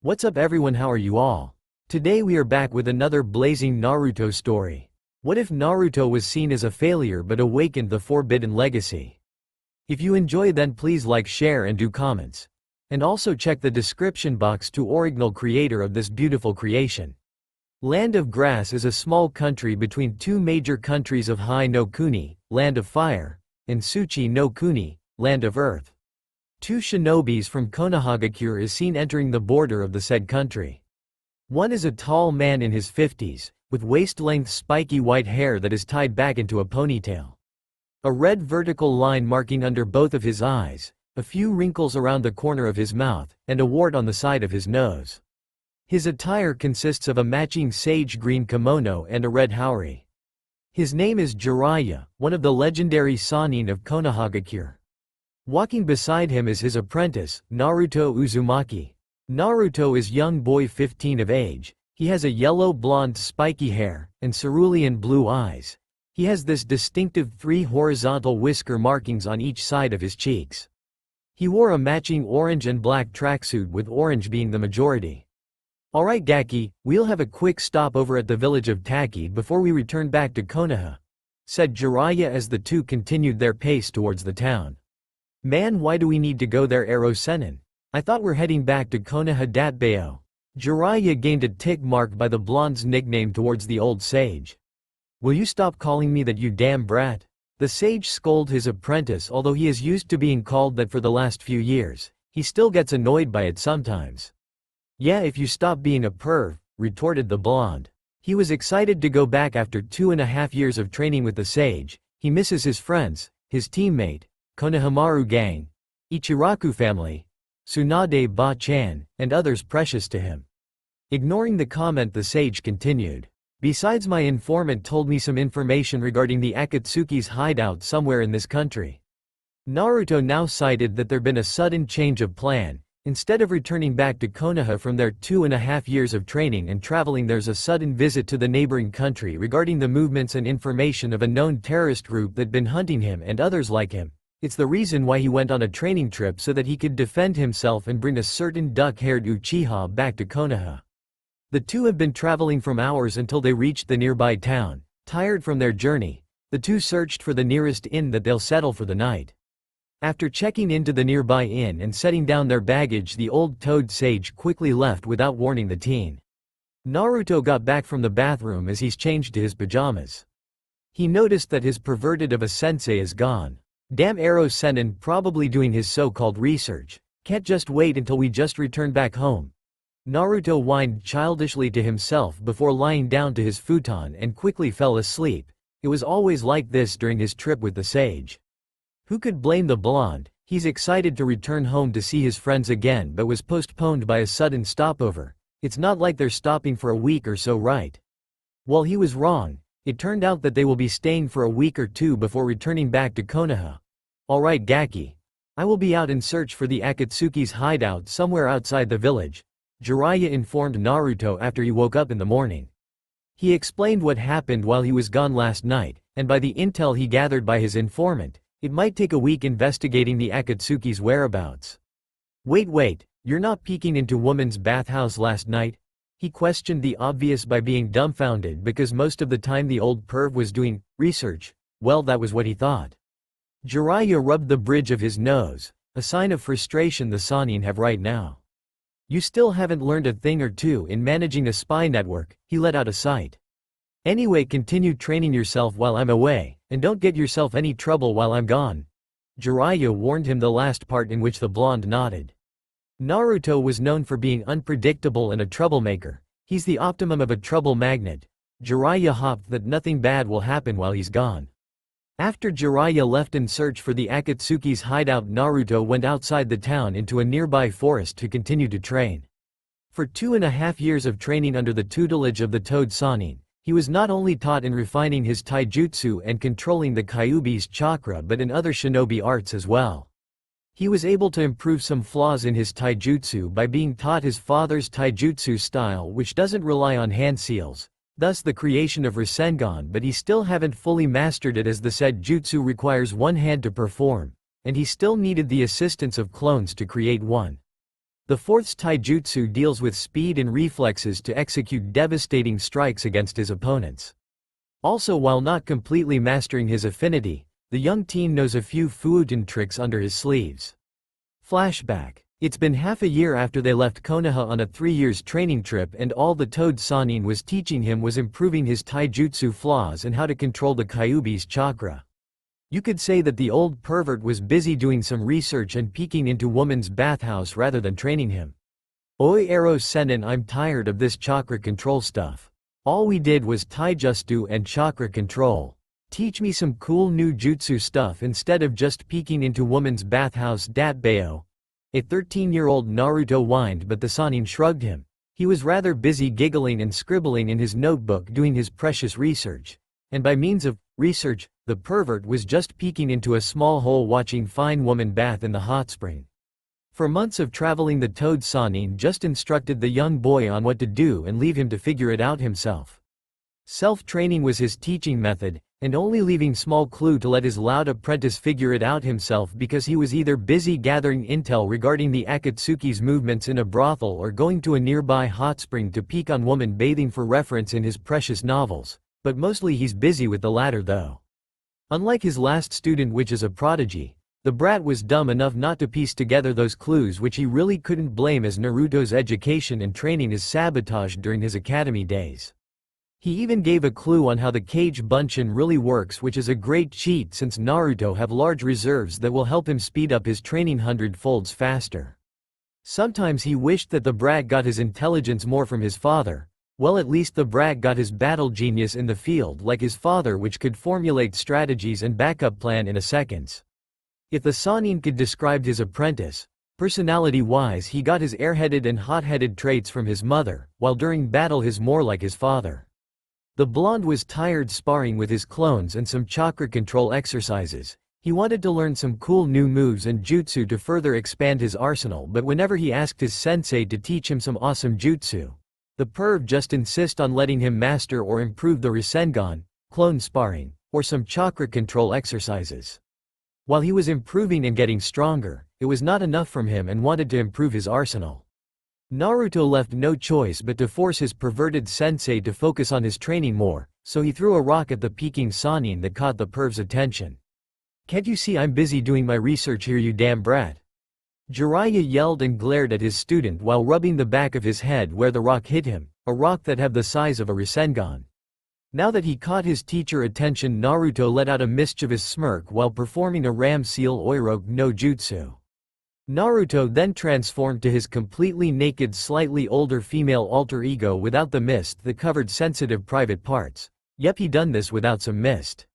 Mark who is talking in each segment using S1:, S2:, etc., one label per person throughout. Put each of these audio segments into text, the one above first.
S1: What's up everyone, how are you all? Today we are back with another blazing Naruto story. What if Naruto was seen as a failure but awakened the forbidden legacy? If you enjoy, then please like, share and do comments. And also check the description box to original creator of this beautiful creation. Land of Grass is a small country between two major countries of Hai no Kuni, Land of Fire, and Tsuchi no Kuni, Land of Earth. Two shinobis from Konohagakure is seen entering the border of the said country. One is a tall man in his 50s, with waist-length spiky white hair that is tied back into a ponytail. A red vertical line marking under both of his eyes, a few wrinkles around the corner of his mouth, and a wart on the side of his nose. His attire consists of a matching sage green kimono and a red haori. His name is Jiraiya, one of the legendary Sannin of Konohagakure. Walking beside him is his apprentice, Naruto Uzumaki. Naruto is young boy 15 of age. He has a yellow-blonde spiky hair, and cerulean blue eyes. He has this distinctive 3 horizontal whisker markings on each side of his cheeks. He wore a matching orange and black tracksuit, with orange being the majority. Alright Gaki, we'll have a quick stopover at the village of Taki before we return back to Konoha, said Jiraiya as the two continued their pace towards the town. Man, why do we need to go there, Ero-sennin? I thought we're heading back to Konoha Datbeo. Jiraiya gained a tick mark by the blonde's nickname towards the old sage. Will you stop calling me that, you damn brat? The sage scolded his apprentice. Although he is used to being called that for the last few years, he still gets annoyed by it sometimes. Yeah, if you stop being a perv, retorted the blonde. He was excited to go back after 2.5 years of training with the sage. He misses his friends, his teammate, Konohamaru gang, Ichiraku family, Tsunade Ba-chan, and others precious to him. Ignoring the comment, the sage continued. Besides, my informant told me some information regarding the Akatsuki's hideout somewhere in this country. Naruto now cited that there'd been a sudden change of plan. Instead of returning back to Konoha from their 2.5 years of training and traveling, there's a sudden visit to the neighboring country regarding the movements and information of a known terrorist group that'd been hunting him and others like him. It's the reason why he went on a training trip, so that he could defend himself and bring a certain duck-haired Uchiha back to Konoha. The two have been traveling for hours until they reached the nearby town. Tired from their journey, the two searched for the nearest inn that they'll settle for the night. After checking into the nearby inn and setting down their baggage, the old toad sage quickly left without warning the teen. Naruto got back from the bathroom as he's changed to his pajamas. He noticed that his perverted of a sensei is gone. Damn, Ero-sennin probably doing his so-called research. Can't just wait until we just return back home. Naruto whined childishly to himself before lying down to his futon and quickly fell asleep. It was always like this during his trip with the sage. Who could blame the blonde? He's excited to return home to see his friends again, but was postponed by a sudden stopover. It's not like they're stopping for a week or so, right? Well, he was wrong. It turned out that they will be staying for a week or two before returning back to Konoha. Alright Gaki. I will be out in search for the Akatsuki's hideout somewhere outside the village, Jiraiya informed Naruto after he woke up in the morning. He explained what happened while he was gone last night, and by the intel he gathered by his informant, it might take a week investigating the Akatsuki's whereabouts. Wait, you're not peeking into woman's bathhouse last night? He questioned the obvious by being dumbfounded because most of the time the old perv was doing research. Well, that was what he thought. Jiraiya rubbed the bridge of his nose, a sign of frustration the Sannin have right now. You still haven't learned a thing or two in managing a spy network, he let out a sigh. Anyway, continue training yourself while I'm away, and don't get yourself any trouble while I'm gone. Jiraiya warned him, the last part in which the blonde nodded. Naruto was known for being unpredictable and a troublemaker. He's the optimum of a trouble magnet. Jiraiya hoped that nothing bad will happen while he's gone. After Jiraiya left in search for the Akatsuki's hideout, Naruto went outside the town into a nearby forest to continue to train. For 2.5 years of training under the tutelage of the Toad Sannin, he was not only taught in refining his taijutsu and controlling the Kyuubi's chakra, but in other shinobi arts as well. He was able to improve some flaws in his taijutsu by being taught his father's taijutsu style, which doesn't rely on hand seals, thus the creation of Rasengan, but he still haven't fully mastered it as the said jutsu requires one hand to perform, and he still needed the assistance of clones to create one. The fourth's taijutsu deals with speed and reflexes to execute devastating strikes against his opponents. Also, while not completely mastering his affinity, the young teen knows a few Fuuten tricks under his sleeves. Flashback. It's been half a year after they left Konoha on a 3-year training trip, and all the Toad Sannin was teaching him was improving his taijutsu flaws and how to control the Kyuubi's chakra. You could say that the old pervert was busy doing some research and peeking into woman's bathhouse rather than training him. Oi Eros Sennin, I'm tired of this chakra control stuff. All we did was taijutsu and chakra control. Teach me some cool new jutsu stuff instead of just peeking into woman's bathhouse. Datbeo. A 13-year-old Naruto whined, but the Sannin shrugged him. He was rather busy giggling and scribbling in his notebook doing his precious research. And by means of research, the pervert was just peeking into a small hole watching fine woman bath in the hot spring. For months of traveling, the Toad Sannin just instructed the young boy on what to do and leave him to figure it out himself. Self-training was his teaching method, and only leaving small clue to let his loud apprentice figure it out himself, because he was either busy gathering intel regarding the Akatsuki's movements in a brothel or going to a nearby hot spring to peek on woman bathing for reference in his precious novels, but mostly he's busy with the latter though. Unlike his last student, which is a prodigy, the brat was dumb enough not to piece together those clues, which he really couldn't blame, as Naruto's education and training is sabotaged during his academy days. He even gave a clue on how the Kage Bunshin really works, which is a great cheat since Naruto have large reserves that will help him speed up his training 100-folds faster. Sometimes he wished that the brat got his intelligence more from his father. Well, at least the brat got his battle genius in the field like his father, which could formulate strategies and backup plan in a seconds. If the Sannin could describe his apprentice, personality-wise he got his airheaded and hot-headed traits from his mother, while during battle he's more like his father. The blonde was tired sparring with his clones and some chakra control exercises. He wanted to learn some cool new moves and jutsu to further expand his arsenal, but whenever he asked his sensei to teach him some awesome jutsu, the perv just insist on letting him master or improve the Rasengan, clone sparring, or some chakra control exercises. While he was improving and getting stronger, it was not enough from him and wanted to improve his arsenal. Naruto left no choice but to force his perverted sensei to focus on his training more, so he threw a rock at the peeking Sannin that caught the perv's attention. "Can't you see I'm busy doing my research here, you damn brat?" Jiraiya yelled and glared at his student while rubbing the back of his head where the rock hit him, a rock that had the size of a Rasengan. Now that he caught his teacher attention, Naruto let out a mischievous smirk while performing a ram seal oiroke no jutsu. Naruto then transformed to his completely naked, slightly older female alter ego without the mist that covered sensitive private parts. Yep, he done this without some mist.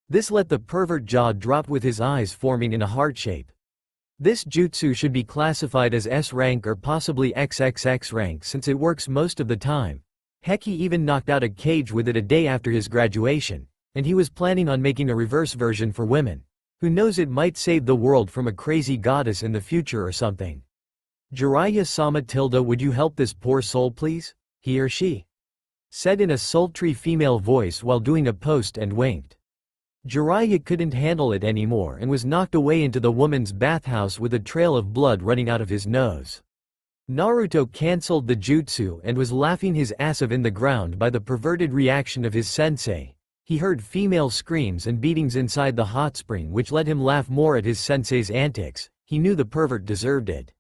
S1: This let the pervert jaw drop with his eyes forming in a heart shape. This jutsu should be classified as S rank or possibly XXX rank since it works most of the time. Heck, he even knocked out a Kage with it a day after his graduation, and he was planning on making a reverse version for women. Who knows, it might save the world from a crazy goddess in the future or something. "Jiraiya-sama tilde, would you help this poor soul please?" he or she said in a sultry female voice while doing a post and winked. Jiraiya couldn't handle it anymore and was knocked away into the woman's bathhouse with a trail of blood running out of his nose. Naruto cancelled the jutsu and was laughing his ass off in the ground by the perverted reaction of his sensei. He heard female screams and beatings inside the hot spring, which let him laugh more at his sensei's antics. He knew the pervert deserved it.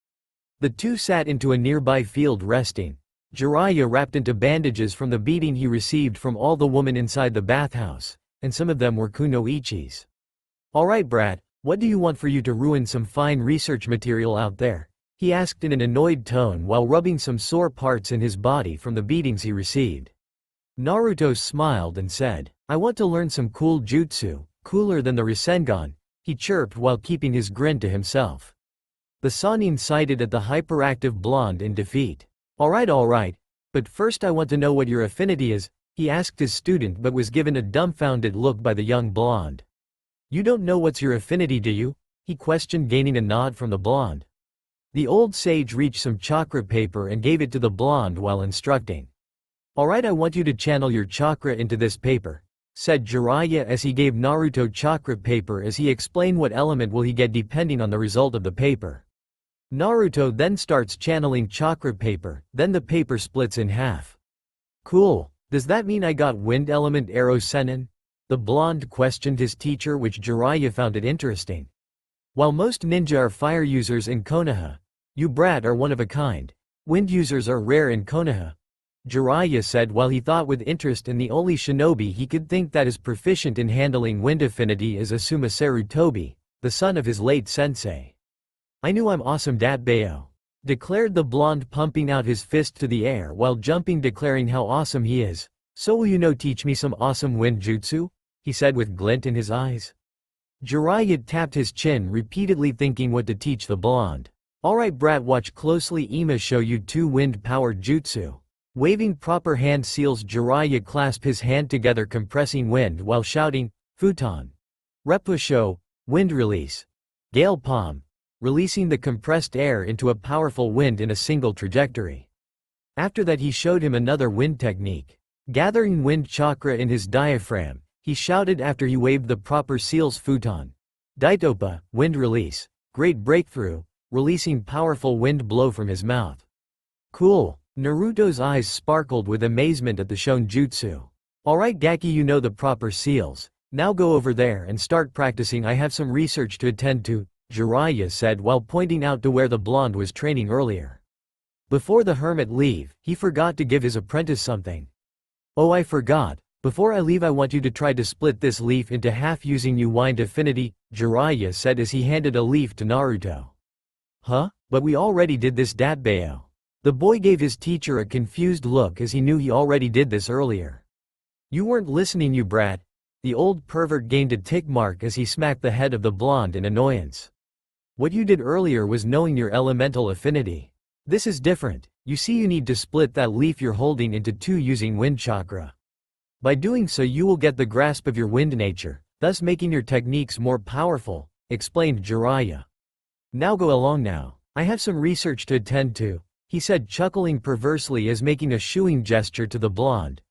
S1: The two sat into a nearby field resting. Jiraiya wrapped into bandages from the beating he received from all the women inside the bathhouse, and some of them were kunoichis. "Alright brat, what do you want for you to ruin some fine research material out there?" he asked in an annoyed tone while rubbing some sore parts in his body from the beatings he received. Naruto smiled and said, "I want to learn some cool jutsu, cooler than the Rasengan," he chirped while keeping his grin to himself. The Sannin sided at the hyperactive blonde in defeat. Alright, but first I want to know what your affinity is," he asked his student, but was given a dumbfounded look by the young blonde. "You don't know what's your affinity, do you?" he questioned, gaining a nod from the blonde. The old sage reached some chakra paper and gave it to the blonde while instructing. "Alright, I want you to channel your chakra into this paper," said Jiraiya as he gave Naruto chakra paper, as he explained what element will he get depending on the result of the paper. Naruto then starts channeling chakra paper, then the paper splits in half. Cool. Does that mean I got wind element arrow senin? The blonde questioned his teacher, which Jiraiya found it interesting. While most ninja are fire users in Konoha, you brat are one of a kind. Wind users are rare in Konoha, Jiraiya said while he thought with interest in the only shinobi he could think that is proficient in handling wind affinity is Asuma Sarutobi, the son of his late sensei. I knew I'm awesome Datbayo, declared the blonde, pumping out his fist to the air while jumping, declaring how awesome he is. So will you teach me some awesome wind jutsu? He said with glint in his eyes. Jiraiya tapped his chin repeatedly, thinking what to teach the blonde. Alright brat, watch closely, Ima show you 2 wind powered jutsu. Waving proper hand seals, Jiraiya clasped his hand together, compressing wind while shouting, Futon. Repusho, wind release. Gale palm. Releasing the compressed air into a powerful wind in a single trajectory. After that he showed him another wind technique. Gathering wind chakra in his diaphragm, he shouted after he waved the proper seals, Futon. Daitopa, wind release. Great breakthrough, releasing powerful wind blow from his mouth. Cool. Naruto's eyes sparkled with amazement at the shown jutsu. Alright Gaki, you know the proper seals. Now go over there and start practicing, I have some research to attend to, Jiraiya said while pointing out to where the blonde was training earlier. Before the hermit leave, he forgot to give his apprentice something. Oh, I forgot. Before I leave I want you to try to split this leaf into half using your wind affinity, Jiraiya said as he handed a leaf to Naruto. Huh? But we already did this, Datbayo. The boy gave his teacher a confused look as he knew he already did this earlier. You weren't listening, you brat. The old pervert gained a tick mark as he smacked the head of the blonde in annoyance. What you did earlier was knowing your elemental affinity. This is different. You see, you need to split that leaf you're holding into 2 using wind chakra. By doing so you will get the grasp of your wind nature, thus making your techniques more powerful, explained Jiraiya. Now go along now. I have some research to attend to, he said, chuckling perversely as making a shooing gesture to the blonde.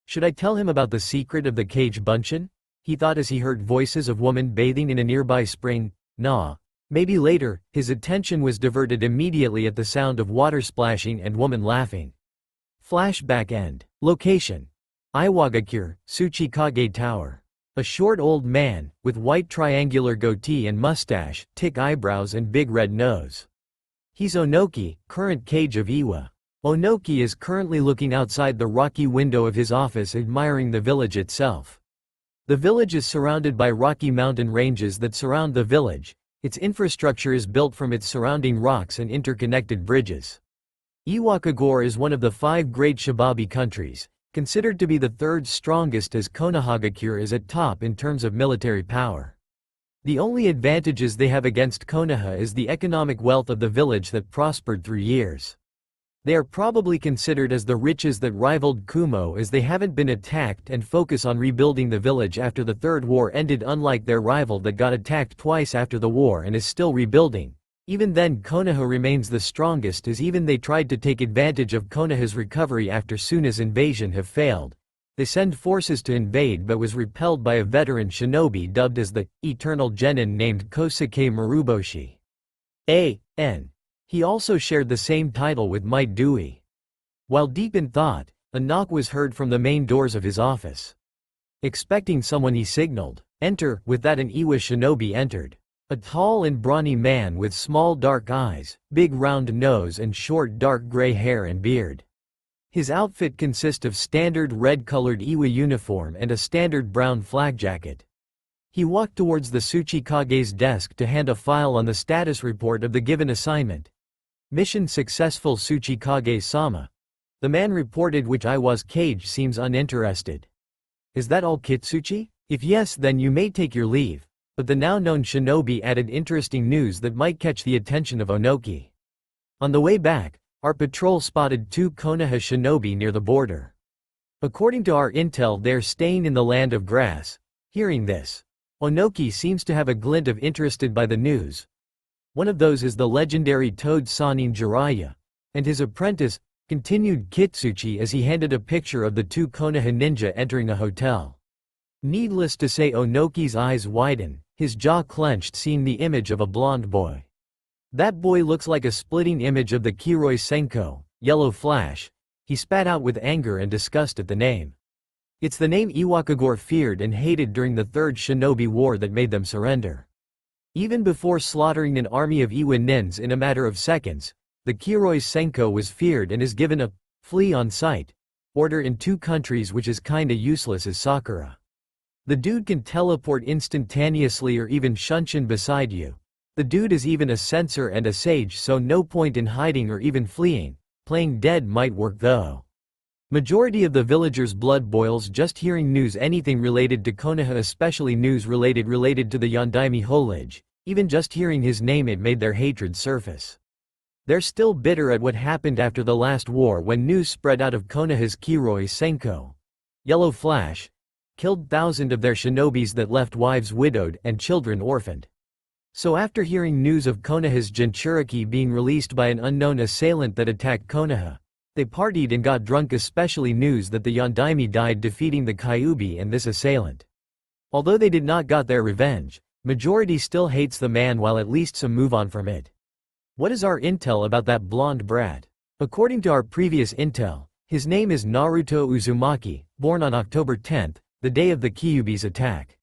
S1: Should I tell him about the secret of the cage bunshin? He thought as he heard voices of women bathing in a nearby spring. Nah. Maybe later. His attention was diverted immediately at the sound of water splashing and woman laughing. Flashback end. Location: Iwagakure, Tsuchikage Tower. A short old man, with white triangular goatee and mustache, thick eyebrows and big red nose. He's Onoki, current cage of Iwa. Onoki is currently looking outside the rocky window of his office, admiring the village itself. The village is surrounded by rocky mountain ranges that surround the village. Its infrastructure is built from its surrounding rocks and interconnected bridges. Iwakagore is one of the 5 great Shibabi countries, considered to be the 3rd strongest, as Konohagakure is at top in terms of military power. The only advantages they have against Konoha is the economic wealth of the village that prospered through years. They are probably considered as the riches that rivaled Kumo, as they haven't been attacked and focus on rebuilding the village after the 3rd war ended, unlike their rival that got attacked twice after the war and is still rebuilding. Even then Konoha remains the strongest, as even they tried to take advantage of Konoha's recovery after Suna's invasion have failed. They send forces to invade but was repelled by a veteran shinobi dubbed as the Eternal Genin named Kosuke Maruboshi. A.N. He also shared the same title with Might Dewey. While deep in thought, a knock was heard from the main doors of his office. Expecting someone he signaled, "Enter." With that an Iwa shinobi entered. A tall and brawny man with small dark eyes, big round nose and short dark gray hair and beard. His outfit consists of standard red-colored Iwa uniform and a standard brown flak jacket. He walked towards the Tsuchikage's desk to hand a file on the status report of the given assignment. Mission successful, Tsuchikage-sama. The man reported, which Iwa's cage seems uninterested. Is that all, Kitsuchi? If yes, then you may take your leave. But the now known shinobi added interesting news that might catch the attention of Onoki. On the way back, our patrol spotted 2 Konoha shinobi near the border. According to our intel, they're staying in the land of grass. Hearing this, Onoki seems to have a glint of interested by the news. One of those is the legendary Toad Sanin Jiraiya, and his apprentice, continued Kitsuchi as he handed a picture of the 2 Konoha ninja entering a hotel. Needless to say, Onoki's eyes widen, his jaw clenched, seeing the image of a blonde boy. That boy looks like a splitting image of the Kiroi Senko, Yellow Flash, he spat out with anger and disgust at the name. It's the name Iwakagore feared and hated during the Third Shinobi War that made them surrender. Even before slaughtering an army of Iwa nins in a matter of seconds, the Kiroi Senko was feared and is given a flee on sight order in 2 countries, which is kinda useless as Sakura. The dude can teleport instantaneously or even shunshin beside you. The dude is even a censor and a sage, so no point in hiding or even fleeing. Playing dead might work though. Majority of the villagers' blood boils just hearing news anything related to Konoha, especially news related to the Yondaime Holage. Even just hearing his name, it made their hatred surface. They're still bitter at what happened after the last war, when news spread out of Konoha's Kiroi Senko, Yellow Flash, killed thousands of their shinobis that left wives widowed and children orphaned. So after hearing news of Konoha's Jinchuriki being released by an unknown assailant that attacked Konoha, they partied and got drunk, especially news that the Yondaime died defeating the Kyuubi and this assailant. Although they did not got their revenge, majority still hates the man, while at least some move on from it. What is our intel about that blonde brat? According to our previous intel, his name is Naruto Uzumaki, born on October 10th, the day of the Kyuubi's attack.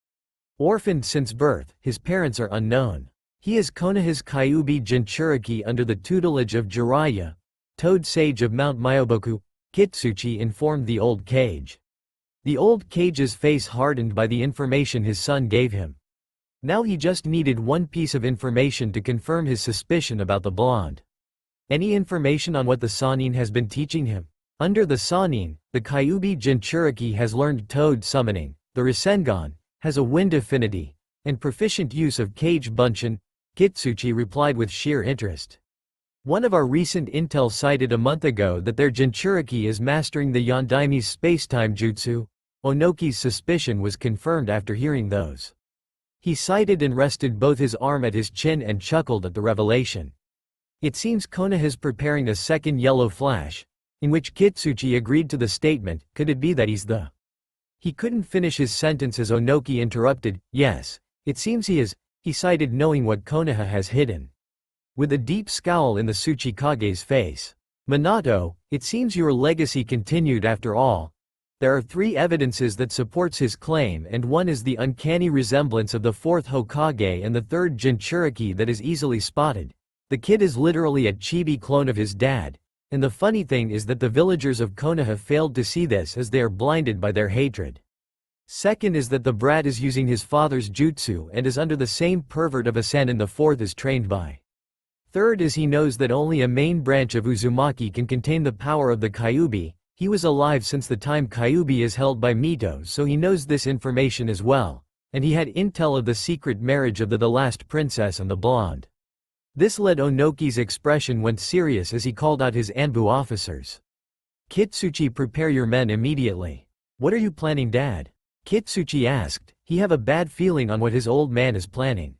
S1: Orphaned since birth, his parents are unknown. He is Konoha's Kyuubi Jinchuriki under the tutelage of Jiraiya, Toad Sage of Mount Myoboku. Kitsuchi informed the old Kage. The old Kage's face hardened by the information his son gave him. Now he just needed one piece of information to confirm his suspicion about the blonde. Any information on what the Sannin has been teaching him? Under the Sannin, the Kyuubi Jinchuriki has learned Toad summoning, the Rasengan, has a wind affinity, and proficient use of Kage Bunshin. Kitsuchi replied with sheer interest. One of our recent intel cited a month ago that their Jinchuriki is mastering the Yondaime's spacetime jutsu. Onoki's suspicion was confirmed after hearing those. He cited and rested both his arm at his chin and chuckled at the revelation. It seems Konoha's preparing a second Yellow Flash, in which Kitsuchi agreed to the statement. Could it be that he's the... He couldn't finish his sentence as Onoki interrupted. Yes, it seems he is, he cited, knowing what Konoha has hidden. With a deep scowl in the Tsuchikage's face. Minato, it seems your legacy continued after all. There are 3 evidences that supports his claim, and one is the uncanny resemblance of the 4th Hokage and the 3rd Jinchuriki that is easily spotted. The kid is literally a chibi clone of his dad, and the funny thing is that the villagers of Konoha failed to see this as they are blinded by their hatred. Second is that the brat is using his father's jutsu and is under the same pervert of a Sannin the 4th is trained by. Third is he knows that only a main branch of Uzumaki can contain the power of the Kyuubi. He was alive since the time Kyuubi is held by Mito, so he knows this information as well, and he had intel of the secret marriage of the last princess and the blonde. This led Onoki's expression went serious as he called out his Anbu officers. Kitsuchi, prepare your men immediately. What are you planning, Dad? Kitsuchi asked. He have a bad feeling on what his old man is planning.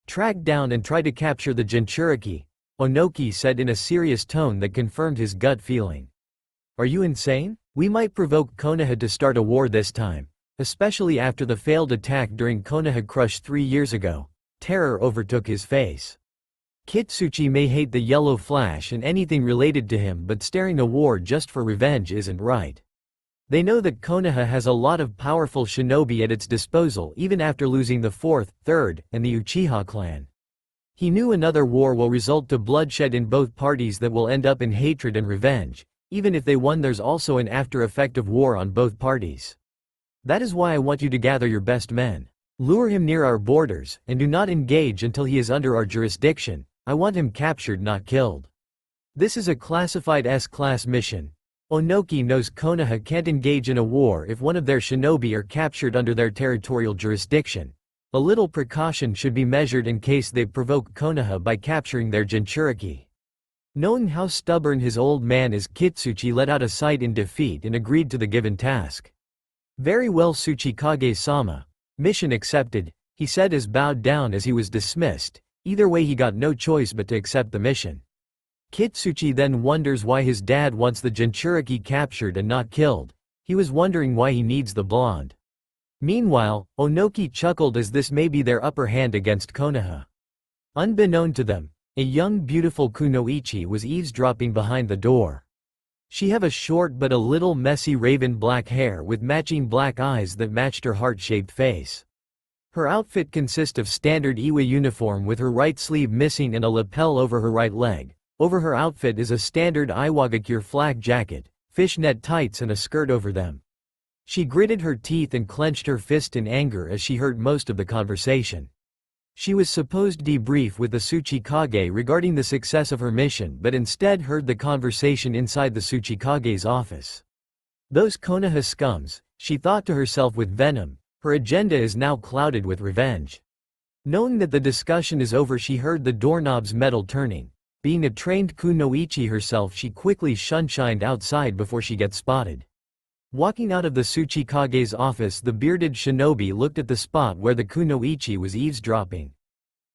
S1: Track down and try to capture the Jinchuriki, Onoki said in a serious tone that confirmed his gut feeling. Are you insane? We might provoke Konoha to start a war this time, especially after the failed attack during Konoha Crush 3 years ago. Terror overtook his face. Kitsuchi may hate the Yellow Flash and anything related to him, but starting a war just for revenge isn't right. They know that Konoha has a lot of powerful shinobi at its disposal even after losing the 4th, 3rd, and the Uchiha clan. He knew another war will result to bloodshed in both parties that will end up in hatred and revenge. Even if they won, there's also an after effect of war on both parties. That is why I want you to gather your best men. Lure him near our borders, and do not engage until he is under our jurisdiction. I want him captured, not killed. This is a classified S-class mission. Onoki knows Konoha can't engage in a war if one of their shinobi are captured under their territorial jurisdiction. A little precaution should be measured in case they provoke Konoha by capturing their Jinchuriki. Knowing how stubborn his old man is, Kitsuchi let out a sigh in defeat and agreed to the given task. Very well, Tsuchikage-sama. Mission accepted, he said as bowed down as he was dismissed. Either way, he got no choice but to accept the mission. Kitsuchi then wonders why his dad wants the Jinchuriki captured and not killed. He was wondering why he needs the blonde. Meanwhile, Onoki chuckled as this may be their upper hand against Konoha. Unbeknown to them, A young beautiful kunoichi was eavesdropping behind the door. She had a short but a little messy raven black hair with matching black eyes that matched her heart-shaped face. Her outfit consists of standard Iwa uniform with her right sleeve missing and a lapel over her right leg. Over her outfit is a standard Iwagakure flak jacket, fishnet tights and a skirt over them. She gritted her teeth and clenched her fist in anger as she heard most of the conversation. She was supposed to debrief with the Tsuchikage regarding the success of her mission but instead heard the conversation inside the Tsuchikage's office. Those Konoha scums, she thought to herself with venom, her agenda is now clouded with revenge. Knowing that the discussion is over, she heard the doorknob's metal turning. Being a trained kunoichi herself, she quickly shunshined outside before she gets spotted. Walking out of the Tsuchikage's office, the bearded shinobi looked at the spot where the kunoichi was eavesdropping.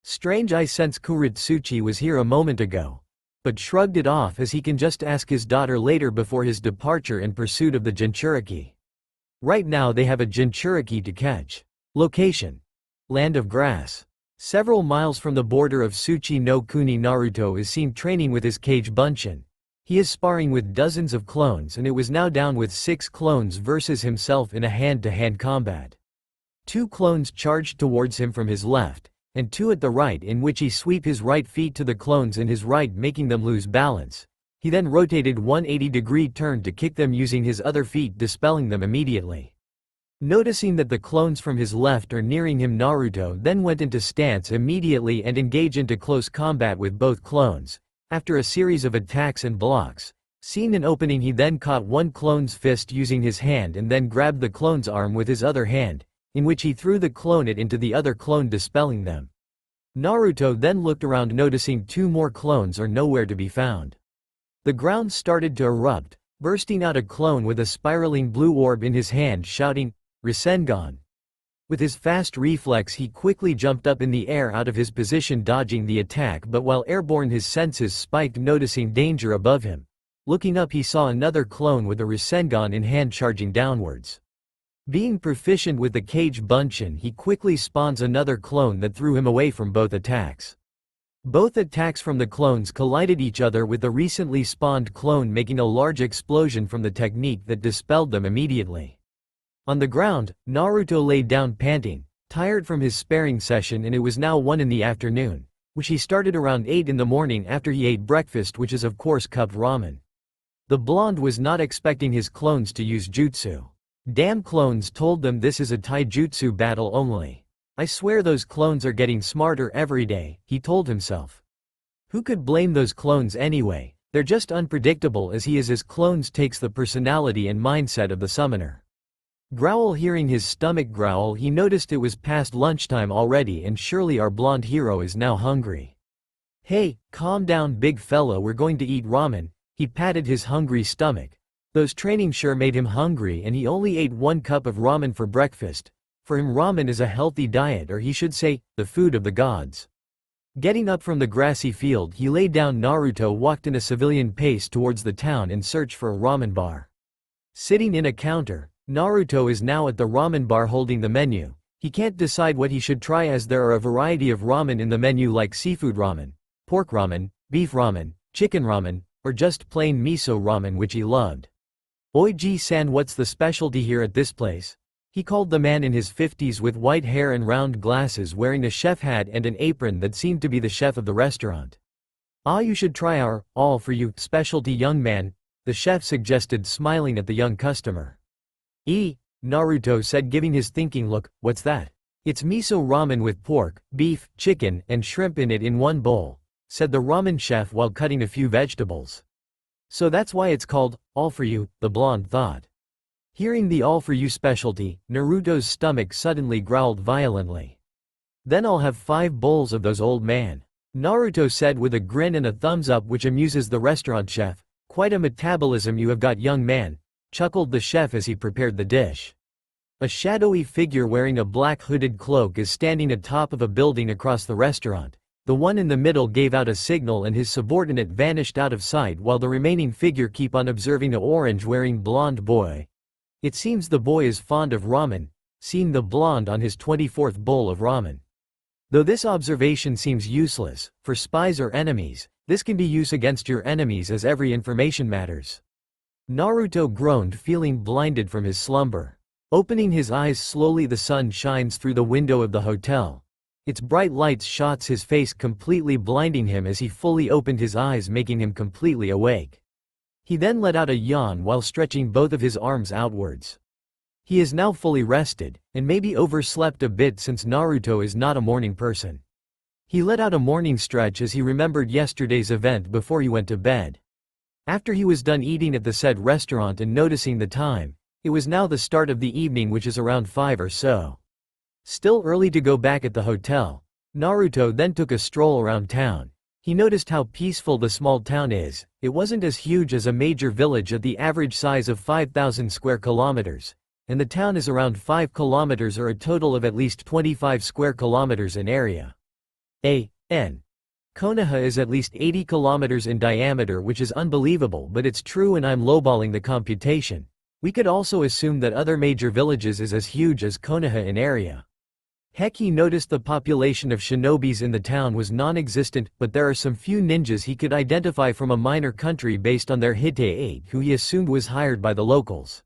S1: Strange, I sense Kuritsuchi was here a moment ago. But shrugged it off as he can just ask his daughter later before his departure in pursuit of the Jinchuriki. Right now they have a Jinchuriki to catch. Location: Land of Grass. Several miles from the border of Tsuchi no Kuni, Naruto is seen training with his Kage Bunshin. He is sparring with dozens of clones and it was now down with 6 clones versus himself in a hand-to-hand combat. 2 clones charged towards him from his left, and 2 at the right, in which he sweep his right feet to the clones in his right, making them lose balance. He then rotated 180-degree turn to kick them using his other feet, dispelling them immediately. Noticing that the clones from his left are nearing him, Naruto then went into stance immediately and engaged into close combat with both clones. After a series of attacks and blocks, seeing an opening, he then caught one clone's fist using his hand and then grabbed the clone's arm with his other hand, in which he threw the clone into the other clone, dispelling them. Naruto then looked around, noticing 2 more clones are nowhere to be found. The ground started to erupt, bursting out a clone with a spiraling blue orb in his hand, shouting, "Rasengan!" With his fast reflex, he quickly jumped up in the air out of his position, dodging the attack, but while airborne his senses spiked, noticing danger above him. Looking up, he saw another clone with a Rasengan in hand charging downwards. Being proficient with the Kage Bunshin, he quickly spawns another clone that threw him away from both attacks. Both attacks from the clones collided each other, with the recently spawned clone making a large explosion from the technique that dispelled them immediately. On the ground, Naruto lay down panting, tired from his sparring session, and it was now 1 in the afternoon, which he started around 8 in the morning after he ate breakfast, which is of course cup ramen. The blonde was not expecting his clones to use jutsu. Damn clones told them this is a taijutsu battle only. I swear those clones are getting smarter every day, he told himself. Who could blame those clones anyway? They're just unpredictable as he is. His clones takes the personality and mindset of the summoner. Growl. Hearing his stomach growl, he noticed it was past lunchtime already, and surely our blonde hero is now hungry. Hey, calm down big fella, we're going to eat ramen. He patted his hungry stomach. Those training sure made him hungry, and he only ate 1 cup of ramen for breakfast. For him, ramen is a healthy diet, or he should say, the food of the gods. Getting up from the grassy field, he lay down. Naruto walked in a civilian pace towards the town in search for a ramen bar. Sitting in a counter, Naruto is now at the ramen bar holding the menu. He can't decide what he should try as there are a variety of ramen in the menu, like seafood ramen, pork ramen, beef ramen, chicken ramen, or just plain miso ramen, which he loved. Oiji-san, what's the specialty here at this place? He called the man in his 50s with white hair and round glasses, wearing a chef hat and an apron that seemed to be the chef of the restaurant. Ah, you should try our all for you specialty, young man, the chef suggested, smiling at the young customer. Naruto said, giving his thinking look. What's that? It's miso ramen with pork, beef, chicken, and shrimp in it in one bowl, said the ramen chef while cutting a few vegetables. So that's why it's called all for you, the blonde thought. Hearing the all for you specialty, Naruto's stomach suddenly growled violently. Then I'll have 5 bowls of those, old man, Naruto said with a grin and a thumbs up, which amuses the restaurant chef. Quite a metabolism you have got, young man, chuckled the chef as he prepared the dish. A shadowy figure wearing a black hooded cloak is standing atop of a building across the restaurant. The one in the middle gave out a signal and his subordinate vanished out of sight, while the remaining figure keep on observing a orange wearing blonde boy. It seems the boy is fond of ramen, seeing the blonde on his 24th bowl of ramen. Though this observation seems useless, for spies or enemies, this can be used against your enemies as every information matters. Naruto groaned, feeling blinded from his slumber. Opening his eyes slowly, the sun shines through the window of the hotel. Its bright lights shots his face, completely blinding him as he fully opened his eyes, making him completely awake. He then let out a yawn while stretching both of his arms outwards. He is now fully rested, and maybe overslept a bit since Naruto is not a morning person. He let out a morning stretch as he remembered yesterday's event before he went to bed. After he was done eating at the said restaurant and noticing the time, it was now the start of the evening, which is around 5 or so. Still early to go back at the hotel, Naruto then took a stroll around town. He noticed how peaceful the small town is. It wasn't as huge as a major village at the average size of 5,000 square kilometers, and the town is around 5 kilometers, or a total of at least 25 square kilometers in area. Konoha is at least 80 kilometers in diameter, which is unbelievable, but it's true, and I'm lowballing the computation. We could also assume that other major villages is as huge as Konoha in area. Heck, he noticed the population of shinobis in the town was non-existent, but there are some few ninjas he could identify from a minor country based on their Hite-8, who he assumed was hired by the locals.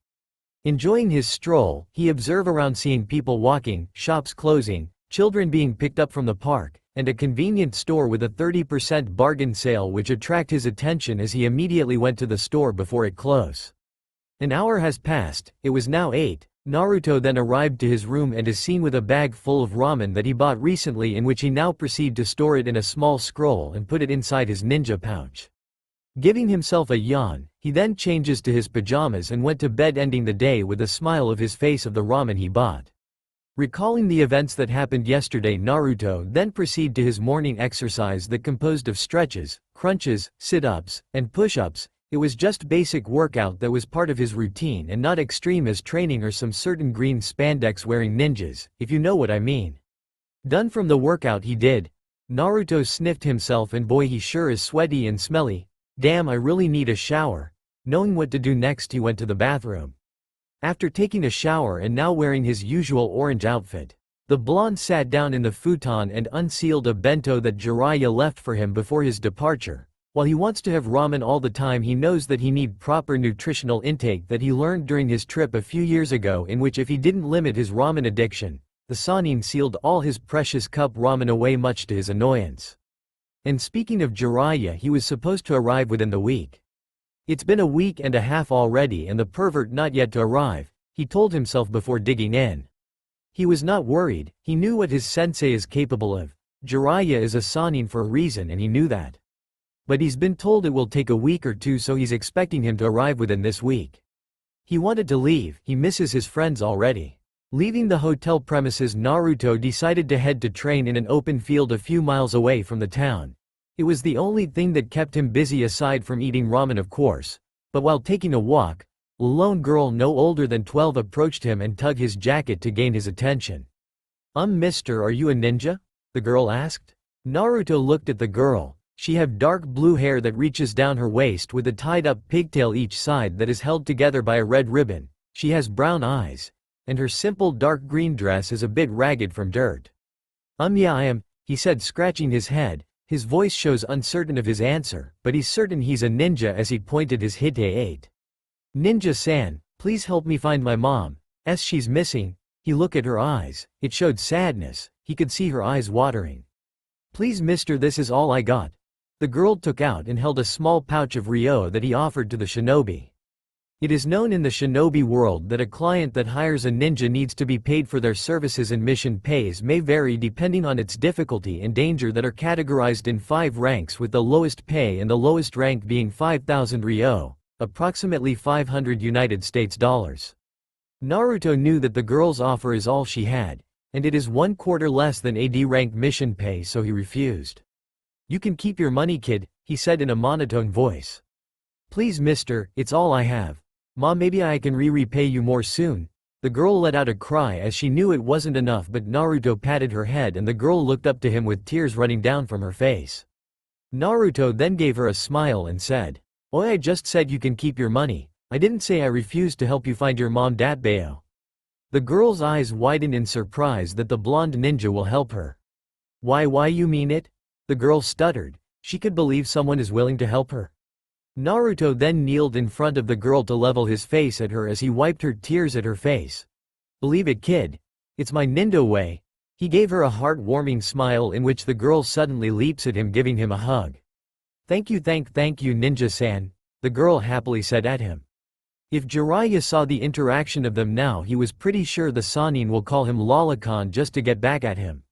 S1: Enjoying his stroll, he observed around, seeing people walking, shops closing, children being picked up from the park, and a convenience store with a 30% bargain sale, which attracted his attention as he immediately went to the store before it closed. An hour has passed. It was now 8. Naruto then arrived to his room and is seen with a bag full of ramen that he bought recently, in which he now proceeded to store it in a small scroll and put it inside his ninja pouch. Giving himself a yawn, he then changes to his pajamas and went to bed, ending the day with a smile of his face of the ramen he bought. Recalling the events that happened yesterday, Naruto then proceeded to his morning exercise that composed of stretches, crunches, sit-ups, and push-ups. It was just basic workout that was part of his routine and not extreme as training or some certain green spandex wearing ninjas, if you know what I mean. Done from the workout he did, Naruto sniffed himself, and boy, he sure is sweaty and smelly. Damn, I really need a shower. Knowing what to do next, he went to the bathroom. After taking a shower and now wearing his usual orange outfit, the blonde sat down in the futon and unsealed a bento that Jiraiya left for him before his departure. While he wants to have ramen all the time, he knows that he need proper nutritional intake that he learned during his trip a few years ago, in which if he didn't limit his ramen addiction, the Sannin sealed all his precious cup ramen away, much to his annoyance. And speaking of Jiraiya, he was supposed to arrive within the week. It's been a week and a half already and the pervert not yet to arrive, he told himself before digging in. He was not worried, he knew what his sensei is capable of. Jiraiya is a Sannin for a reason, and he knew that. But he's been told it will take a week or two, so he's expecting him to arrive within this week. He wanted to leave, he misses his friends already. Leaving the hotel premises, Naruto decided to head to train in an open field a few miles away from the town. It was the only thing that kept him busy aside from eating ramen, of course. But while taking a walk, a lone girl no older than 12 approached him and tugged his jacket to gain his attention. Mister, are you a ninja?" the girl asked. Naruto looked at the girl. She had dark blue hair that reaches down her waist with a tied-up pigtail each side that is held together by a red ribbon. She has brown eyes, and her simple dark green dress is a bit ragged from dirt. Yeah, I am," he said, scratching his head. His voice shows uncertain of his answer, but he's certain he's a ninja as he pointed his Hite-8. "Ninja-san, please help me find my mom. She's missing." He looked at her eyes. It showed sadness. He could see her eyes watering. "Please mister, this is all I got." The girl took out and held a small pouch of ryo that he offered to the shinobi. It is known in the shinobi world that a client that hires a ninja needs to be paid for their services, and mission pays may vary depending on its difficulty and danger, that are categorized in 5 ranks, with the lowest pay and the lowest rank being 5,000 ryo, approximately $500. Naruto knew that the girl's offer is all she had, and it is 1/4 less than AD rank mission pay, so he refused. "You can keep your money, kid," he said in a monotone voice. "Please mister, it's all I have. Ma, maybe I can repay you more soon." The girl let out a cry as she knew it wasn't enough, but Naruto patted her head and the girl looked up to him with tears running down from her face. Naruto then gave her a smile and said, "Oh, I just said you can keep your money. I didn't say I refused to help you find your mom, Datbeo." The girl's eyes widened in surprise that the blonde ninja will help her. Why you mean it? The girl stuttered. She could believe someone is willing to help her. Naruto then kneeled in front of the girl to level his face at her as he wiped her tears at her face. Believe it, kid. It's my ninja way. He gave her a heart-warming smile in which the girl suddenly leaps at him, giving him a hug. Thank you ninja-san, the girl happily said at him. If Jiraiya saw the interaction of them now, he was pretty sure the Sannin will call him Lolicon just to get back at him.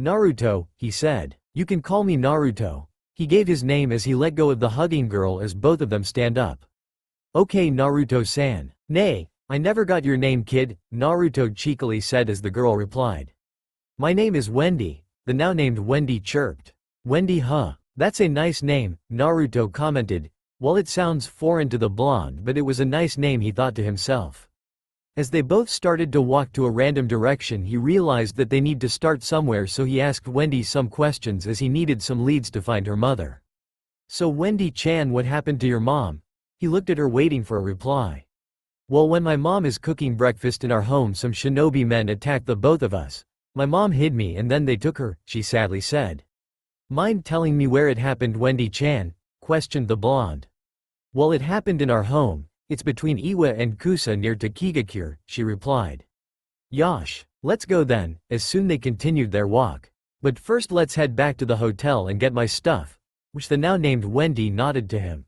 S1: Naruto, he said. You can call me Naruto. He gave his name as he let go of the hugging girl as both of them stand up. Okay Naruto-san. Nay, I never got your name, kid, Naruto cheekily said as the girl replied. My name is Wendy, the now named Wendy chirped. Wendy, huh? That's a nice name, Naruto commented. Well, it sounds foreign to the blonde, but it was a nice name, he thought to himself. As they both started to walk to a random direction, he realized that they need to start somewhere, so he asked Wendy some questions as he needed some leads to find her mother. So Wendy-chan, what happened to your mom? He looked at her waiting for a reply. Well, when my mom is cooking breakfast in our home, some shinobi men attacked the both of us. My mom hid me and then they took her, she sadly said. Mind telling me where it happened, Wendy-chan? Questioned the blonde. Well, it happened in our home. It's between Iwa and Kusa near Takigakure, she replied. Yosh, let's go then, as soon they continued their walk. But first let's head back to the hotel and get my stuff, which the now named Wendy nodded to him.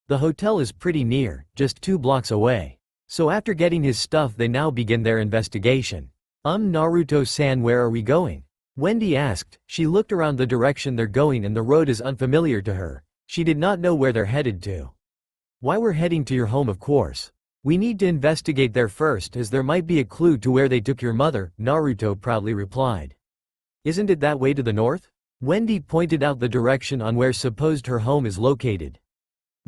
S1: The hotel is pretty near, just 2 blocks away. So after getting his stuff they now begin their investigation. Naruto-san, where are we going? Wendy asked. She looked around the direction they're going and the road is unfamiliar to her. She did not know where they're headed to. Why, we're heading to your home, of course. We need to investigate there first, as there might be a clue to where they took your mother, Naruto proudly replied. Isn't it that way to the north? Wendy pointed out the direction on where supposed her home is located.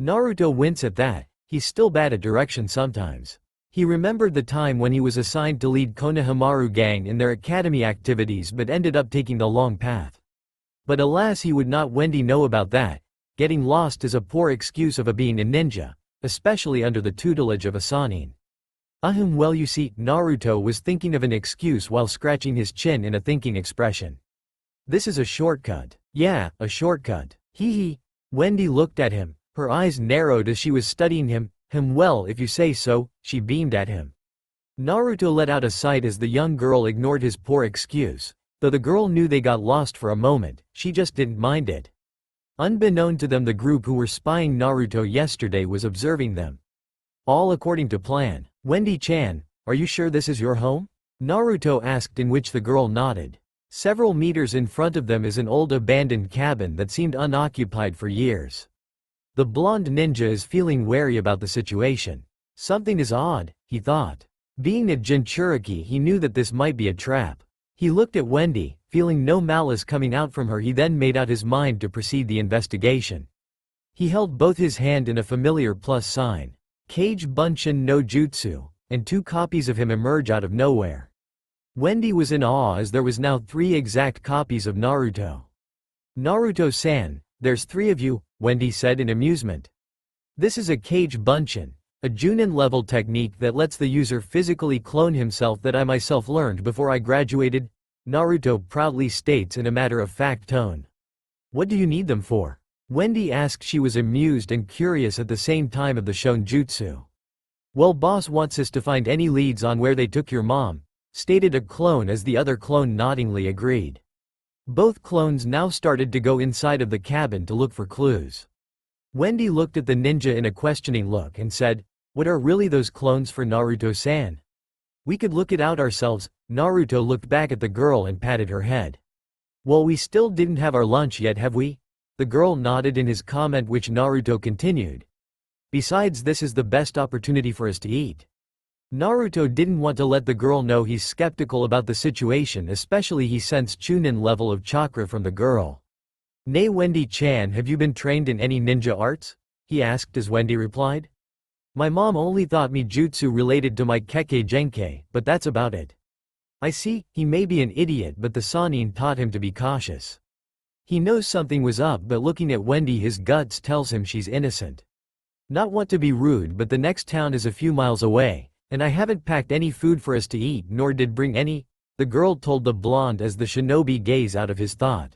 S1: Naruto winced at that. He's still bad at direction sometimes. He remembered the time when he was assigned to lead Konohamaru gang in their academy activities but ended up taking the long path. But alas, he would not Wendy know about that. Getting lost is a poor excuse of being a ninja, especially under the tutelage of a Sannin. Well, you see, Naruto was thinking of an excuse while scratching his chin in a thinking expression. This is a shortcut. Yeah, a shortcut. Hee. Wendy looked at him. Her eyes narrowed as she was studying him. Well, if you say so, she beamed at him. Naruto let out a sigh as the young girl ignored his poor excuse. Though the girl knew they got lost for a moment, she just didn't mind it. Unbeknown to them, the group who were spying Naruto yesterday was observing them. All according to plan. Wendy-chan, are you sure this is your home? Naruto asked, in which the girl nodded. Several meters in front of them is an old abandoned cabin that seemed unoccupied for years. The blonde ninja is feeling wary about the situation. Something is odd, he thought. Being a Jinchuriki, he knew that this might be a trap. He looked at Wendy, feeling no malice coming out from her. He then made out his mind to proceed the investigation. He held both his hand in a familiar plus sign. Kage Bunshin no Jutsu, and 2 copies of him emerge out of nowhere. Wendy was in awe as there was now 3 exact copies of Naruto. Naruto-san, there's 3 of you, Wendy said in amusement. This is a Kage Bunshin, a Junin-level technique that lets the user physically clone himself that I myself learned before I graduated, Naruto proudly states in a matter-of-fact tone. What do you need them for? Wendy asked. She was amused and curious at the same time of the shonjutsu. Well, boss wants us to find any leads on where they took your mom, stated a clone as the other clone noddingly agreed. Both clones now started to go inside of the cabin to look for clues. Wendy looked at the ninja in a questioning look and said, what are really those clones for, Naruto-san? We could look it out ourselves. Naruto looked back at the girl and patted her head. Well, we still didn't have our lunch yet, have we? The girl nodded in his comment, which Naruto continued. Besides, this is the best opportunity for us to eat. Naruto didn't want to let the girl know he's skeptical about the situation, especially he sensed Chunin level of chakra from the girl. Nay, Wendy-chan, have you been trained in any ninja arts? He asked as Wendy replied. My mom only taught me jutsu related to my Kekkei Genkei, but that's about it. I see, he may be an idiot, but the Sannin taught him to be cautious. He knows something was up, but looking at Wendy his guts tells him she's innocent. Not want to be rude, but the next town is a few miles away, and I haven't packed any food for us to eat, nor did bring any. the girl told the blonde as the shinobi gazed out of his thought.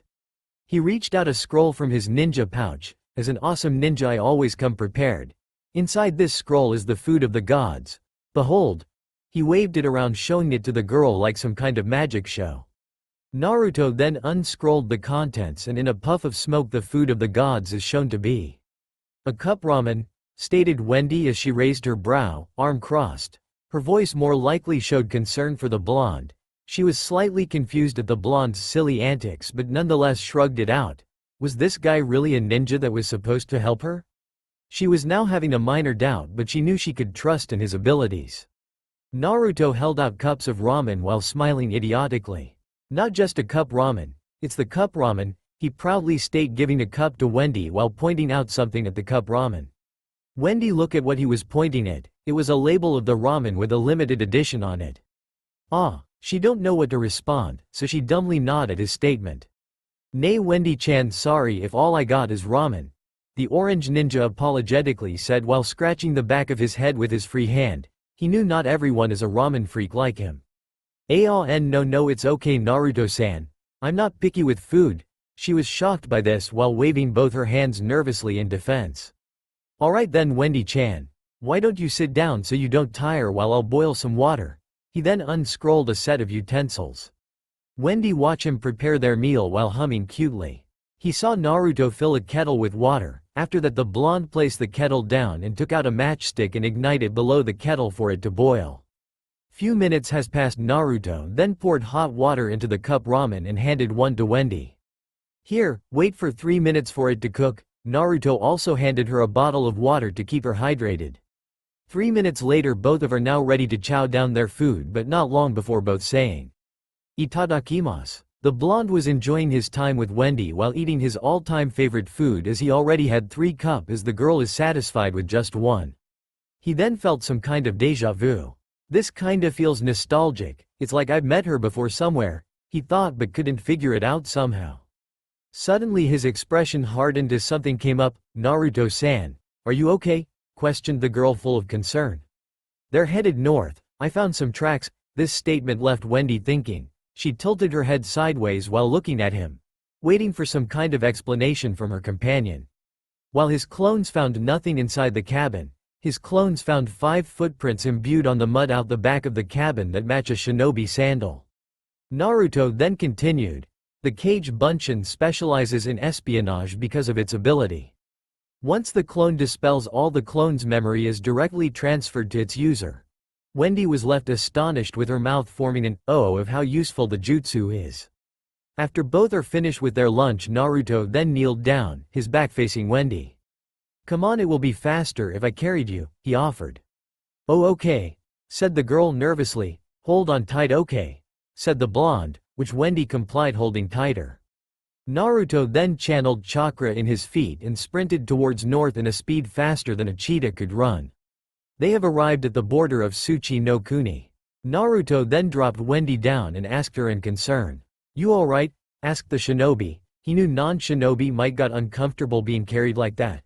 S1: He reached out a scroll from his ninja pouch. As an awesome ninja I always come prepared. Inside this scroll is the food of the gods. Behold. He waved it around showing it to the girl like some kind of magic show. Naruto then unscrolled the contents and in a puff of smoke the food of the gods is shown to be a cup ramen, stated Wendy as she raised her brow, arm crossed. Her voice more likely showed concern for the blonde. She was slightly confused at the blonde's silly antics but nonetheless shrugged it out. Was this guy really a ninja that was supposed to help her? She was now having a minor doubt but she knew she could trust in his abilities. Naruto held out cups of ramen while smiling idiotically. Not just a cup ramen, it's the cup ramen, he proudly stated giving a cup to Wendy while pointing out something at the cup ramen. Wendy looked at what he was pointing at, it was a label of the ramen with a limited edition on it. She don't know what to respond, so she dumbly nodded his statement. Nay Wendy-chan, sorry if all I got is ramen. The orange ninja apologetically said while scratching the back of his head with his free hand. He knew not everyone is a ramen freak like him. No it's okay Naruto-san. I'm not picky with food. She was shocked by this while waving both her hands nervously in defense. Alright then Wendy-chan. Why don't you sit down so you don't tire while I'll boil some water. He then unscrolled a set of utensils. Wendy watched him prepare their meal while humming cutely. He saw Naruto fill a kettle with water. After that the blonde placed the kettle down and took out a matchstick and ignited below the kettle for it to boil. Few minutes has passed. Naruto then poured hot water into the cup ramen and handed one to Wendy. Here, wait for 3 minutes for it to cook. Naruto also handed her a bottle of water to keep her hydrated. 3 minutes later both of are now ready to chow down their food but not long before both saying, "Itadakimasu." The blonde was enjoying his time with Wendy while eating his all-time favorite food as he already had 3 cups as the girl is satisfied with just 1. He then felt some kind of déjà vu. This kinda feels nostalgic, it's like I've met her before somewhere, he thought but couldn't figure it out somehow. Suddenly his expression hardened as something came up. Naruto-san, are you okay? Questioned the girl full of concern. They're headed north, I found some tracks. This statement left Wendy thinking. She tilted her head sideways while looking at him, waiting for some kind of explanation from her companion. While his clones found nothing inside the cabin, his clones found 5 footprints imbued on the mud out the back of the cabin that match a shinobi sandal. Naruto then continued. The Cage Bunshin specializes in espionage because of its ability. Once the clone dispels, all the clone's memory is directly transferred to its user. Wendy was left astonished with her mouth forming an O of how useful the jutsu is. After both are finished with their lunch, Naruto then kneeled down, his back facing Wendy. Come on, it will be faster if I carried you, he offered. Oh okay, said the girl nervously. Hold on tight. Okay, said the blonde, which Wendy complied, holding tighter. Naruto then channeled chakra in his feet and sprinted towards north in a speed faster than a cheetah could run. They have arrived at the border of Tsuchi no Kuni. Naruto then dropped Wendy down and asked her in concern. You alright? Asked the shinobi. He knew non-shinobi might got uncomfortable being carried like that.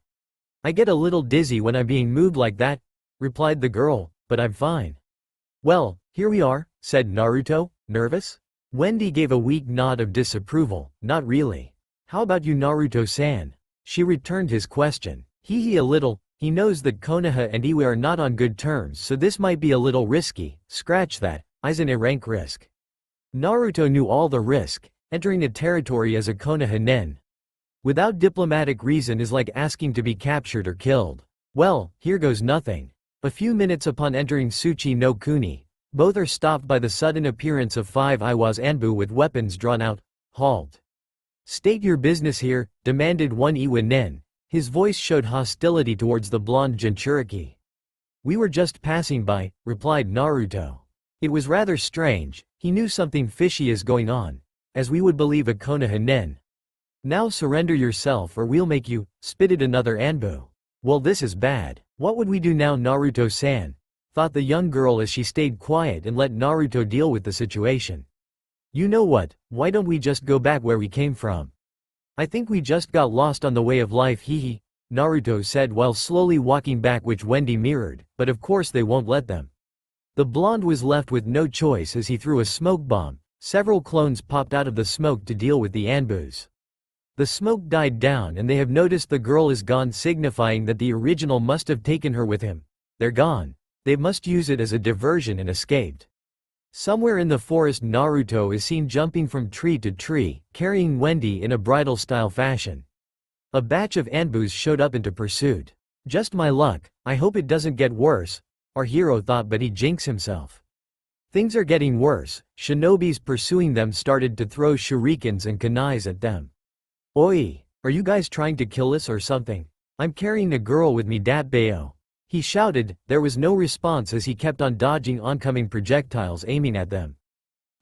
S1: I get a little dizzy when I'm being moved like that, replied the girl, but I'm fine. Well, here we are, said Naruto, nervous? Wendy gave a weak nod of disapproval. Not really. How about you Naruto-san? She returned his question. Hee a little. He knows that Konoha and Iwe are not on good terms, so this might be a little risky. Scratch that, I's an a rank risk. Naruto knew all the risk. Entering a territory as a Konoha nen without diplomatic reason is like asking to be captured or killed. Well, here goes nothing. A few minutes upon entering Tsuchi no Kuni, both are stopped by the sudden appearance of 5 Iwas Anbu with weapons drawn out. Halt. State your business here, demanded one Iwa nen. His voice showed hostility towards the blonde Jinchuriki. We were just passing by, replied Naruto. It was rather strange, he knew something fishy is going on, as we would believe a Konoha nen. Now surrender yourself or we'll make you, spitted another Anbu. Well, this is bad. What would we do now Naruto-san? Thought the young girl as she stayed quiet and let Naruto deal with the situation. You know what, why don't we just go back where we came from? I think we just got lost on the way of life hee, Naruto said while slowly walking back, which Wendy mirrored, but of course they won't let them. The blonde was left with no choice as he threw a smoke bomb. Several clones popped out of the smoke to deal with the Anbus. The smoke died down and they have noticed the girl is gone, signifying that the original must have taken her with him. They're gone. They must use it as a diversion and escaped. Somewhere in the forest, Naruto is seen jumping from tree to tree, carrying Wendy in a bridal-style fashion. A batch of Anbus showed up into pursuit. Just my luck, I hope it doesn't get worse, our hero thought, but he jinxed himself. Things are getting worse. Shinobis pursuing them started to throw shurikens and kunais at them. Oi, are you guys trying to kill us or something? I'm carrying a girl with me, Datbayo. He shouted. There was no response as he kept on dodging oncoming projectiles aiming at them.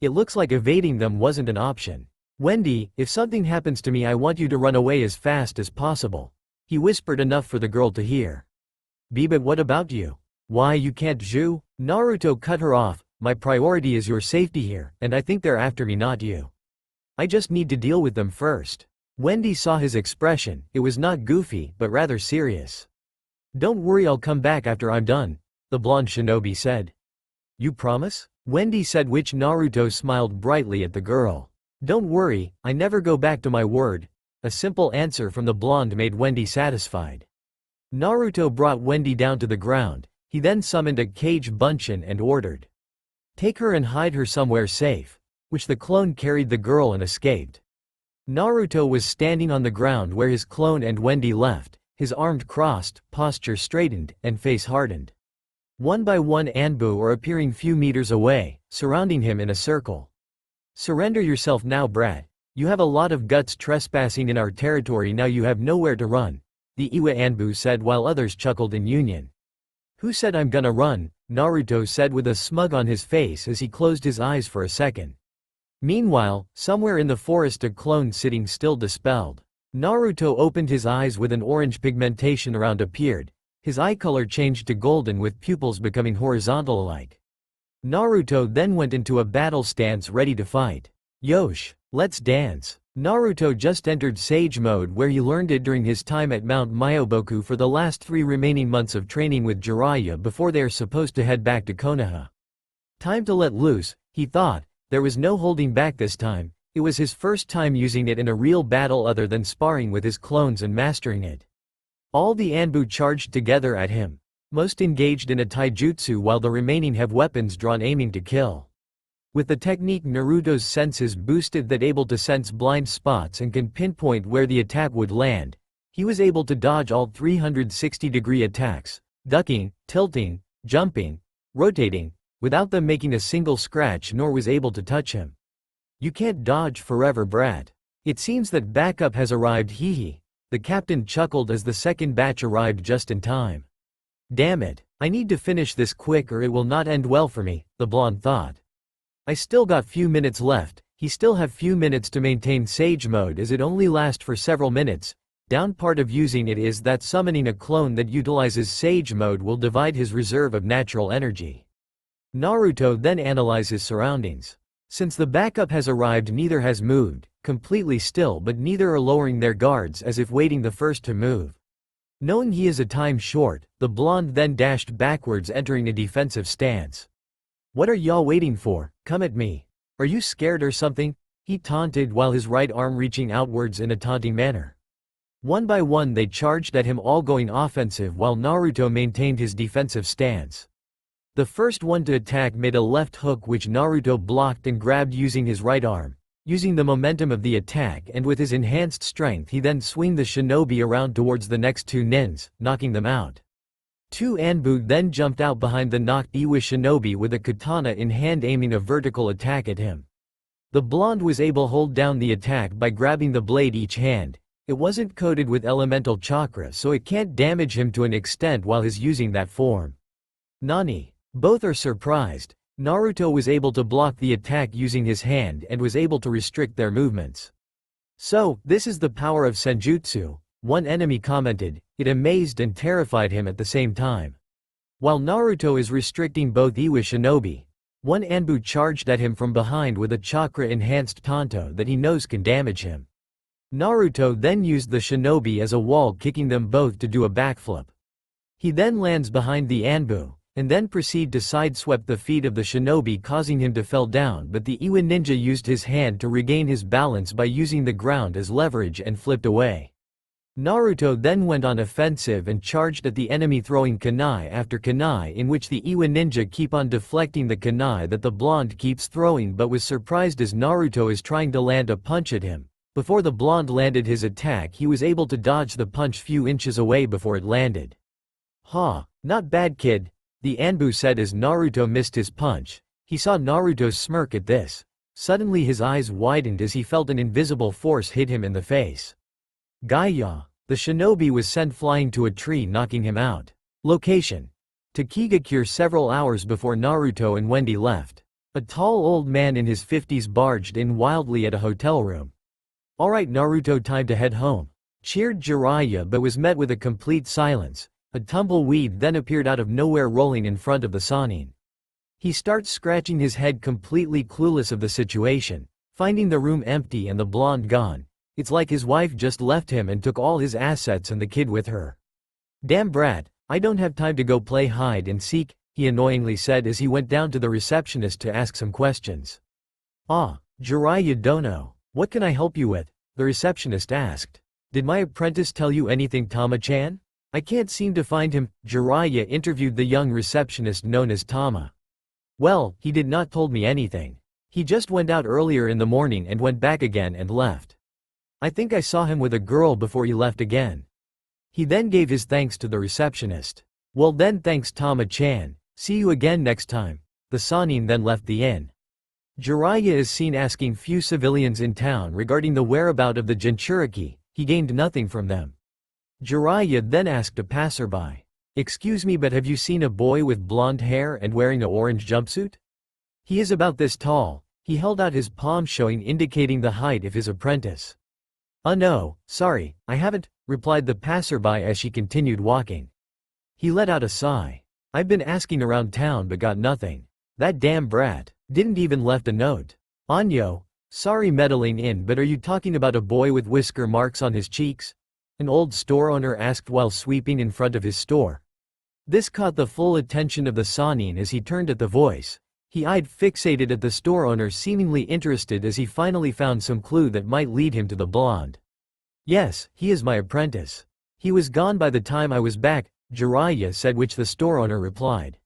S1: It looks like evading them wasn't an option. Wendy, if something happens to me, I want you to run away as fast as possible. He whispered enough for the girl to hear. But what about you? Why, you can't Zhu? Naruto cut her off. My priority is your safety here, and I think they're after me, not you. I just need to deal with them first. Wendy saw his expression. It was not goofy, but rather serious. Don't worry, I'll come back after I'm done, the blonde shinobi said. You promise? Wendy said, which Naruto smiled brightly at the girl. Don't worry, I never go back to my word. A simple answer from the blonde made Wendy satisfied. Naruto brought Wendy down to the ground. He then summoned a cage Bunshin and ordered, take her and hide her somewhere safe, which the clone carried the girl and escaped. Naruto was standing on the ground where his clone and Wendy left, his arms crossed, posture straightened, and face hardened. One by one Anbu are appearing few meters away, surrounding him in a circle. Surrender yourself now, brat. You have a lot of guts trespassing in our territory, now you have nowhere to run, the Iwa Anbu said while others chuckled in union. Who said I'm gonna run? Naruto said with a smug on his face as he closed his eyes for a second. Meanwhile, somewhere in the forest, a clone sitting still dispelled. Naruto opened his eyes with an orange pigmentation around appeared. His eye color changed to golden with pupils becoming horizontal-alike. Naruto then went into a battle stance ready to fight. Yosh, let's dance. Naruto just entered Sage mode where he learned it during his time at Mount Myoboku for the last 3 remaining months of training with Jiraiya before they are supposed to head back to Konoha. Time to let loose, he thought. There was no holding back this time. It was his first time using it in a real battle other than sparring with his clones and mastering it. All the Anbu charged together at him. Most engaged in a taijutsu while the remaining have weapons drawn aiming to kill. With the technique, Naruto's senses boosted that able to sense blind spots and can pinpoint where the attack would land. He was able to dodge all 360-degree attacks, ducking, tilting, jumping, rotating, without them making a single scratch, nor was able to touch him. You can't dodge forever, brat. It seems that backup has arrived, hehe. The captain chuckled as the second batch arrived just in time. Damn it, I need to finish this quick or it will not end well for me, the blonde thought. I still got few minutes left. He still have few minutes to maintain Sage mode as it only lasts for several minutes. Down part of using it is that summoning a clone that utilizes Sage mode will divide his reserve of natural energy. Naruto then analyzes his surroundings. Since the backup has arrived, neither has moved, completely still, but neither are lowering their guards as if waiting the first to move. Knowing he is a time short, the blonde then dashed backwards, entering a defensive stance. What are y'all waiting for? Come at me. Are you scared or something? He taunted while his right arm reaching outwards in a taunting manner. One by one they charged at him, all going offensive while Naruto maintained his defensive stance. The first one to attack made a left hook which Naruto blocked and grabbed using his right arm. Using the momentum of the attack and with his enhanced strength, he then swinged the shinobi around towards the next 2 nins, knocking them out. 2 Anbu then jumped out behind the knocked Iwa shinobi with a katana in hand, aiming a vertical attack at him. The blonde was able to hold down the attack by grabbing the blade each hand. It wasn't coated with elemental chakra, so it can't damage him to an extent while he's using that form. Nani? Both are surprised. Naruto was able to block the attack using his hand and was able to restrict their movements. So, this is the power of senjutsu, one enemy commented. It amazed and terrified him at the same time. While Naruto is restricting both Iwa shinobi, one Anbu charged at him from behind with a chakra-enhanced tanto that he knows can damage him. Naruto then used the shinobi as a wall, kicking them both to do a backflip. He then lands behind the Anbu, and then proceed to sidesweep the feet of the shinobi, causing him to fall down, but the Iwa ninja used his hand to regain his balance by using the ground as leverage and flipped away. Naruto then went on offensive and charged at the enemy, throwing kunai after kunai, in which the Iwa ninja keep on deflecting the kunai that the blonde keeps throwing, but was surprised as Naruto is trying to land a punch at him. Before the blonde landed his attack, he was able to dodge the punch few inches away before it landed. "Ha, not bad, kid," the Anbu said as Naruto missed his punch. He saw Naruto smirk at this. Suddenly his eyes widened as he felt an invisible force hit him in the face. Gaiya, the shinobi was sent flying to a tree, knocking him out. Location: Takigakure. Several hours before Naruto and Wendy left, a tall old man in his 50s barged in wildly at a hotel room. "Alright Naruto, time to head home," cheered Jiraiya, but was met with a complete silence. A tumbleweed then appeared out of nowhere, rolling in front of the Sannin. He starts scratching his head, completely clueless of the situation. Finding the room empty and the blonde gone, it's like his wife just left him and took all his assets and the kid with her. "Damn brat, I don't have time to go play hide and seek," he annoyingly said as he went down to the receptionist to ask some questions. "Ah, Jiraiya Dono, what can I help you with?" the receptionist asked. "Did my apprentice tell you anything, Tama-chan? I can't seem to find him." Jiraiya interviewed the young receptionist known as Tama. "Well, he did not told me anything. He just went out earlier in the morning and went back again and left. I think I saw him with a girl before he left again." He then gave his thanks to the receptionist. "Well then, thanks Tama-chan, see you again next time." The Sannin then left the inn. Jiraiya is seen asking few civilians in town regarding the whereabouts of the Jinchuriki. He gained nothing from them. Jiraiya then asked a passerby, "Excuse me, but have you seen a boy with blonde hair and wearing an orange jumpsuit? He is about this tall." He held out his palm, showing indicating the height of his apprentice. No, sorry, I haven't," replied the passerby as she continued walking. He let out a sigh. "I've been asking around town but got nothing. That damn brat didn't even left a note." "Anyo, sorry meddling in, but are you talking about a boy with whisker marks on his cheeks?" an old store owner asked while sweeping in front of his store. This caught the full attention of the Sannin as he turned at the voice. He eyed fixated at the store owner, seemingly interested as he finally found some clue that might lead him to the blonde. "Yes, he is my apprentice. He was gone by the time I was back," Jiraiya said, which the store owner replied.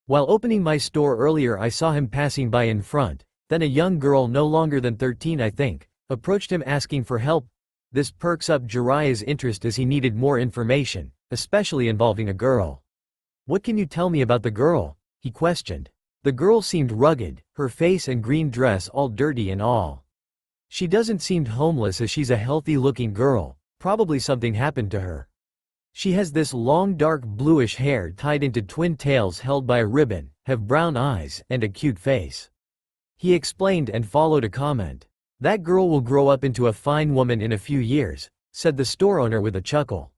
S1: "While opening my store earlier I saw him passing by in front, then a young girl no longer than 13 I think, approached him asking for help." This perks up Jiraiya's interest as he needed more information, especially involving a girl. "What can you tell me about the girl?" he questioned. The girl seemed rugged, her face and green dress all dirty and all. "She doesn't seem homeless as she's a healthy-looking girl, probably something happened to her. She has this long dark bluish hair tied into twin tails held by a ribbon, have brown eyes, and a cute face." He explained and followed a comment. "That girl will grow up into a fine woman in a few years," said the store owner with a chuckle.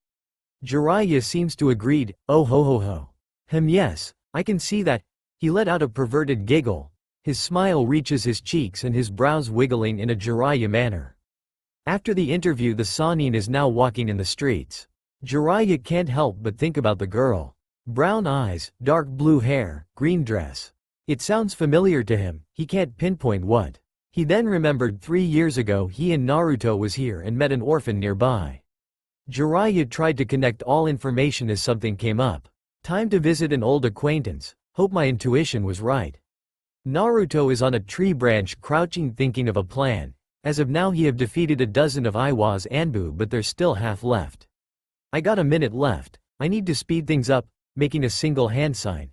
S1: Jiraiya seems to agreed. "Oh ho ho ho. Yes, I can see that." He let out a perverted giggle. His smile reaches his cheeks and his brows wiggling in a Jiraiya manner. After the interview, the Sannin is now walking in the streets. Jiraiya can't help but think about the girl. Brown eyes, dark blue hair, green dress. It sounds familiar to him, he can't pinpoint what. He then remembered 3 years ago he and Naruto was here and met an orphan nearby. Jiraiya tried to connect all information as something came up. Time to visit an old acquaintance. Hope my intuition was right. Naruto is on a tree branch crouching, thinking of a plan. As of now he have defeated a dozen of Iwa's Anbu, but there's still half left. "I got a minute left. I need to speed things up," making a single hand sign.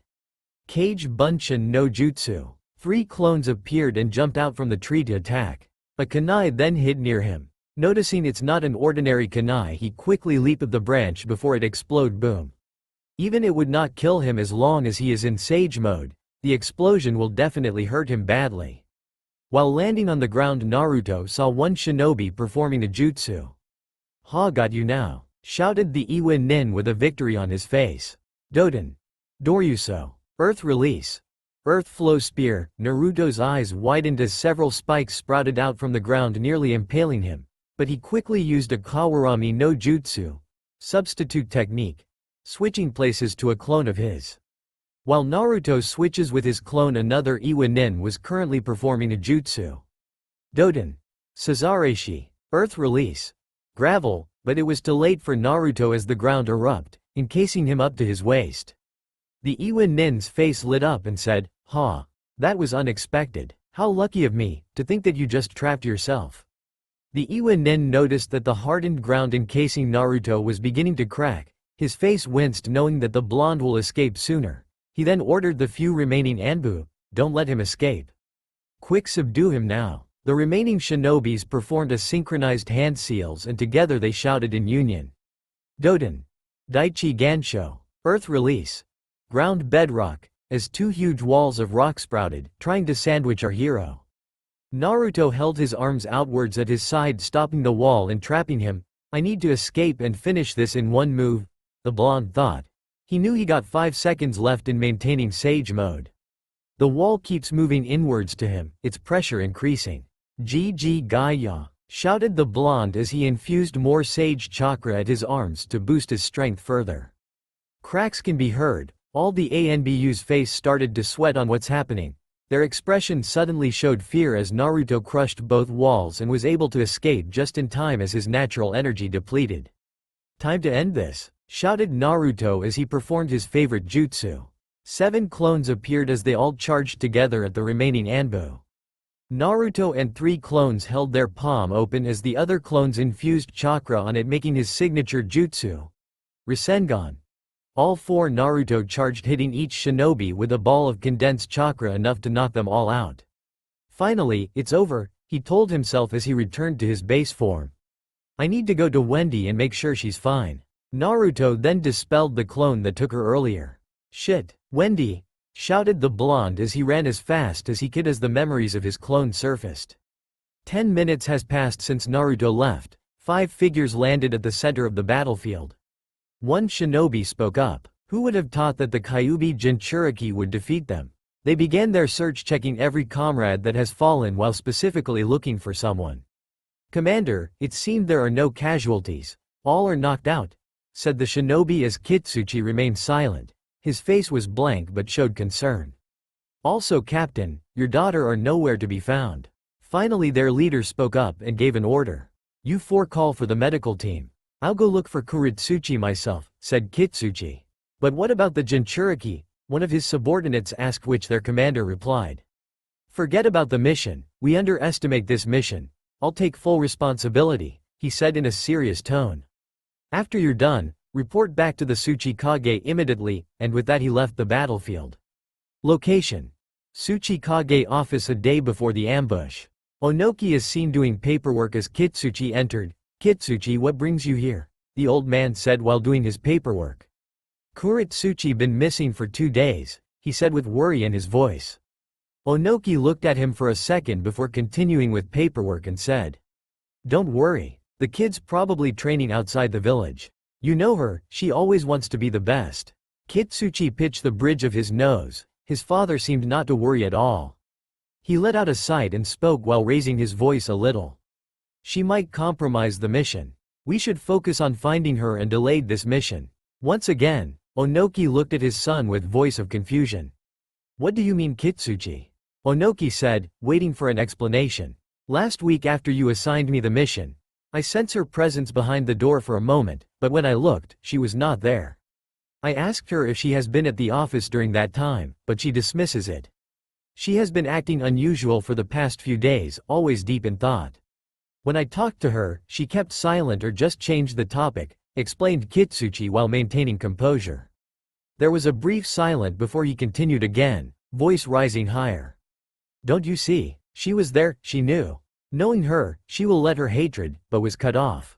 S1: Kage Bunshin no Jutsu. 3 clones appeared and jumped out from the tree to attack. A kunai then hid near him. Noticing it's not an ordinary kunai, he quickly leaped the branch before it explode. Boom. Even it would not kill him as long as he is in sage mode. The explosion will definitely hurt him badly. While landing on the ground, Naruto saw one shinobi performing a jutsu. "Ha, got you now," shouted the Iwa nin with a victory on his face. "Doden. Doryuso. Earth release. Earth flow spear." Naruto's eyes widened as several spikes sprouted out from the ground, nearly impaling him. But he quickly used a Kawarami no Jutsu substitute technique, switching places to a clone of his. While Naruto switches with his clone, another Iwa Nin was currently performing a jutsu. Doden. Sazareshi. Earth release. Gravel, but it was too late for Naruto as the ground erupted, encasing him up to his waist. The Iwa Nin's face lit up and said, "Ha. That was unexpected. How lucky of me, to think that you just trapped yourself." The Iwa Nin noticed that the hardened ground encasing Naruto was beginning to crack. His face winced knowing that the blonde will escape sooner. He then ordered the few remaining Anbu, "Don't let him escape. Quick, subdue him now." The remaining shinobis performed a synchronized hand seals and together they shouted in union. Doden. Daichi Gansho. Earth release. Ground bedrock, as two huge walls of rock sprouted, trying to sandwich our hero. Naruto held his arms outwards at his side, stopping the wall and trapping him. "I need to escape and finish this in one move," the blonde thought. He knew he got 5 seconds left in maintaining Sage mode. The wall keeps moving inwards to him, its pressure increasing. "GG Gaia," shouted the blonde as he infused more Sage chakra at his arms to boost his strength further. Cracks can be heard. All the ANBU's face started to sweat on what's happening. Their expression suddenly showed fear as Naruto crushed both walls and was able to escape just in time as his natural energy depleted. "Time to end this," shouted Naruto as he performed his favorite jutsu. 7 clones appeared as they all charged together at the remaining Anbu. Naruto and 3 clones held their palm open as the other clones infused chakra on it, making his signature jutsu, Rasengan. All 4 Naruto charged, hitting each shinobi with a ball of condensed chakra enough to knock them all out. Finally, "It's over," he told himself as he returned to his base form. "I need to go to Wendy and make sure she's fine." Naruto then dispelled the clone that took her earlier. "Shit, Wendy," shouted the blonde as he ran as fast as he could as the memories of his clone surfaced. 10 minutes has passed since Naruto left. 5 figures landed at the center of the battlefield. One shinobi spoke up. Who would have thought that the Kyuubi Jinchuriki would defeat them? They began their search, checking every comrade that has fallen while specifically looking for someone. "Commander, it seemed there are no casualties. All are knocked out," said the shinobi as Kitsuchi remained silent. His face was blank but showed concern. "Also, Captain, your daughter are nowhere to be found." Finally their leader spoke up and gave an order. "You 4 call for the medical team. I'll go look for Kuritsuchi myself," said Kitsuchi. "But what about the Jinchuriki?" one of his subordinates asked, which their commander replied. "Forget about the mission, we underestimate this mission. I'll take full responsibility," he said in a serious tone. "After you're done, report back to the Tsuchikage immediately," and with that he left the battlefield. Location: Tsuchikage office a day before the ambush. Onoki is seen doing paperwork as Kitsuchi entered. "Kitsuchi, what brings you here?" the old man said while doing his paperwork. "Kuritsuchi been missing for 2 days," he said with worry in his voice. Onoki looked at him for a second before continuing with paperwork and said, "Don't worry, the kid's probably training outside the village. You know her, she always wants to be the best." Kitsuchi pitched the bridge of his nose. His father seemed not to worry at all. He let out a sigh and spoke while raising his voice a little. "She might compromise the mission. We should focus on finding her and delayed this mission." Once again, Onoki looked at his son with voice of confusion. "What do you mean, Kitsuchi?" Onoki said, waiting for an explanation. "Last week after you assigned me the mission, I sensed her presence behind the door for a moment, but when I looked, she was not there. I asked her if she has been at the office during that time, but she dismisses it. She has been acting unusual for the past few days, always deep in thought. When I talked to her, she kept silent or just changed the topic," explained Kitsuchi while maintaining composure. There was a brief silence before he continued again, voice rising higher. "Don't you see? She was there, she knew. Knowing her, she will let her hatred, but was cut off."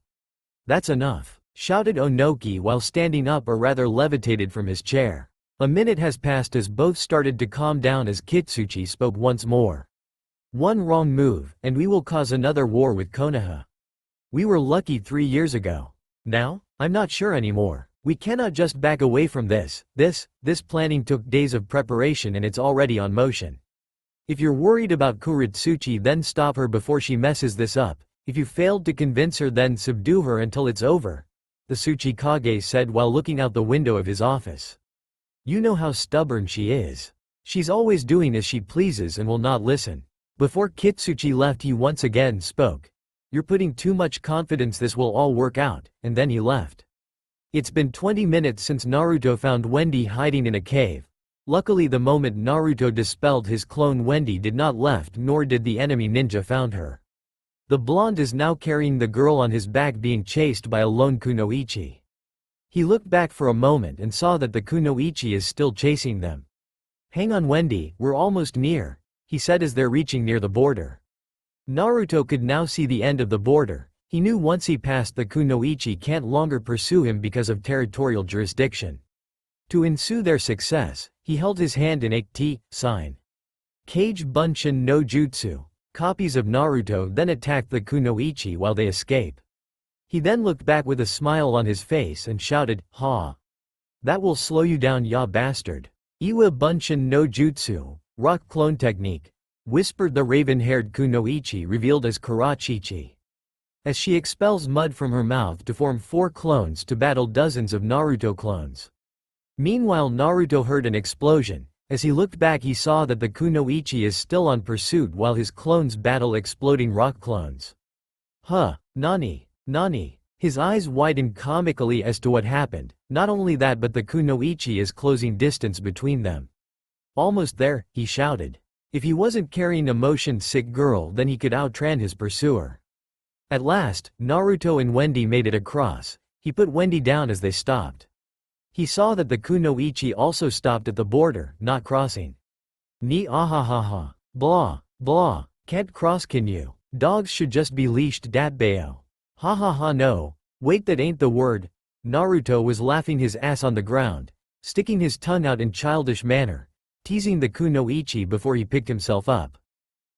S1: "That's enough," shouted Onoki while standing up or rather levitated from his chair. A minute has passed as both started to calm down as Kitsuchi spoke once more. "One wrong move, and we will cause another war with Konoha. We were lucky 3 years ago. Now? I'm not sure anymore. We cannot just back away from this. This planning took days of preparation and it's already on motion. If you're worried about Kuritsuchi, then stop her before she messes this up. If you failed to convince her, then subdue her until it's over," the Tsuchikage said while looking out the window of his office. You know how stubborn she is. She's always doing as she pleases and will not listen. Before Kitsuchi left, he once again spoke. You're putting too much confidence this will all work out, and then he left. It's been 20 minutes since Naruto found Wendy hiding in a cave. Luckily, the moment Naruto dispelled his clone, Wendy did not left, nor did the enemy ninja found her. The blonde is now carrying the girl on his back, being chased by a lone kunoichi. He looked back for a moment and saw that the kunoichi is still chasing them. Hang on Wendy, we're almost near, he said as they're reaching near the border. Naruto could now see the end of the border. He knew once he passed, the kunoichi can't longer pursue him because of territorial jurisdiction. To ensue their success, he held his hand in a T sign. Kage Bunshin no Jutsu. Copies of Naruto then attacked the kunoichi while they escape. He then looked back with a smile on his face and shouted, "Ha! That will slow you down, ya bastard." Iwa Bunshin no Jutsu, rock clone technique, whispered the raven-haired kunoichi, revealed as Karachichi. As she expels mud from her mouth to form 4 clones to battle dozens of Naruto clones. Meanwhile, Naruto heard an explosion. As he looked back, he saw that the kunoichi is still on pursuit while his clones battle exploding rock clones. Huh, Nani? Nani? His eyes widened comically as to what happened. Not only that, but the kunoichi is closing distance between them. Almost there, he shouted. If he wasn't carrying a motion-sick girl, then he could outrun his pursuer. At last, Naruto and Wendy made it across. He put Wendy down as they stopped. He saw that the kunoichi also stopped at the border, not crossing. Ni ahahaha. Blah, blah. Can't cross, can you? Dogs should just be leashed, datbayo. Ha ha ha, no. Wait, that ain't the word. Naruto was laughing his ass on the ground, sticking his tongue out in childish manner, teasing the kunoichi before he picked himself up.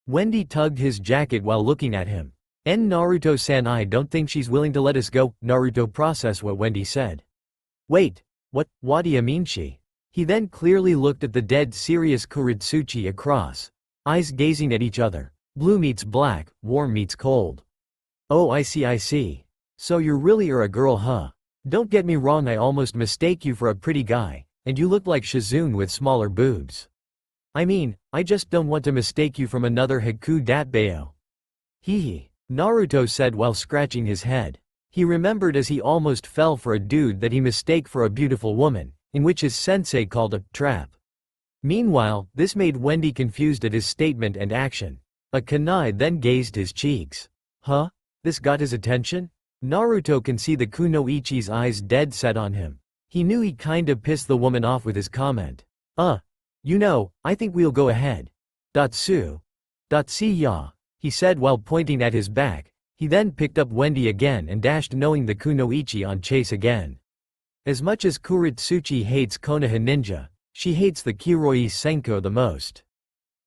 S1: Wendy tugged his jacket while looking at him. Naruto-san, I don't think she's willing to let us go. Naruto processed what Wendy said. Wait, what do you mean she? He then clearly looked at the dead serious Kuritsuchi across, eyes gazing at each other. Blue meets black, warm meets cold. Oh, I see. So you really are a girl, huh? Don't get me wrong, I almost mistake you for a pretty guy, and you look like Shizune with smaller boobs. I mean, I just don't want to mistake you from another Haku datbayo. Hee. Naruto said while scratching his head. He remembered as he almost fell for a dude that he mistake for a beautiful woman, in which his sensei called a trap. Meanwhile, this made Wendy confused at his statement and action. A kunai then gazed his cheeks. Huh? This got his attention? Naruto can see the kunoichi's eyes dead set on him. He knew he kinda pissed the woman off with his comment. You know, I think we'll go ahead. Datsu. Datsi ya, he said while pointing at his back. He then picked up Wendy again and dashed, knowing the kunoichi on chase again. As much as Kuritsuchi hates Konoha ninja, she hates the Kiroi Senko the most.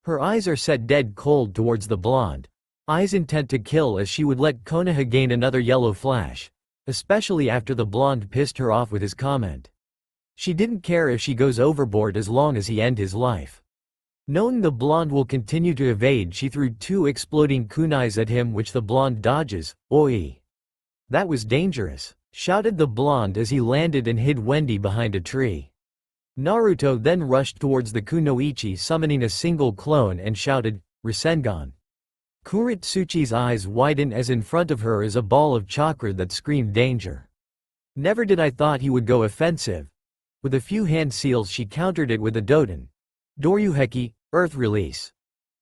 S1: Her eyes are set dead cold towards the blonde. Eyes intent to kill, as she would let Konoha gain another yellow flash, especially after the blonde pissed her off with his comment. She didn't care if she goes overboard as long as he end his life. Knowing the blonde will continue to evade, she threw 2 exploding kunais at him, which the blonde dodges. Oi! That was dangerous, shouted the blonde as he landed and hid Wendy behind a tree. Naruto then rushed towards the kunoichi, summoning a single clone, and shouted, Rasengan. Kuritsuchi's eyes widen as in front of her is a ball of chakra that screamed danger. Never did I thought he would go offensive. With a few hand seals, she countered it with a Doden. Doryuheki, earth release.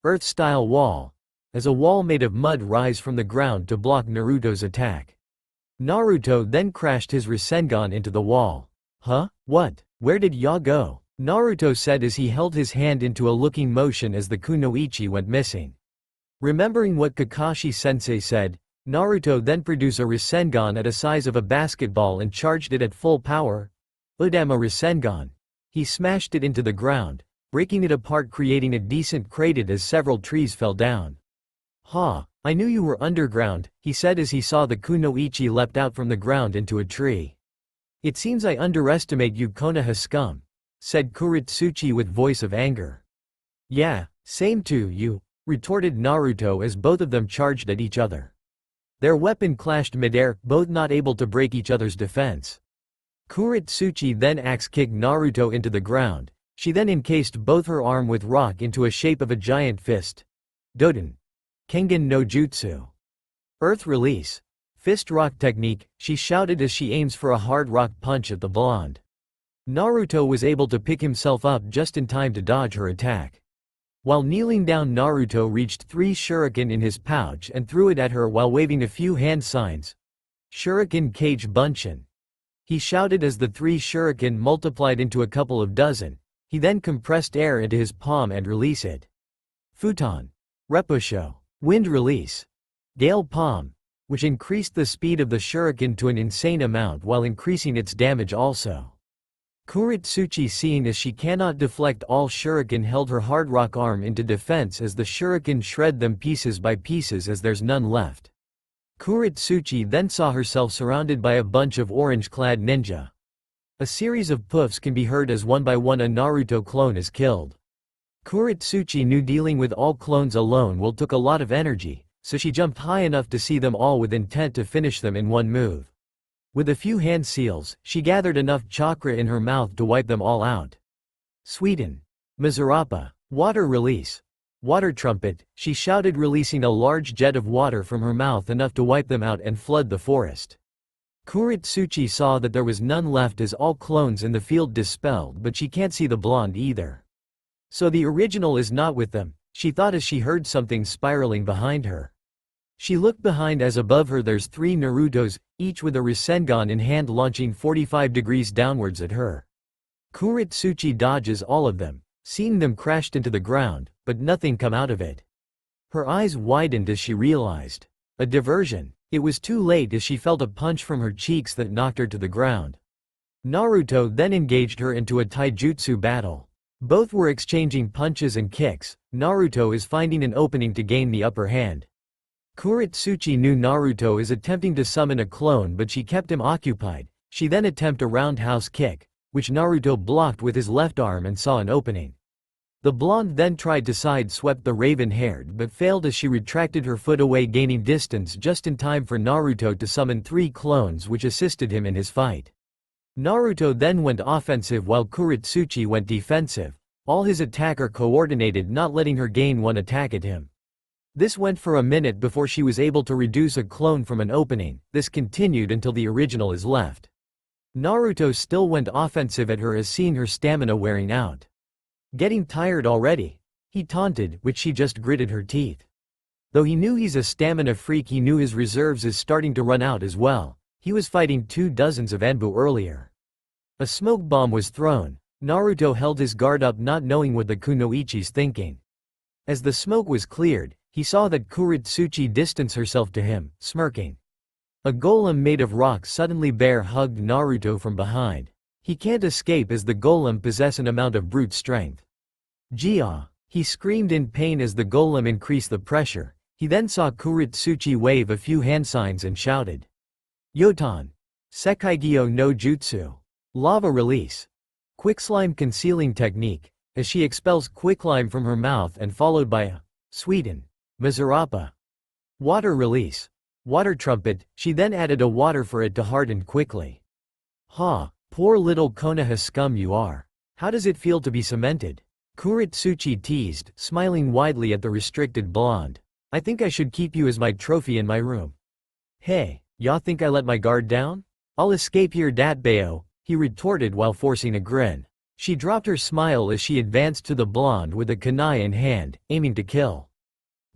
S1: Earth-style wall. As a wall made of mud rise from the ground to block Naruto's attack. Naruto then crashed his Rasengan into the wall. Huh? What? Where did ya go? Naruto said as he held his hand into a looking motion as the kunoichi went missing. Remembering what Kakashi-sensei said, Naruto then produced a Rasengan at a size of a basketball and charged it at full power. Udama Rasengan. He smashed it into the ground, breaking it apart, creating a decent crater as several trees fell down. Ha, I knew you were underground, he said as he saw the kunoichi leapt out from the ground into a tree. It seems I underestimate you, Konoha scum, said Kuritsuchi with voice of anger. Yeah, same too, you, retorted Naruto as both of them charged at each other. Their weapon clashed midair, both not able to break each other's defense. Kuritsuchi then axe-kicked Naruto into the ground. She then encased both her arm with rock into a shape of a giant fist. Doden. Kengen no Jutsu. Earth release. Fist rock technique, she shouted as she aims for a hard rock punch at the blonde. Naruto was able to pick himself up just in time to dodge her attack. While kneeling down, Naruto reached 3 shuriken in his pouch and threw it at her while waving a few hand signs. Shuriken Kage Bunshin. He shouted as the 3 shuriken multiplied into a couple of dozen. He then compressed air into his palm and released it. Futon. Repusho. Wind release. Gale Palm, which increased the speed of the shuriken to an insane amount while increasing its damage also. Kuritsuchi, seeing as she cannot deflect all shuriken, held her hard rock arm into defense as the shuriken shred them pieces by pieces as there's none left. Kuritsuchi then saw herself surrounded by a bunch of orange-clad ninja. A series of poofs can be heard as one by one a Naruto clone is killed. Kuritsuchi knew dealing with all clones alone will took a lot of energy, so she jumped high enough to see them all with intent to finish them in one move. With a few hand seals, she gathered enough chakra in her mouth to wipe them all out. Sweden. Mizurapa. Water release. Water trumpet, she shouted, releasing a large jet of water from her mouth enough to wipe them out and flood the forest. Kuritsuchi saw that there was none left as all clones in the field dispelled, but she can't see the blonde either. So the original is not with them, she thought as she heard something spiraling behind her. She looked behind as above her there's 3 Narutos, each with a Rasengan in hand launching 45 degrees downwards at her. Kuritsuchi dodges all of them, seeing them crashed into the ground, but nothing come out of it. Her eyes widened as she realized. A diversion. It was too late as she felt a punch from her cheeks that knocked her to the ground. Naruto then engaged her into a taijutsu battle. Both were exchanging punches and kicks. Naruto is finding an opening to gain the upper hand. Kuritsuchi knew Naruto is attempting to summon a clone, but she kept him occupied. She then attempted a roundhouse kick, which Naruto blocked with his left arm and saw an opening. The blonde then tried to side-sweep the raven-haired but failed as she retracted her foot away, gaining distance just in time for Naruto to summon 3 clones which assisted him in his fight. Naruto then went offensive while Kuritsuchi went defensive. All his attack are coordinated, not letting her gain one attack at him. This went for a minute before she was able to reduce a clone from an opening. This continued until the original is left. Naruto still went offensive at her as seeing her stamina wearing out. Getting tired already? He taunted, which she just gritted her teeth. Though he knew he's a stamina freak, he knew his reserves is starting to run out as well. He was fighting 2 dozens of Anbu earlier. A smoke bomb was thrown. Naruto held his guard up, not knowing what the kunoichi's thinking. As the smoke was cleared, he saw that Kuritsuchi distanced herself to him, smirking. A golem made of rock suddenly bear-hugged Naruto from behind. He can't escape as the golem possess an amount of brute strength. Jia! He screamed in pain as the golem increased the pressure. He then saw Kuritsuchi wave a few hand signs and shouted. Yotan! Sekaigyo no Jutsu! Lava release! Quickslime concealing technique, as she expels quicklime from her mouth and followed by a Sweden. Mizurapa. Water release. Water trumpet, she then added a water for it to harden quickly. Ha, poor little Konoha scum you are. How does it feel to be cemented? Kuritsuchi teased, smiling widely at the restricted blonde. I think I should keep you as my trophy in my room. Hey, y'all think I let my guard down? I'll escape here dat bayo, he retorted while forcing a grin. She dropped her smile as she advanced to the blonde with a kunai in hand, aiming to kill.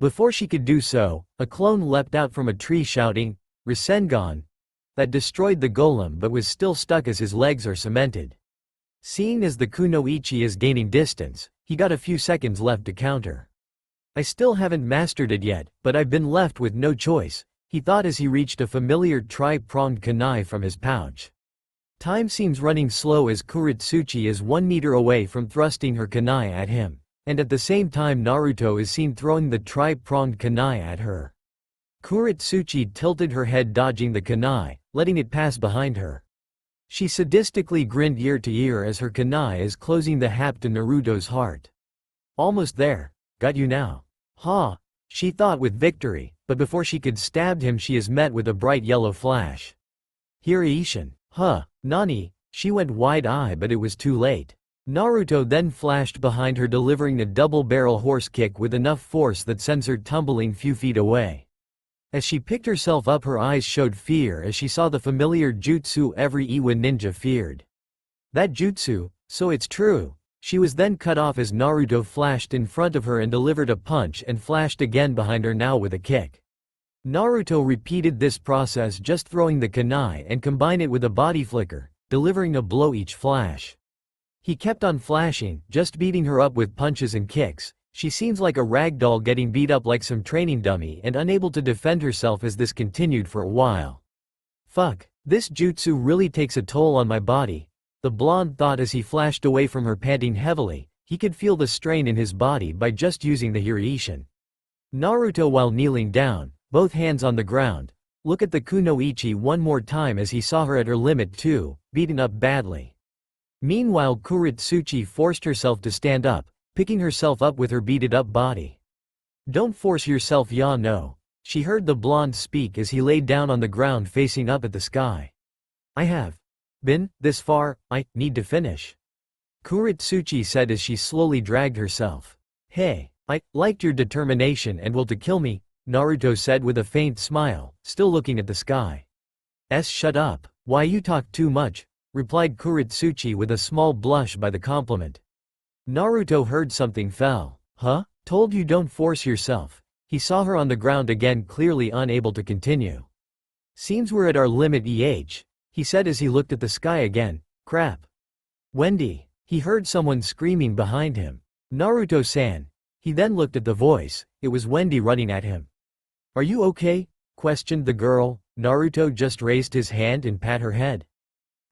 S1: Before she could do so, a clone leapt out from a tree shouting, Rasengan! That destroyed the golem but was still stuck as his legs are cemented. Seeing as the kunoichi is gaining distance, he got a few seconds left to counter. I still haven't mastered it yet, but I've been left with no choice, he thought as he reached a familiar tri-pronged kunai from his pouch. Time seems running slow as Kuritsuchi is 1 meter away from thrusting her kunai at him. And at the same time Naruto is seen throwing the tri-pronged kunai at her. Kuritsuchi tilted her head, dodging the kunai, letting it pass behind her. She sadistically grinned ear to ear as her kunai is closing the hap to Naruto's heart. Almost there. Got you now. Ha! She thought with victory, but before she could stab him she is met with a bright yellow flash. Hiraishin. Huh, Nani, She went wide-eyed, but it was too late. Naruto then flashed behind her, delivering a double-barrel horse kick with enough force that sends her tumbling few feet away. As she picked herself up, her eyes showed fear as she saw the familiar jutsu every Iwa ninja feared. That jutsu, so it's true. She was then cut off as Naruto flashed in front of her and delivered a punch and flashed again behind her, now with a kick. Naruto repeated this process, just throwing the kunai and combine it with a body flicker, delivering a blow each flash. He kept on flashing, just beating her up with punches and kicks. She seems like a ragdoll getting beat up like some training dummy and unable to defend herself as this continued for a while. Fuck, this jutsu really takes a toll on my body, the blonde thought as he flashed away from her, panting heavily. He could feel the strain in his body by just using the Hireishin. Naruto, while kneeling down, both hands on the ground, looked at the kunoichi one more time as he saw her at her limit too, beaten up badly. Meanwhile, Kuritsuchi forced herself to stand up, picking herself up with her beaten up body. "Don't force yourself, ya no," she heard the blonde speak as he laid down on the ground facing up at the sky. "I have been this far, I need to finish," Kuritsuchi said as she slowly dragged herself. "Hey, I liked your determination and will to kill me," Naruto said with a faint smile, still looking at the sky. Shut up, why you talk too much," replied Kuritsuchi with a small blush by the compliment. Naruto heard something fell. "Huh? Told you don't force yourself." He saw her on the ground again, clearly unable to continue. "Seems we're at our limit, he said as he looked at the sky again. "Crap. Wendy," he heard someone screaming behind him. "Naruto-san." He then looked at the voice. It was Wendy running at him. "Are you okay?" questioned the girl. Naruto just raised his hand and pat her head.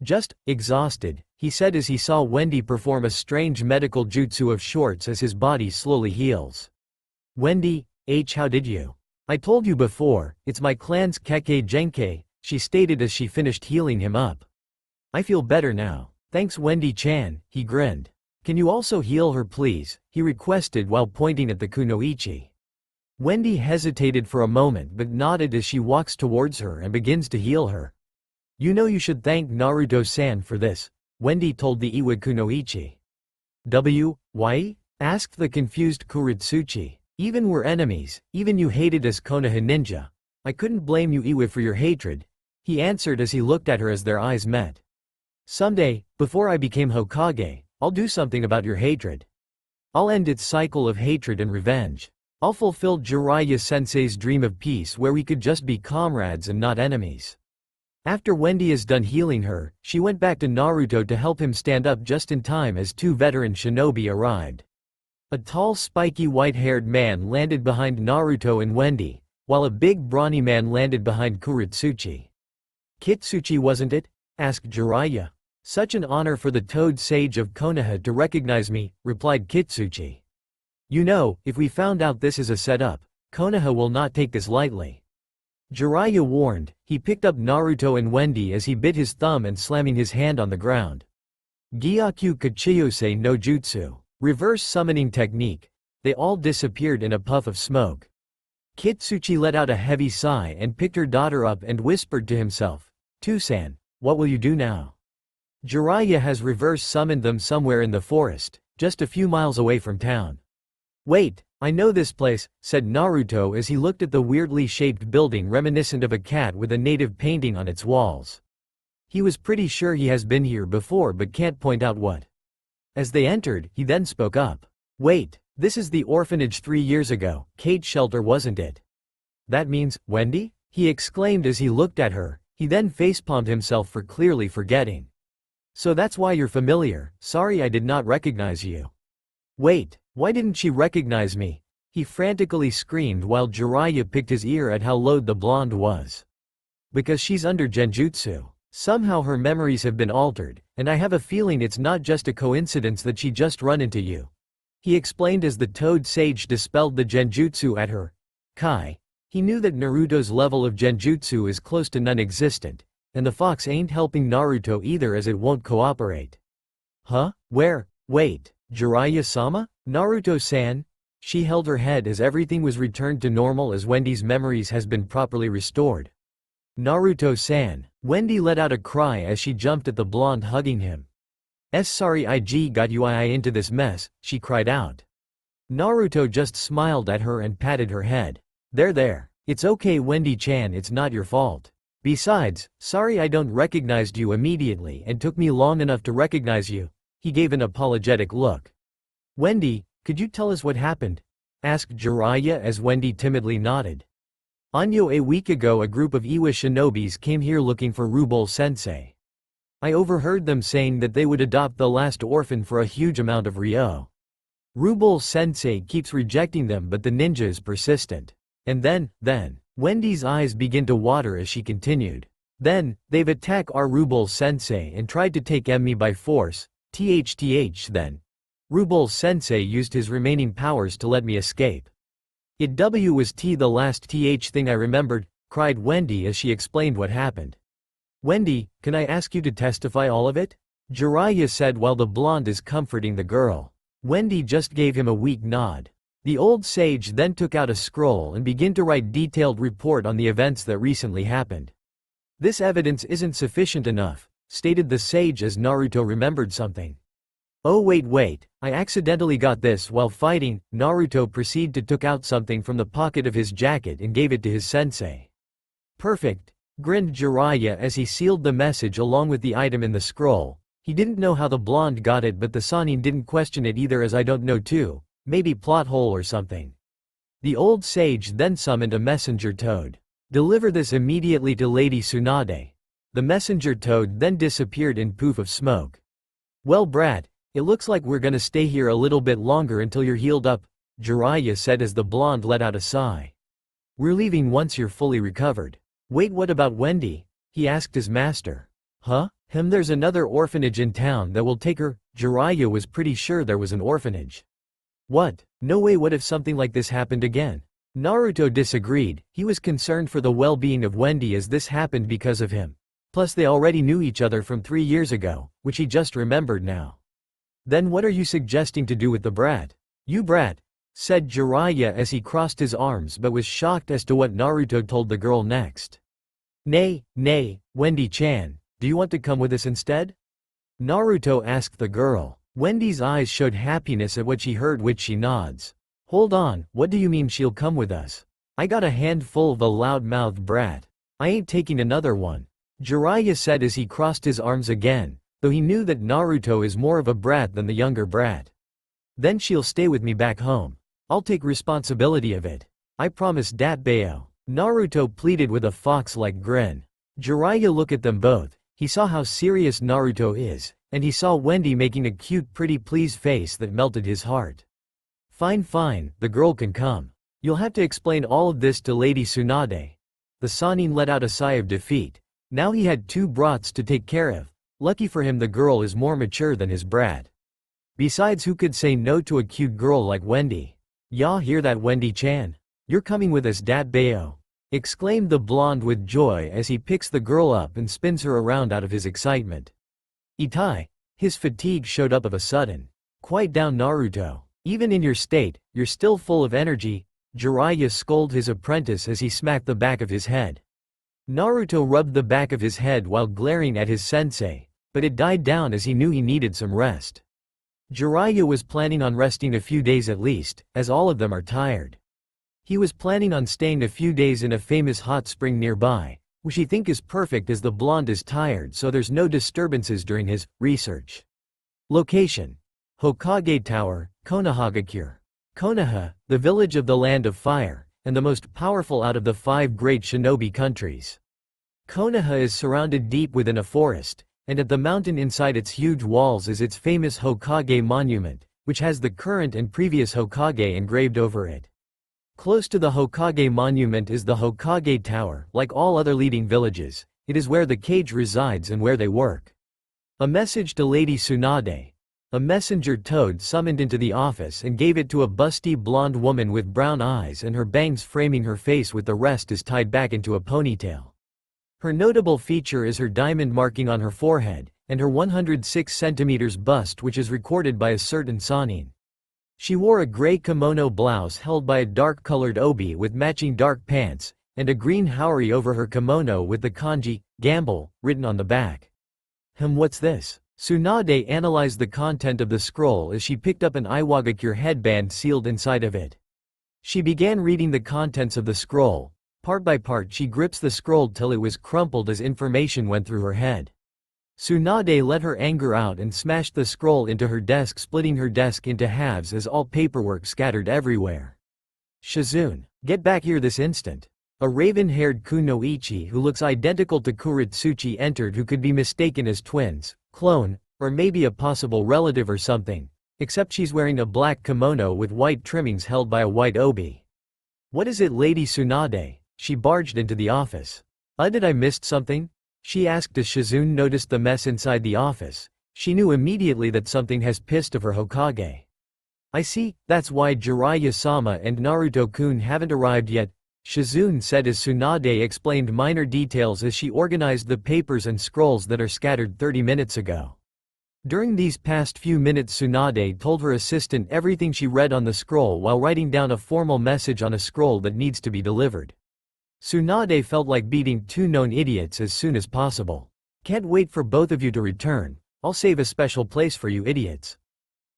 S1: "Just exhausted," he said as he saw Wendy perform a strange medical jutsu of sorts as his body slowly heals. "Wendy, how did you? I told you before, it's my clan's Kekkei Genkei," she stated as she finished healing him up. "I feel better now. Thanks, Wendy-chan," he grinned. "Can you also heal her, please?" he requested while pointing at the kunoichi. Wendy hesitated for a moment but nodded as she walks towards her and begins to heal her. "You know you should thank Naruto-san for this," Wendy told the Iwa kunoichi. "Why?" asked the confused Kuritsuchi. "Even we're enemies, even you hated us Konoha ninja. I couldn't blame you, Iwa, for your hatred," he answered as he looked at her as their eyes met. "Someday, before I became Hokage, I'll do something about your hatred. I'll end its cycle of hatred and revenge. I'll fulfill Jiraiya-sensei's dream of peace where we could just be comrades and not enemies." After Wendy is done healing her, she went back to Naruto to help him stand up just in time as two veteran shinobi arrived. A tall, spiky white-haired man landed behind Naruto and Wendy, while a big brawny man landed behind Kuritsuchi. "Kitsuchi, wasn't it?" asked Jiraiya. "Such an honor for the Toad Sage of Konoha to recognize me," replied Kitsuchi. "You know, if we found out this is a setup, Konoha will not take this lightly," Jiraiya warned. He picked up Naruto and Wendy as he bit his thumb and slamming his hand on the ground. "Gyakyu Kachiyose no Jutsu. Reverse summoning technique." They all disappeared in a puff of smoke. Kitsuchi let out a heavy sigh and picked her daughter up and whispered to himself, "Tusan, what will you do now?" Jiraiya has reverse summoned them somewhere in the forest, just a few miles away from town. "Wait, I know this place," said Naruto as he looked at the weirdly shaped building reminiscent of a cat with a native painting on its walls. He was pretty sure he has been here before but can't point out what. As they entered, he then spoke up. "Wait, this is the orphanage 3 years ago, Kate shelter, wasn't it?" "That means, Wendy?" he exclaimed as he looked at her. He then facepalmed himself for clearly forgetting. "So that's why you're familiar. Sorry I did not recognize you." "Wait, why didn't she recognize me?" he frantically screamed while Jiraiya picked his ear at how low the blonde was. "Because she's under genjutsu. Somehow her memories have been altered, and I have a feeling it's not just a coincidence that she just run into you," he explained as the Toad Sage dispelled the genjutsu at her. Kai. He knew that Naruto's level of genjutsu is close to non-existent, and the fox ain't helping Naruto either as it won't cooperate. "Huh? Where? Wait, Jiraiya-sama? Naruto-san?" She held her head as everything was returned to normal as Wendy's memories has been properly restored. Naruto-san. Wendy let out a cry as she jumped at the blonde hugging him. Sorry I got you into this mess, she cried out. Naruto just smiled at her and patted her head. There. It's okay Wendy-chan, it's not your fault. Besides, sorry I don't recognized you immediately and took me long enough to recognize you. He gave an apologetic look. Wendy, could you tell us what happened? Asked Jiraiya as Wendy timidly nodded. Anyo, a week ago a group of Iwa shinobis came here looking for Rubel-sensei. I overheard them saying that they would adopt the last orphan for a huge amount of ryo. Rubel-sensei keeps rejecting them but the ninja is persistent. And then, Wendy's eyes begin to water as she continued. Then, they've attacked our Rubel-sensei and tried to take me by force, then. Rubel-sensei used his remaining powers to let me escape. It was the last thing I remembered, cried Wendy as she explained what happened. Wendy, can I ask you to testify all of it? Jiraiya said while the blonde is comforting the girl. Wendy just gave him a weak nod. The old sage then took out a scroll and began to write detailed report on the events that recently happened. This evidence isn't sufficient enough, stated the sage as Naruto remembered something. Oh wait, I accidentally got this while fighting. Naruto proceeded to took out something from the pocket of his jacket and gave it to his sensei. Perfect, grinned Jiraiya as he sealed the message along with the item in the scroll. He didn't know how the blonde got it but the Sannin didn't question it either as I don't know too, maybe plot hole or something. The old sage then summoned a messenger toad. Deliver this immediately to Lady Tsunade. The messenger toad then disappeared in poof of smoke. Well brat, it looks like we're gonna stay here a little bit longer until you're healed up, Jiraiya said as the blonde let out a sigh. We're leaving once you're fully recovered. Wait, what about Wendy? He asked his master. Huh? There's another orphanage in town that will take her. Jiraiya was pretty sure there was an orphanage. What? No way, what if something like this happened again? Naruto disagreed. He was concerned for the well-being of Wendy as this happened because of him. Plus they already knew each other from 3 years ago, which he just remembered now. Then what are you suggesting to do with the brat? You brat, said Jiraiya as he crossed his arms but was shocked as to what Naruto told the girl next. Nay, Wendy-chan, do you want to come with us instead? Naruto asked the girl. Wendy's eyes showed happiness at what she heard, which she nods. Hold on, what do you mean she'll come with us? I got a handful of a loud-mouthed brat. I ain't taking another one. Jiraiya said as he crossed his arms again, though he knew that Naruto is more of a brat than the younger brat. Then she'll stay with me back home. I'll take responsibility of it. I promise dat bayo. Naruto pleaded with a fox-like grin. Jiraiya looked at them both. He saw how serious Naruto is, and he saw Wendy making a cute pretty please face that melted his heart. Fine, the girl can come. You'll have to explain all of this to Lady Tsunade. The Sannin let out a sigh of defeat. Now he had 2 brats to take care of. Lucky for him the girl is more mature than his brat. Besides, who could say no to a cute girl like Wendy? Ya hear that, Wendy-chan? You're coming with us dat bayo, exclaimed the blonde with joy as he picks the girl up and spins her around out of his excitement. Itai. His fatigue showed up of a sudden. Quiet down Naruto. Even in your state, you're still full of energy, Jiraiya scolded his apprentice as he smacked the back of his head. Naruto rubbed the back of his head while glaring at his sensei, but it died down as he knew he needed some rest. Jiraiya was planning on resting a few days at least, as all of them are tired. He was planning on staying a few days in a famous hot spring nearby, which he think is perfect as the blonde is tired so there's no disturbances during his research. Location: Hokage Tower, Konohagakure. Konoha, the village of the Land of Fire, and the most powerful out of the 5 great shinobi countries. Konoha is surrounded deep within a forest, and at the mountain inside its huge walls is its famous Hokage monument, which has the current and previous Hokage engraved over it. Close to the Hokage monument is the Hokage Tower. Like all other leading villages, it is where the Kage resides and where they work. A message to Lady Tsunade. A messenger toad summoned into the office and gave it to a busty blonde woman with brown eyes and her bangs framing her face with the rest is tied back into a ponytail. Her notable feature is her diamond marking on her forehead, and her 106 cm bust, which is recorded by a certain Sannin. She wore a gray kimono blouse held by a dark-colored obi with matching dark pants, and a green haori over her kimono with the kanji, gamble, written on the back. What's this? Tsunade analyzed the content of the scroll as she picked up an Iwagakure headband sealed inside of it. She began reading the contents of the scroll. Part by part she grips the scroll till it was crumpled as information went through her head. Tsunade let her anger out and smashed the scroll into her desk, splitting her desk into halves as all paperwork scattered everywhere. Shizune, get back here this instant. A raven-haired kunoichi who looks identical to Kuritsuchi entered, who could be mistaken as twins, clone, or maybe a possible relative or something, except she's wearing a black kimono with white trimmings held by a white obi. What is it, Lady Tsunade? She barged into the office. Did I missed something? She asked as Shizune noticed the mess inside the office. She knew immediately that something has pissed off her Hokage. I see, that's why Jiraiya-sama and Naruto-kun haven't arrived yet, Shizune said as Tsunade explained minor details as she organized the papers and scrolls that are scattered 30 minutes ago. During these past few minutes Tsunade told her assistant everything she read on the scroll while writing down a formal message on a scroll that needs to be delivered. Tsunade felt like beating two known idiots as soon as possible. Can't wait for both of you to return. I'll save a special place for you idiots.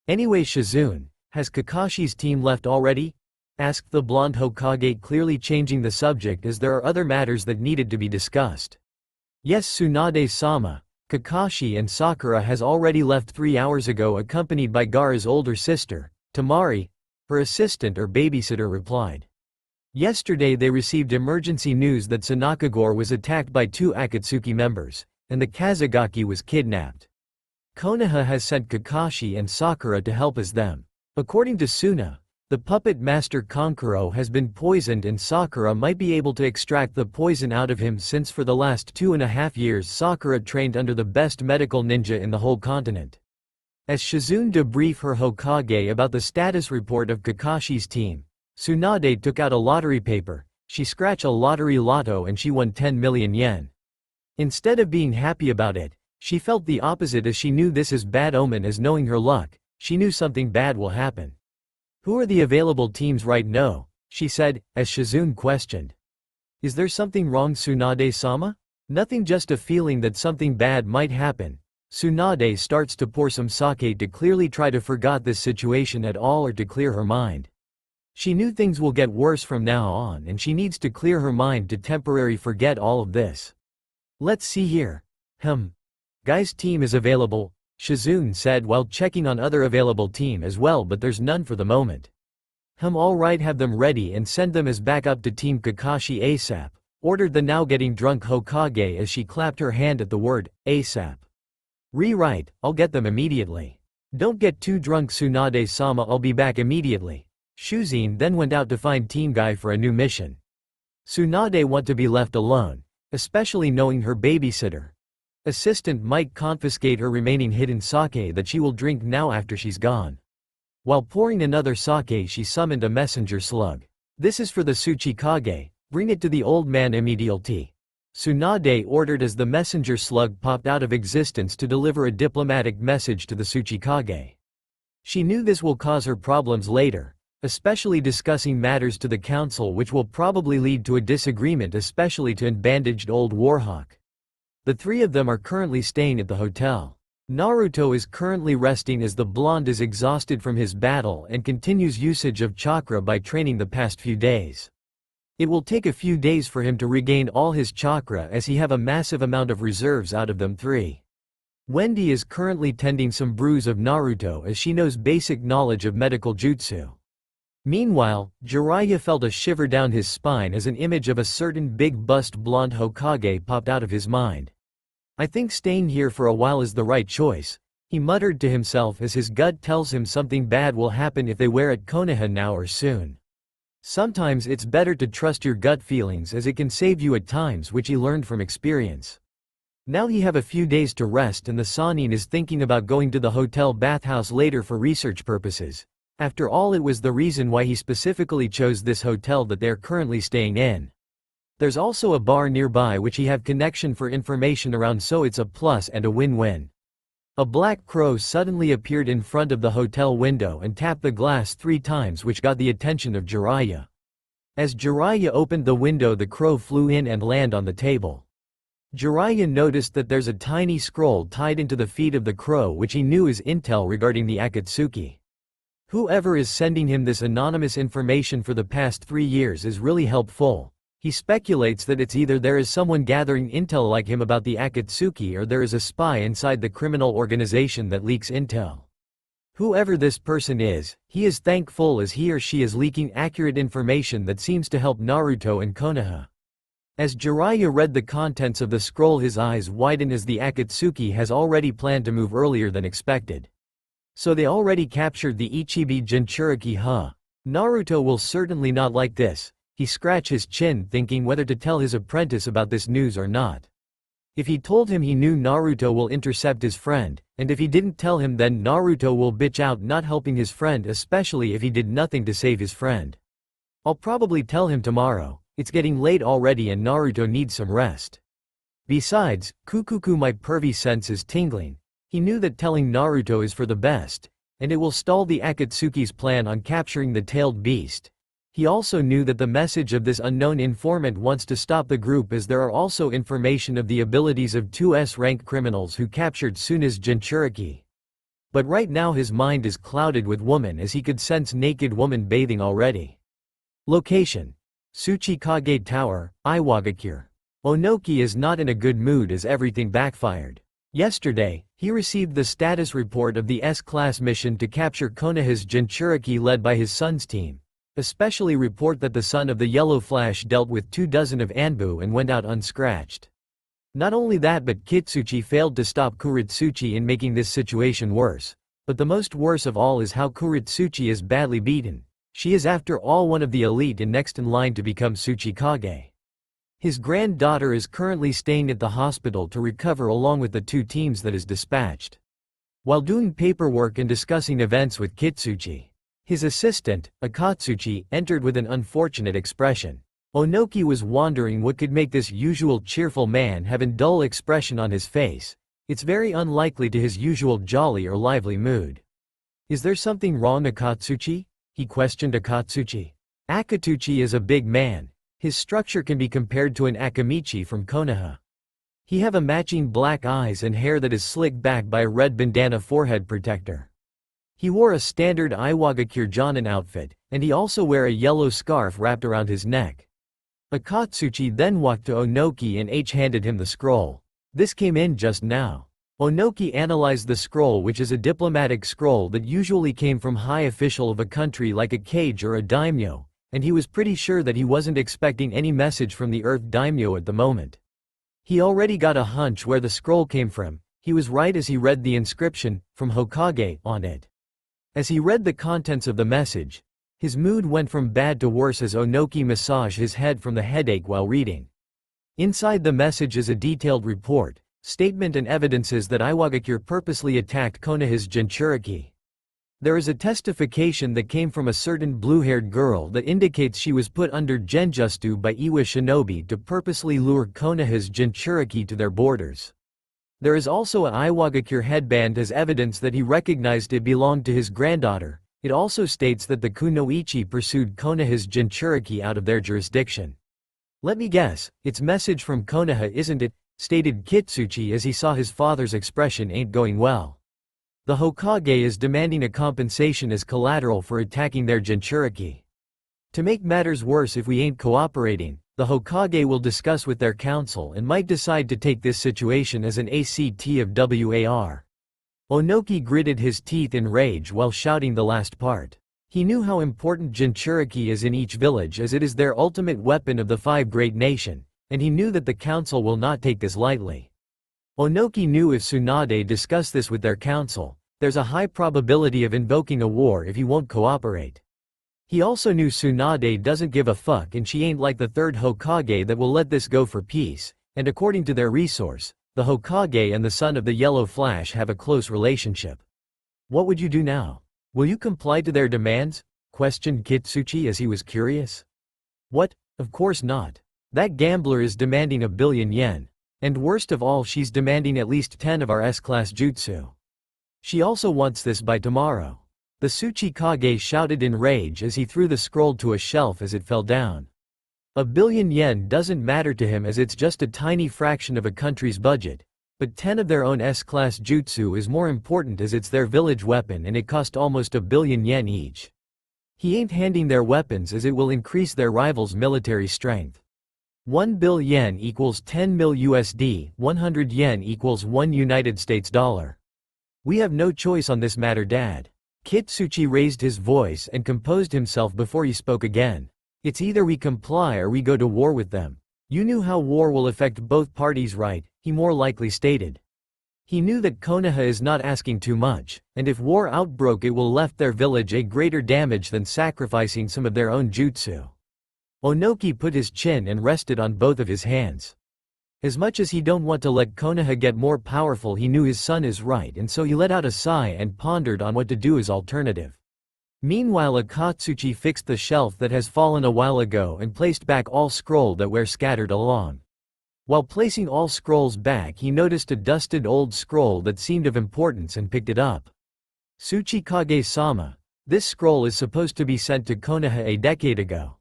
S1: Anyway, Shizune, has Kakashi's team left already? Asked the blonde Hokage, clearly changing the subject as there are other matters that needed to be discussed. Yes, Tsunade-sama, Kakashi and Sakura has already left 3 hours ago accompanied by Gaara's older sister, Temari, her assistant or babysitter replied. Yesterday they received emergency news that Sanakagore was attacked by 2 Akatsuki members, and the Kazagaki was kidnapped. Konoha has sent Kakashi and Sakura to help as them. According to Suna, the puppet master Kankuro has been poisoned and Sakura might be able to extract the poison out of him, since for the last 2.5 years Sakura trained under the best medical ninja in the whole continent. As Shizune debriefed her Hokage about the status report of Kakashi's team, Tsunade took out a lottery paper. She scratched a lottery lotto and she won 10 million yen. Instead of being happy about it, she felt the opposite, as she knew this is bad omen, as knowing her luck, she knew something bad will happen. Who are the available teams right now? She said, as Shizune questioned. Is there something wrong, Tsunade-sama? Nothing, just a feeling that something bad might happen. Tsunade starts to pour some sake to clearly try to forget this situation at all, or to clear her mind. She knew things will get worse from now on and she needs to clear her mind to temporarily forget all of this. Let's see here. Guy's team is available, Shizune said while checking on other available team as well, but there's none for the moment. Alright, have them ready and send them as backup to Team Kakashi ASAP, ordered the now getting drunk Hokage as she clapped her hand at the word, ASAP. Right, I'll get them immediately. Don't get too drunk, Tsunade-sama, I'll be back immediately. Shuzine then went out to find Team Guy for a new mission. Tsunade want to be left alone, especially knowing her babysitter assistant might confiscate her remaining hidden sake that she will drink now after she's gone. While pouring another sake she summoned a messenger slug. This is for the Tsuchikage, bring it to the old man immediately. Tsunade ordered as the messenger slug popped out of existence to deliver a diplomatic message to the Tsuchikage. She knew this will cause her problems later, especially discussing matters to the council, which will probably lead to a disagreement, especially to bandaged old Warhawk. The 3 of them are currently staying at the hotel. Naruto is currently resting as the blonde is exhausted from his battle and continues usage of chakra by training the past few days. It will take a few days for him to regain all his chakra, as he have a massive amount of reserves out of them 3. Wendy is currently tending some bruise of Naruto as she knows basic knowledge of medical jutsu. Meanwhile, Jiraiya felt a shiver down his spine as an image of a certain big-bust blonde Hokage popped out of his mind. I think staying here for a while is the right choice, he muttered to himself as his gut tells him something bad will happen if they wear at Konoha now or soon. Sometimes it's better to trust your gut feelings, as it can save you at times, which he learned from experience. Now he have a few days to rest, and the Sanin is thinking about going to the hotel bathhouse later for research purposes. After all, it was the reason why he specifically chose this hotel that they're currently staying in. There's also a bar nearby which he have connection for information around, so it's a plus and a win-win. A black crow suddenly appeared in front of the hotel window and tapped the glass 3 times, which got the attention of Jiraiya. As Jiraiya opened the window, the crow flew in and landed on the table. Jiraiya noticed that there's a tiny scroll tied into the feet of the crow, which he knew is intel regarding the Akatsuki. Whoever is sending him this anonymous information for the past 3 years is really helpful. He speculates that it's either there is someone gathering intel like him about the Akatsuki, or there is a spy inside the criminal organization that leaks intel. Whoever this person is, he is thankful as he or she is leaking accurate information that seems to help Naruto and Konoha. As Jiraiya read the contents of the scroll, his eyes widen as the Akatsuki has already planned to move earlier than expected. So they already captured the Ichibi Jinchuriki, huh? Naruto will certainly not like this. He scratched his chin, thinking whether to tell his apprentice about this news or not. If he told him, he knew Naruto will intercept his friend, and if he didn't tell him, then Naruto will bitch out not helping his friend, especially if he did nothing to save his friend. I'll probably tell him tomorrow. It's getting late already and Naruto needs some rest. Besides, Kukuku, my pervy sense is tingling. He knew that telling Naruto is for the best, and it will stall the Akatsuki's plan on capturing the tailed beast. He also knew that the message of this unknown informant wants to stop the group, as there are also information of the abilities of 2 S-rank criminals who captured Tsuna's Jinchuriki. But right now his mind is clouded with woman, as he could sense naked woman bathing already. Location: Tsuchikage Tower, Iwagakure. Onoki is not in a good mood as everything backfired. Yesterday, he received the status report of the S-class mission to capture Konoha's Jinchuriki led by his son's team. Especially report that the son of the Yellow Flash dealt with 24 of Anbu and went out unscratched. Not only that, but Kitsuchi failed to stop Kuritsuchi in making this situation worse. But the most worse of all is how Kuritsuchi is badly beaten. She is after all one of the elite and next in line to become Tsuchikage. His granddaughter is currently staying at the hospital to recover along with the 2 teams that is dispatched. While doing paperwork and discussing events with Kitsuchi, his assistant, Akatsuchi, entered with an unfortunate expression. Onoki was wondering what could make this usual cheerful man have a dull expression on his face. It's very unlikely to his usual jolly or lively mood. Is there something wrong, Akatsuchi? He questioned Akatsuchi. Akatsuchi is a big man. His structure can be compared to an Akamichi from Konoha. He have a matching black eyes and hair that is slicked back by a red bandana forehead protector. He wore a standard Iwagakure Jonin outfit, and he also wear a yellow scarf wrapped around his neck. Akatsuchi then walked to Onoki and handed him the scroll. This came in just now. Onoki analyzed the scroll, which is a diplomatic scroll that usually came from high official of a country like a Kage or a daimyo, and he was pretty sure that he wasn't expecting any message from the Earth daimyo at the moment. He already got a hunch where the scroll came from. He was right as he read the inscription, "From Hokage," on it. As he read the contents of the message, his mood went from bad to worse as Onoki massaged his head from the headache while reading. Inside the message is a detailed report, statement and evidences that Iwagakure purposely attacked Konoha's Jinchuriki. There is a testification that came from a certain blue-haired girl that indicates she was put under genjutsu by Iwa shinobi to purposely lure Konoha's Jinchuriki to their borders. There is also an Iwagakure headband as evidence that he recognized it belonged to his granddaughter. It also states that the Kunoichi pursued Konoha's Jinchuriki out of their jurisdiction. "Let me guess, it's message from Konoha, isn't it?" stated Kitsuchi as he saw his father's expression ain't going well. The Hokage is demanding a compensation as collateral for attacking their Jinchuriki. To make matters worse, if we ain't cooperating, the Hokage will discuss with their council and might decide to take this situation as an act of war. Onoki gritted his teeth in rage while shouting the last part. He knew how important Jinchuriki is in each village, as it is their ultimate weapon of the 5 great nation, and he knew that the council will not take this lightly. Onoki knew if Tsunade discussed this with their council, there's a high probability of invoking a war if he won't cooperate. He also knew Tsunade doesn't give a fuck, and she ain't like the 3rd Hokage that will let this go for peace, and according to their resource, the Hokage and the son of the Yellow Flash have a close relationship. "What would you do now? Will you comply to their demands?" questioned Kitsuchi as he was curious. "What? Of course not. That gambler is demanding 1 billion yen. And worst of all, she's demanding at least 10 of our S-class jutsu. She also wants this by tomorrow. The Tsuchikage shouted in rage as he threw the scroll to a shelf as it fell down. $1,000,000,000 doesn't matter to him as it's just a tiny fraction of a country's budget, but 10 of their own S-class jutsu is more important as it's their village weapon and it cost almost $1,000,000,000 each. He ain't handing their weapons as it will increase their rivals' military strength. 1 bill yen equals 10 mil USD, 100 yen equals 1 United States dollar. We have no choice on this matter, Dad. Kitsuchi raised his voice and composed himself before he spoke again. It's either we comply or we go to war with them. You knew how war will affect both parties, right? He more likely stated. He knew that Konoha is not asking too much, and if war outbroke it will left their village a greater damage than sacrificing some of their own jutsu. Onoki put his chin and rested on both of his hands. As much as he don't want to let Konoha get more powerful, he knew his son is right and so he let out a sigh and pondered on what to do as alternative. Meanwhile Akatsuchi fixed the shelf that has fallen a while ago and placed back all scroll that were scattered along. While placing all scrolls back he noticed a dusted old scroll that seemed of importance and picked it up. Tsuchikage-sama, this scroll is supposed to be sent to Konoha a decade ago.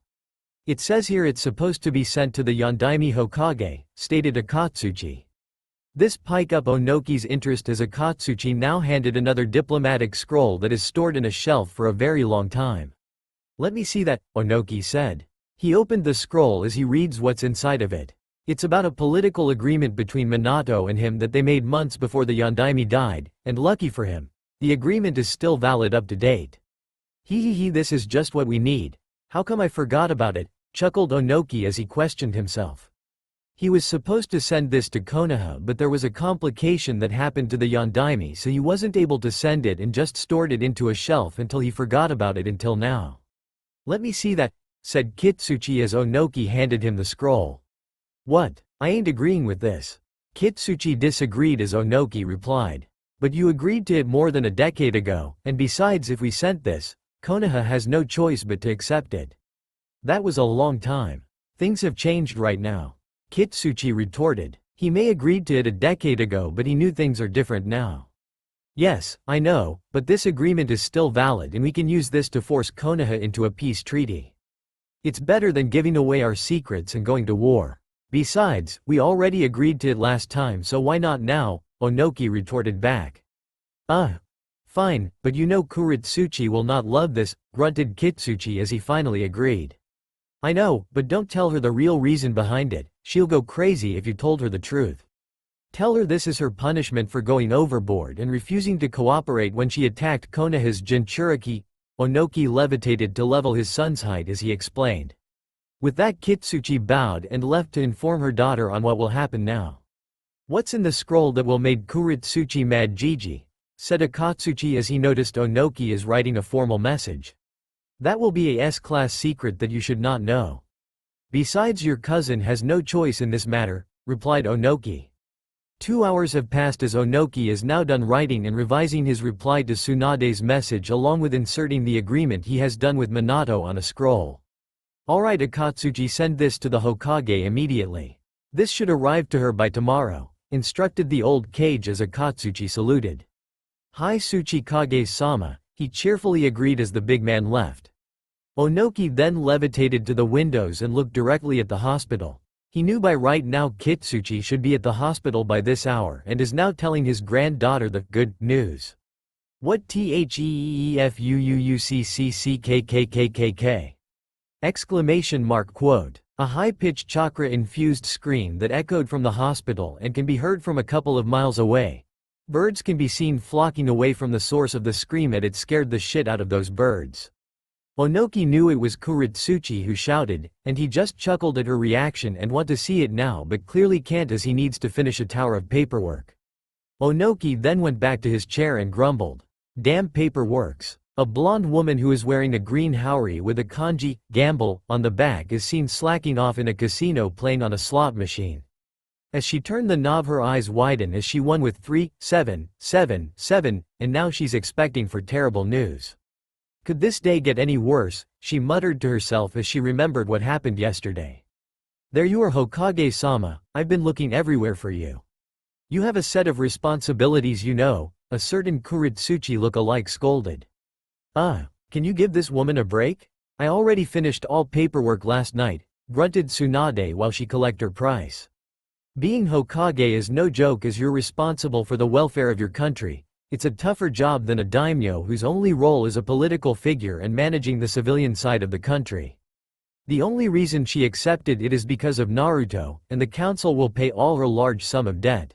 S1: It says here it's supposed to be sent to the Yondaime Hokage, stated Akatsuchi. This piqued up Onoki's interest as Akatsuchi now handed another diplomatic scroll that is stored in a shelf for a very long time. Let me see that, Onoki said. He opened the scroll as he reads what's inside of it. It's about a political agreement between Minato and him that they made months before the Yondaime died, and lucky for him, the agreement is still valid up to date. This is just what we need. How come I forgot about it? Chuckled Onoki as he questioned himself. He was supposed to send this to Konoha but there was a complication that happened to the Yondaime so he wasn't able to send it and just stored it into a shelf until he forgot about it until now. Let me see that, said Kitsuchi as Onoki handed him the scroll. What? I ain't agreeing with this. Kitsuchi disagreed as Onoki replied. But you agreed to it more than a decade ago, and besides if we sent this, Konoha has no choice but to accept it. That was a long time. Things have changed right now. Kitsuchi retorted. He may agreed to it a decade ago but he knew things are different now. Yes, I know, but this agreement is still valid and we can use this to force Konoha into a peace treaty. It's better than giving away our secrets and going to war. Besides, we already agreed to it last time so why not now, Onoki retorted back. Fine, but you know Kuretsuchi will not love this, grunted Kitsuchi as he finally agreed. I know, but don't tell her the real reason behind it, she'll go crazy if you told her the truth. Tell her this is her punishment for going overboard and refusing to cooperate when she attacked Konoha's Jinchuriki. Onoki levitated to level his son's height as he explained. With that Kitsuchi bowed and left to inform her daughter on what will happen now. What's in the scroll that will make Kuretsuchi mad, Gigi? Said Akatsuchi as he noticed Onoki is writing a formal message. That will be a S-class secret that you should not know. Besides your cousin has no choice in this matter, replied Onoki. 2 hours have passed as Onoki is now done writing and revising his reply to Tsunade's message along with inserting the agreement he has done with Minato on a scroll. Alright Akatsuchi, send this to the Hokage immediately. This should arrive to her by tomorrow, instructed the old Kage as Akatsuchi saluted. Hi Tsuchikage-sama, he cheerfully agreed as the big man left. Onoki then levitated to the windows and looked directly at the hospital. He knew by right now Kitsuchi should be at the hospital by this hour and is now telling his granddaughter the good news. What THEEFUUUCCCKKKKK? Exclamation mark quote. A high-pitched chakra-infused scream that echoed from the hospital and can be heard from a couple of miles away. Birds can be seen flocking away from the source of the scream and it scared the shit out of those birds. Onoki knew it was Kuretsuchi who shouted, and he just chuckled at her reaction and want to see it now but clearly can't as he needs to finish a tower of paperwork. Onoki then went back to his chair and grumbled. Damn paperworks. A blonde woman who is wearing a green haori with a kanji, gamble, on the back is seen slacking off in a casino playing on a slot machine. As she turned the knob her eyes widen as she won with 3777, and now she's expecting for terrible news. Could this day get any worse, she muttered to herself as she remembered what happened yesterday. There you are Hokage-sama, I've been looking everywhere for you. You have a set of responsibilities you know, a certain Kuretsuchi look-alike scolded. Can you give this woman a break? I already finished all paperwork last night, grunted Tsunade while she collected her price. Being Hokage is no joke as you're responsible for the welfare of your country. It's a tougher job than a daimyo whose only role is a political figure and managing the civilian side of the country. The only reason she accepted it is because of Naruto, and the council will pay all her large sum of debt.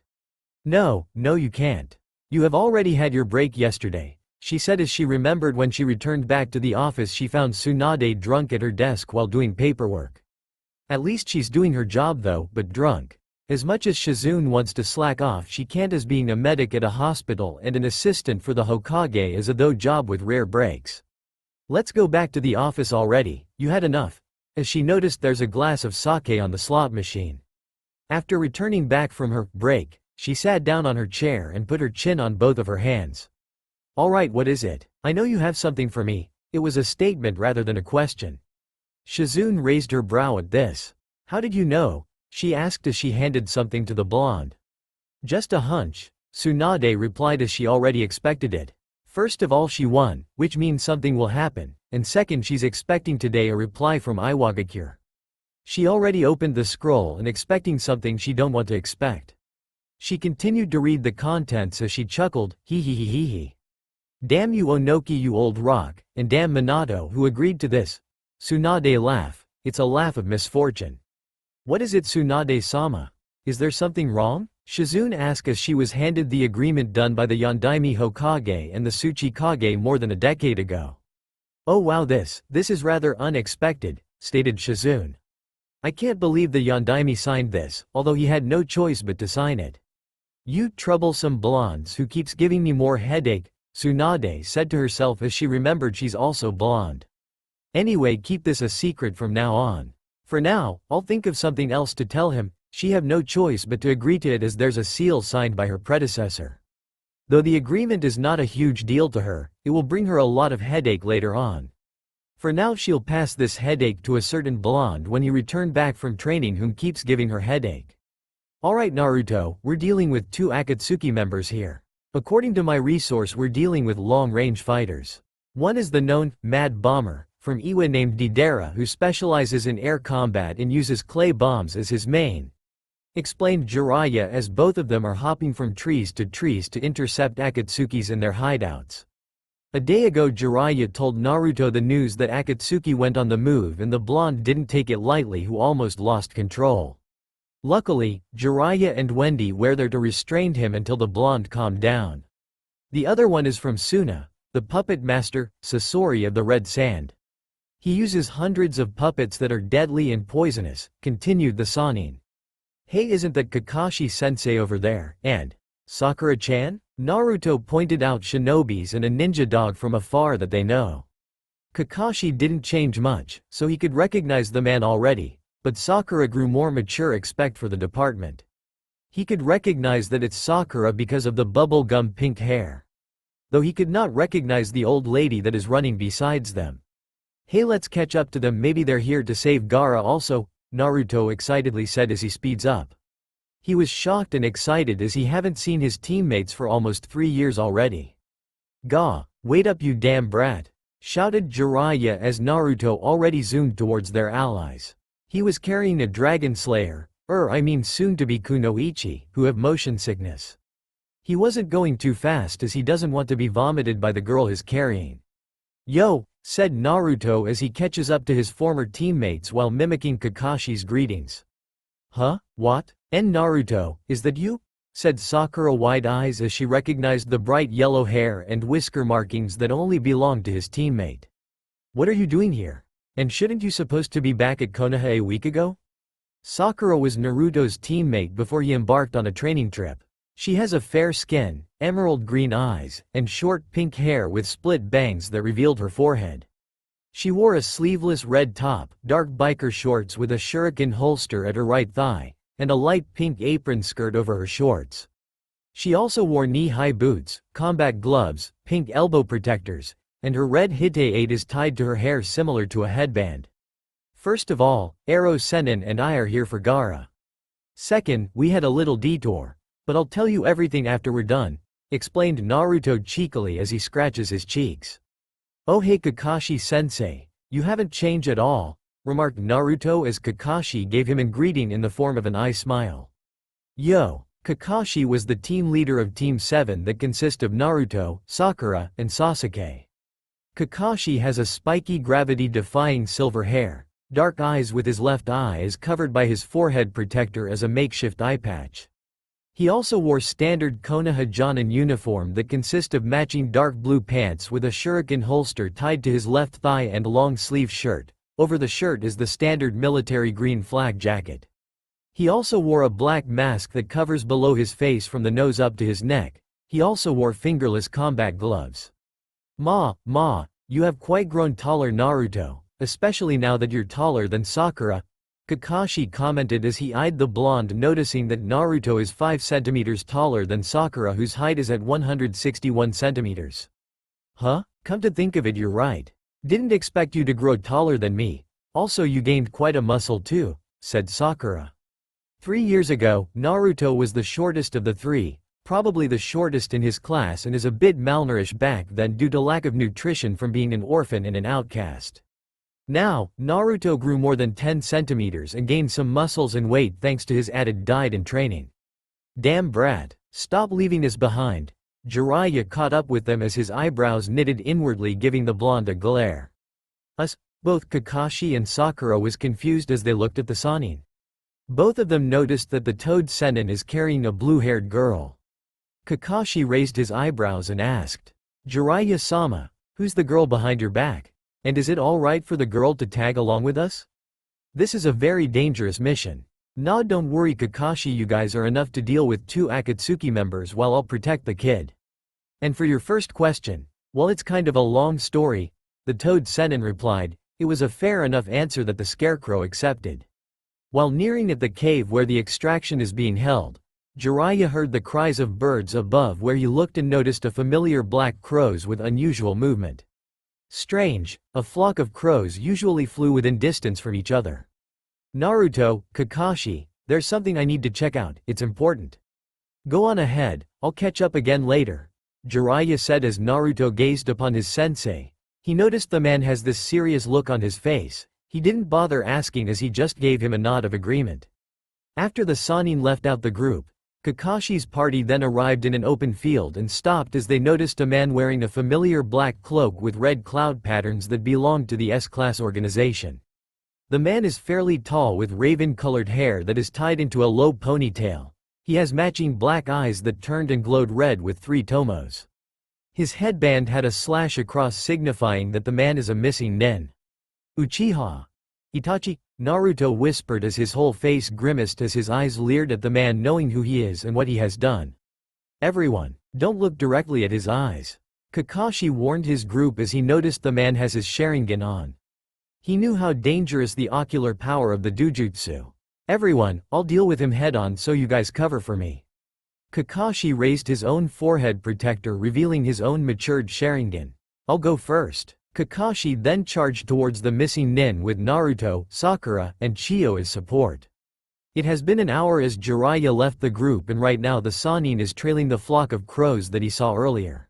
S1: No, you can't. You have already had your break yesterday, she said as she remembered when she returned back to the office she found Tsunade drunk at her desk while doing paperwork. At least she's doing her job though, but drunk. As much as Shizune wants to slack off, she can't, as being a medic at a hospital and an assistant for the Hokage is a though job with rare breaks. Let's go back to the office already, you had enough. As she noticed there's a glass of sake on the slot machine. After returning back from her break, she sat down on her chair and put her chin on both of her hands. Alright, what is it? I know you have something for me. It was a statement rather than a question. Shizune raised her brow at this. How did you know? She asked as she handed something to the blonde. Just a hunch, Tsunade replied as she already expected it. First of all, she won, which means something will happen, and second, she's expecting today a reply from Iwagakure. She already opened the scroll and expecting something she don't want to expect. She continued to read the contents as she chuckled, hee hee hee hee hee. Damn you Onoki, you old rock, and damn Minato who agreed to this. Tsunade laugh, it's a laugh of misfortune. What is it, Tsunade-sama? Is there something wrong? Shizune asked as she was handed the agreement done by the Yondaime Hokage and the Tsuchikage more than a decade ago. Oh wow, this is rather unexpected, stated Shizune. I can't believe the Yondaime signed this, although he had no choice but to sign it. You troublesome blondes who keeps giving me more headache, Tsunade said to herself as she remembered she's also blonde. Anyway, keep this a secret from now on. For now, I'll think of something else to tell him. She have no choice but to agree to it as there's a seal signed by her predecessor. Though the agreement is not a huge deal to her, it will bring her a lot of headache later on. For now she'll pass this headache to a certain blonde when he returned back from training whom keeps giving her headache. Alright Naruto, we're dealing with 2 Akatsuki members here. According to my resource, we're dealing with long-range fighters. One is the known Mad Bomber from Iwa named Deidara, who specializes in air combat and uses clay bombs as his main, explained Jiraiya as both of them are hopping from trees to intercept Akatsukis in their hideouts. A day ago Jiraiya told Naruto the news that Akatsuki went on the move and the blonde didn't take it lightly, who almost lost control. Luckily, Jiraiya and Wendy were there to restrain him until the blonde calmed down. The other one is from Suna, the puppet master, Sasori of the Red Sand. He uses hundreds of puppets that are deadly and poisonous, continued the Sannin. Hey, isn't that Kakashi-sensei over there, and Sakura-chan? Naruto pointed out shinobis and a ninja dog from afar that they know. Kakashi didn't change much, so he could recognize the man already, but Sakura grew more mature, expect for the department. He could recognize that it's Sakura because of the bubblegum pink hair. Though he could not recognize the old lady that is running besides them. Hey, let's catch up to them, maybe they're here to save Gaara also, Naruto excitedly said as he speeds up. He was shocked and excited as he haven't seen his teammates for almost 3 years already. Ga, wait up you damn brat, shouted Jiraiya as Naruto already zoomed towards their allies. He was carrying a dragon slayer, soon to be Kunoichi, who have motion sickness. He wasn't going too fast as he doesn't want to be vomited by the girl he's carrying. Yo, said Naruto as he catches up to his former teammates while mimicking Kakashi's greetings. Huh, what? Naruto, is that you? Said Sakura, wide eyes as she recognized the bright yellow hair and whisker markings that only belonged to his teammate. What are you doing here? And shouldn't you supposed to be back at Konoha a week ago? Sakura was Naruto's teammate before he embarked on a training trip. She has a fair skin, emerald green eyes, and short pink hair with split bangs that revealed her forehead. She wore a sleeveless red top, dark biker shorts with a shuriken holster at her right thigh, and a light pink apron skirt over her shorts. She also wore knee-high boots, combat gloves, pink elbow protectors, and her red hite-8 is tied to her hair similar to a headband. First of all, Ero Sennin and I are here for Gaara. Second, we had a little detour. But I'll tell you everything after we're done, explained Naruto cheekily as he scratches his cheeks. "Oh hey Kakashi-sensei, you haven't changed at all," remarked Naruto as Kakashi gave him a greeting in the form of an eye smile. Yo! Kakashi was the team leader of Team 7 that consists of Naruto, Sakura, and Sasuke. Kakashi has a spiky gravity-defying silver hair, dark eyes with his left eye is covered by his forehead protector as a makeshift eye patch. He also wore standard Konoha Jonin uniform that consists of matching dark blue pants with a shuriken holster tied to his left thigh and long-sleeve shirt. Over the shirt is the standard military green flag jacket. He also wore a black mask that covers below his face from the nose up to his neck. He also wore fingerless combat gloves. Ma, you have quite grown taller Naruto, especially now that you're taller than Sakura," Kakashi commented as he eyed the blonde, noticing that Naruto is 5 centimeters taller than Sakura, whose height is at 161 centimeters. "Huh? Come to think of it, you're right. Didn't expect you to grow taller than me. Also you gained quite a muscle too," said Sakura. 3 years ago, Naruto was the shortest of the three, probably the shortest in his class, and is a bit malnourished back then due to lack of nutrition from being an orphan and an outcast. Now, Naruto grew more than 10 centimeters and gained some muscles and weight thanks to his added diet and training. "Damn brat, stop leaving us behind." Jiraiya caught up with them as his eyebrows knitted inwardly, giving the blonde a glare. Us? Both Kakashi and Sakura was confused as they looked at the Sannin. Both of them noticed that the Toad Sennin is carrying a blue-haired girl. Kakashi raised his eyebrows and asked, "Jiraiya-sama, who's the girl behind your back? And is it alright for the girl to tag along with us? This is a very dangerous mission." "Nah, don't worry Kakashi, you guys are enough to deal with 2 Akatsuki members while I'll protect the kid." "And for your first question, well, it's kind of a long story," the Toad Sennin replied. It was a fair enough answer that the Scarecrow accepted. While nearing at the cave where the extraction is being held, Jiraiya heard the cries of birds above, where he looked and noticed a familiar black crows with unusual movement. Strange, a flock of crows usually flew within distance from each other. "Naruto, Kakashi, there's something I need to check out, it's important." "Go on ahead, I'll catch up again later," Jiraiya said as Naruto gazed upon his sensei. He noticed the man has this serious look on his face. He didn't bother asking as he just gave him a nod of agreement. After the Sannin left out the group, Kakashi's party then arrived in an open field and stopped as they noticed a man wearing a familiar black cloak with red cloud patterns that belonged to the S-Class organization. The man is fairly tall with raven-colored hair that is tied into a low ponytail. He has matching black eyes that turned and glowed red with 3 tomos. His headband had a slash across, signifying that the man is a missing nin. "Uchiha Itachi," Naruto whispered as his whole face grimaced as his eyes leered at the man, knowing who he is and what he has done. "Everyone, don't look directly at his eyes," Kakashi warned his group as he noticed the man has his Sharingan on. He knew how dangerous the ocular power of the Dujutsu. "Everyone, I'll deal with him head-on, so you guys cover for me." Kakashi raised his own forehead protector, revealing his own matured Sharingan. "I'll go first." Kakashi then charged towards the missing nin with Naruto, Sakura, and Chiyo as support. It has been an hour as Jiraiya left the group, and right now the Sannin is trailing the flock of crows that he saw earlier.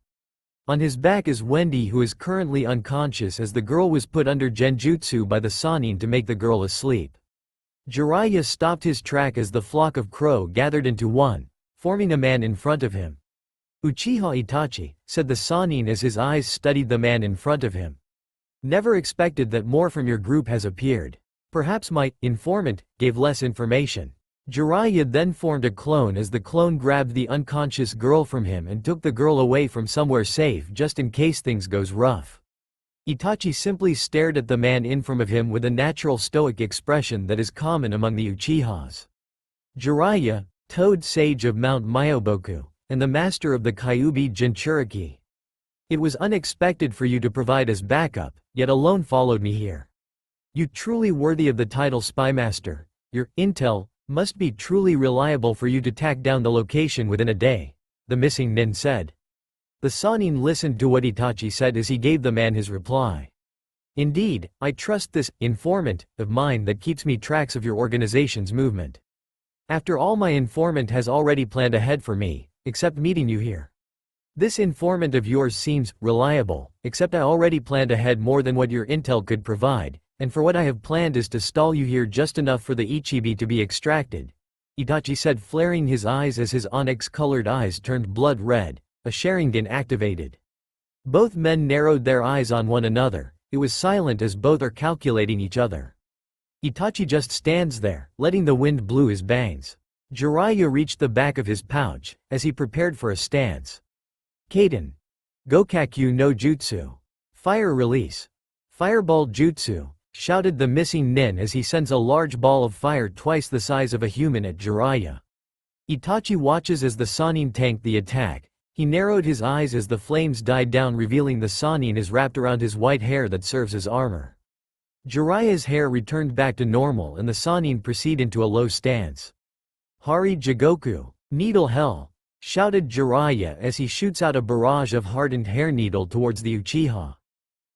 S1: On his back is Wendy, who is currently unconscious as the girl was put under genjutsu by the Sannin to make the girl asleep. Jiraiya stopped his track as the flock of crow gathered into one, forming a man in front of him. "Uchiha Itachi," said the Sannin as his eyes studied the man in front of him. "Never expected that more from your group has appeared. Perhaps my informant gave less information." Jiraiya then formed a clone as the clone grabbed the unconscious girl from him and took the girl away from somewhere safe just in case things goes rough. Itachi simply stared at the man in front of him with a natural stoic expression that is common among the Uchihas. Jiraiya, Toad Sage of Mount Myoboku, and the master of the Kyuubi Jinchuriki. It was unexpected for you to provide as backup, yet alone followed me here. You truly worthy of the title Spymaster. Your intel must be truly reliable for you to track down the location within a day, the missing nin said. The Sannin listened to what Itachi said as he gave the man his reply. Indeed, I trust this informant of mine that keeps me tracks of your organization's movement. After all, my informant has already planned ahead for me, except meeting you here. This informant of yours seems reliable, except I already planned ahead more than what your intel could provide, and for what I have planned is to stall you here just enough for the Ichibi to be extracted," Itachi said, flaring his eyes as his onyx-colored eyes turned blood red, a Sharingan activated. Both men narrowed their eyes on one another. It was silent as both are calculating each other. Itachi just stands there, letting the wind blow his bangs. Jiraiya reached the back of his pouch, as he prepared for a stance. Kaden. Gokakyu no Jutsu. Fire release. Fireball Jutsu, shouted the missing nin as he sends a large ball of fire twice the size of a human at Jiraiya. Itachi watches as the Sannin tanked the attack. He narrowed his eyes as the flames died down, revealing the Sannin is wrapped around his white hair that serves as armor. Jiraiya's hair returned back to normal and the Sannin proceed into a low stance. Hari Jigoku, Needle Hell, shouted Jiraiya as he shoots out a barrage of hardened hair needle towards the Uchiha.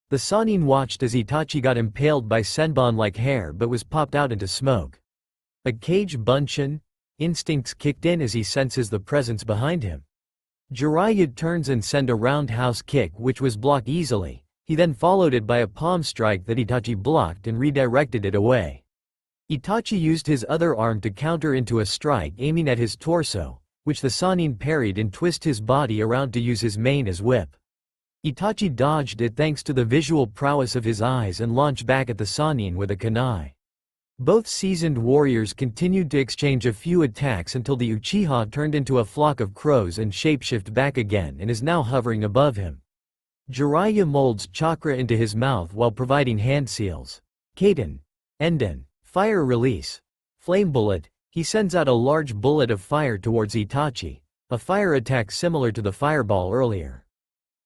S1: The Sannin watched as Itachi got impaled by Senbon-like hair but was popped out into smoke. A cage bunshin? Instincts kicked in as he senses the presence behind him. Jiraiya turns and sent a roundhouse kick which was blocked easily. He then followed it by a palm strike that Itachi blocked and redirected it away. Itachi used his other arm to counter into a strike aiming at his torso, which the Sannin parried and twist his body around to use his mane as whip. Itachi dodged it thanks to the visual prowess of his eyes and launched back at the Sannin with a kunai. Both seasoned warriors continued to exchange a few attacks until the Uchiha turned into a flock of crows and shapeshift back again and is now hovering above him. Jiraiya molds chakra into his mouth while providing hand seals. Kaden. Enden. Fire release. Flame bullet. He sends out a large bullet of fire towards Itachi, a fire attack similar to the fireball earlier.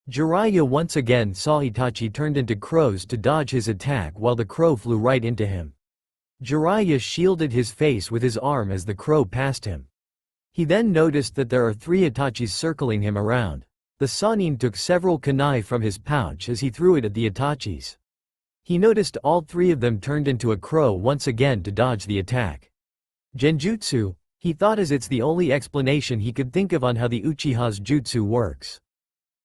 S1: Jiraiya once again saw Itachi turned into crows to dodge his attack while the crow flew right into him. Jiraiya shielded his face with his arm as the crow passed him. He then noticed that there are 3 Itachis circling him around. The Sannin took several kunai from his pouch as he threw it at the Itachis. He noticed all 3 of them turned into a crow once again to dodge the attack. Genjutsu, he thought, as it's the only explanation he could think of on how the Uchiha's jutsu works.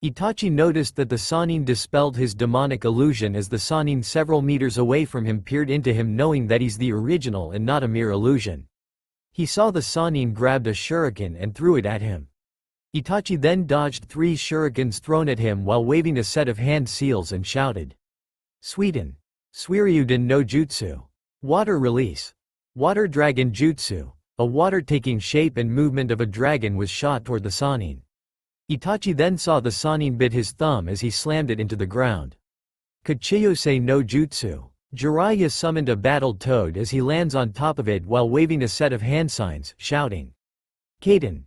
S1: Itachi noticed that the Sannin dispelled his demonic illusion as the Sannin several meters away from him peered into him, knowing that he's the original and not a mere illusion. He saw the Sannin grabbed a shuriken and threw it at him. Itachi then dodged 3 shurikens thrown at him while waving a set of hand seals and shouted. Suiden. Suiryuden no Jutsu. Water release. Water Dragon Jutsu. A water taking shape and movement of a dragon was shot toward the Sannin. Itachi then saw the Sannin bit his thumb as he slammed it into the ground. Kachiyose no Jutsu. Jiraiya summoned a battle toad as he lands on top of it while waving a set of hand signs, shouting. Kaden.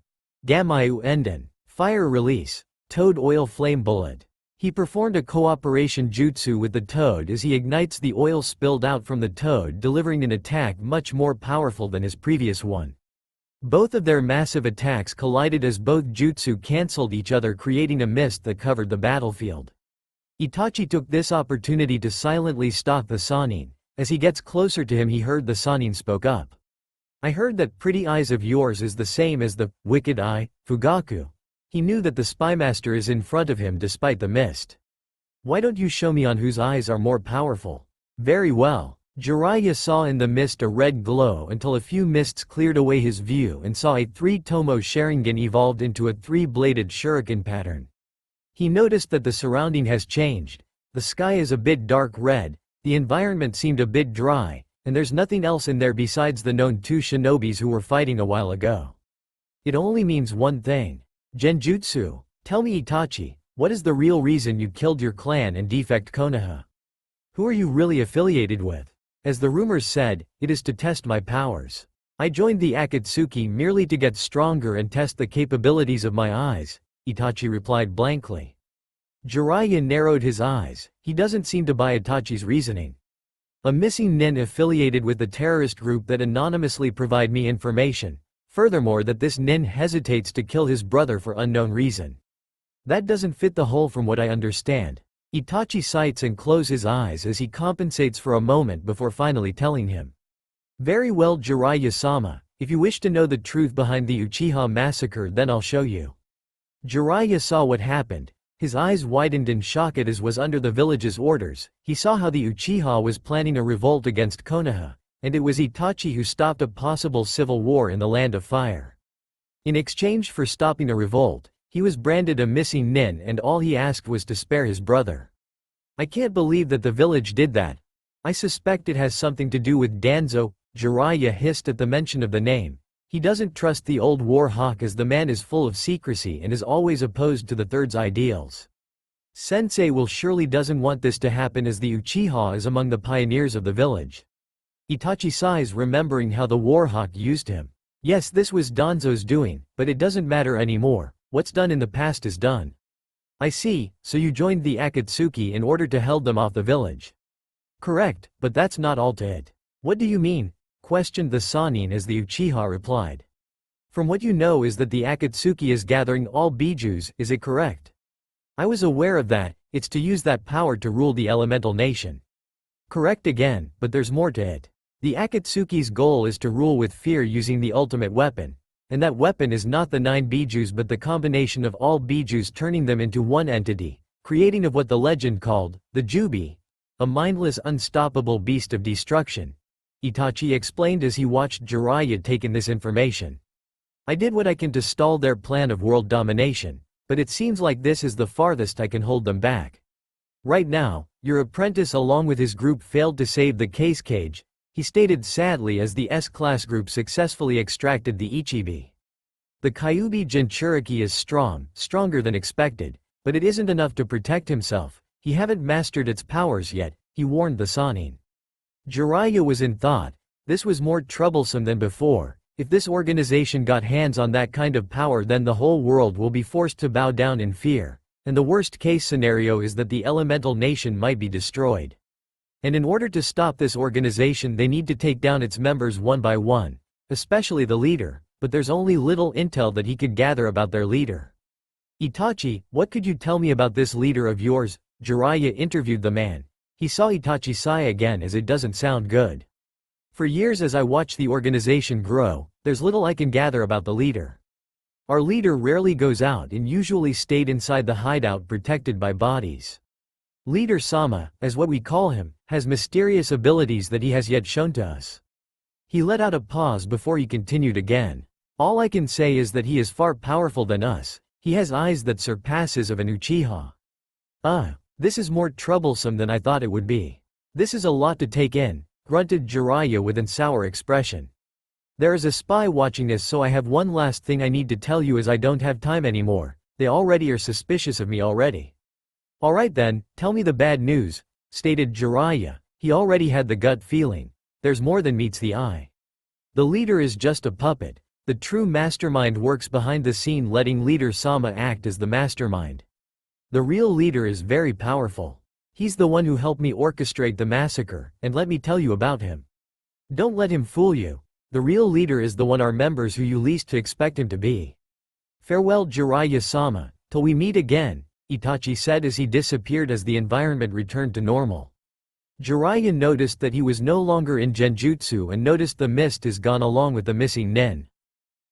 S1: Gamayu Enden. Fire release. Toad oil flame bullet. He performed a cooperation jutsu with the toad as he ignites the oil spilled out from the toad, delivering an attack much more powerful than his previous one. Both of their massive attacks collided as both jutsu cancelled each other, creating a mist that covered the battlefield. Itachi took this opportunity to silently stalk the Sannin. As he gets closer to him, he heard the Sannin spoke up. I heard that pretty eyes of yours is the same as the wicked eye, Fugaku. He knew that the spymaster is in front of him despite the mist. Why don't you show me on whose eyes are more powerful? Very well. Jiraiya saw in the mist a red glow until a few mists cleared away his view and saw a 3-tomo Sharingan evolved into a 3-bladed shuriken pattern. He noticed that the surrounding has changed. The sky is a bit dark red, the environment seemed a bit dry, and there's nothing else in there besides the known 2 shinobis who were fighting a while ago. It only means one thing. Genjutsu. Tell me, Itachi, what is the real reason you killed your clan and defect Konoha? Who are you really affiliated with? As the rumors said, it is to test my powers. I joined the Akatsuki merely to get stronger and test the capabilities of my eyes, Itachi replied blankly. Jiraiya narrowed his eyes. He doesn't seem to buy Itachi's reasoning. A missing nin affiliated with the terrorist group that anonymously provide me information. Furthermore, that this nin hesitates to kill his brother for unknown reason. That doesn't fit the whole from what I understand. Itachi sights and closes his eyes as he compensates for a moment before finally telling him. Very well, Jiraiya-sama, if you wish to know the truth behind the Uchiha massacre, then I'll show you. Jiraiya saw what happened. His eyes widened in shock at as was under the village's orders. He saw how the Uchiha was planning a revolt against Konoha, and it was Itachi who stopped a possible civil war in the Land of Fire. In exchange for stopping a revolt, he was branded a missing nin, and all he asked was to spare his brother. I can't believe that the village did that. I suspect it has something to do with Danzo. Jiraiya hissed at the mention of the name. He doesn't trust the old war hawk as the man is full of secrecy and is always opposed to the Third's ideals. Sensei will surely doesn't want this to happen as the Uchiha is among the pioneers of the village. Itachi sighs remembering how the war hawk used him. Yes, this was Danzo's doing, but it doesn't matter anymore. What's done in the past is done. I see, so you joined the Akatsuki in order to held them off the village. Correct, but that's not all to it. What do you mean? Questioned the Sannin as the Uchiha replied. From what you know is that the Akatsuki is gathering all bijus, is it correct? I was aware of that. It's to use that power to rule the elemental nation. Correct again, but there's more to it. The Akatsuki's goal is to rule with fear using the ultimate weapon, and that weapon is not the 9 bijus but the combination of all bijus, turning them into one entity, creating of what the legend called, the Jubi, a mindless unstoppable beast of destruction. Itachi explained as he watched Jiraiya take in this information. I did what I can to stall their plan of world domination, but it seems like this is the farthest I can hold them back. Right now, your apprentice along with his group failed to save the case cage, he stated sadly as the S-class group successfully extracted the Ichibi. The Kyuubi Jinchuriki is stronger than expected, but it isn't enough to protect himself. He haven't mastered its powers yet, he warned the Sannin. Jiraiya was in thought. This was more troublesome than before. If this organization got hands on that kind of power, then the whole world will be forced to bow down in fear, and the worst case scenario is that the elemental nation might be destroyed. And in order to stop this organization they need to take down its members one by one, especially the leader, but there's only little intel that he could gather about their leader. Itachi, what could you tell me about this leader of yours? Jiraiya interviewed the man. He saw Itachi sigh again as it doesn't sound good. For years as I watch the organization grow, there's little I can gather about the leader. Our leader rarely goes out and usually stayed inside the hideout protected by bodies. Leader Sama, as what we call him, has mysterious abilities that he has yet shown to us. He let out a pause before he continued again. All I can say is that he is far powerful than us. He has eyes that surpasses of an Uchiha. This is more troublesome than I thought it would be. This is a lot to take in, grunted Jiraiya with an sour expression. There is a spy watching this, so I have one last thing I need to tell you as I don't have time anymore. They already are suspicious of me already. Alright then, tell me the bad news, stated Jiraiya. He already had the gut feeling. There's more than meets the eye. The leader is just a puppet. The true mastermind works behind the scene, letting Leader Sama act as the mastermind. The real leader is very powerful. He's the one who helped me orchestrate the massacre, and let me tell you about him. Don't let him fool you. The real leader is the one our members who you least to expect him to be. Farewell Jiraiya-sama, till we meet again, Itachi said as he disappeared as the environment returned to normal. Jiraiya noticed that he was no longer in Genjutsu and noticed the mist is gone along with the missing nen.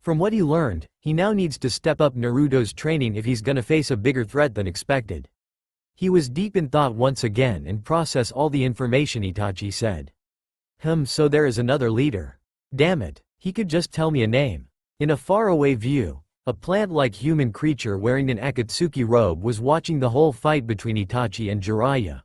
S1: From what he learned, he now needs to step up Naruto's training if he's gonna face a bigger threat than expected. He was deep in thought once again and process all the information Itachi said. So there is another leader. Damn it, he could just tell me a name. In a faraway view, a plant-like human creature wearing an Akatsuki robe was watching the whole fight between Itachi and Jiraiya.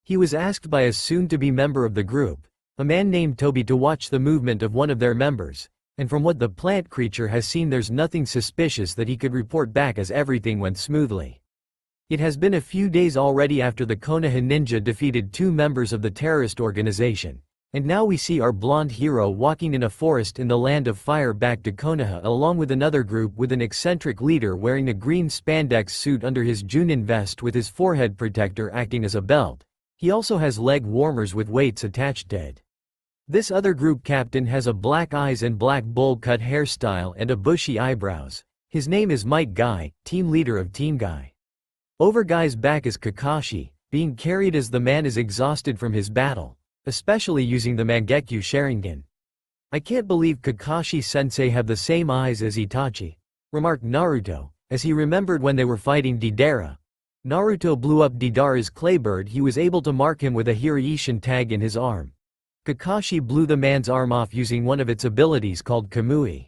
S1: He was asked by a soon-to-be member of the group, a man named Tobi, to watch the movement of one of their members, and from what the plant creature has seen there's nothing suspicious that he could report back as everything went smoothly. It has been a few days already after the Konoha ninja defeated 2 members of the terrorist organization, and now we see our blonde hero walking in a forest in the Land of Fire back to Konoha along with another group with an eccentric leader wearing a green spandex suit under his Junin vest with his forehead protector acting as a belt. He also has leg warmers with weights attached to it. This other group captain has a black eyes and black bowl-cut hairstyle and a bushy eyebrows. His name is Might Guy, team leader of Team Guy. Over Guy's back is Kakashi, being carried as the man is exhausted from his battle, especially using the Mangekyo Sharingan. I can't believe Kakashi-sensei have the same eyes as Itachi, remarked Naruto, as he remembered when they were fighting Deidara. Naruto blew up Deidara's claybird. He was able to mark him with a Hiraishin tag in his arm. Kakashi blew the man's arm off using one of its abilities called Kamui.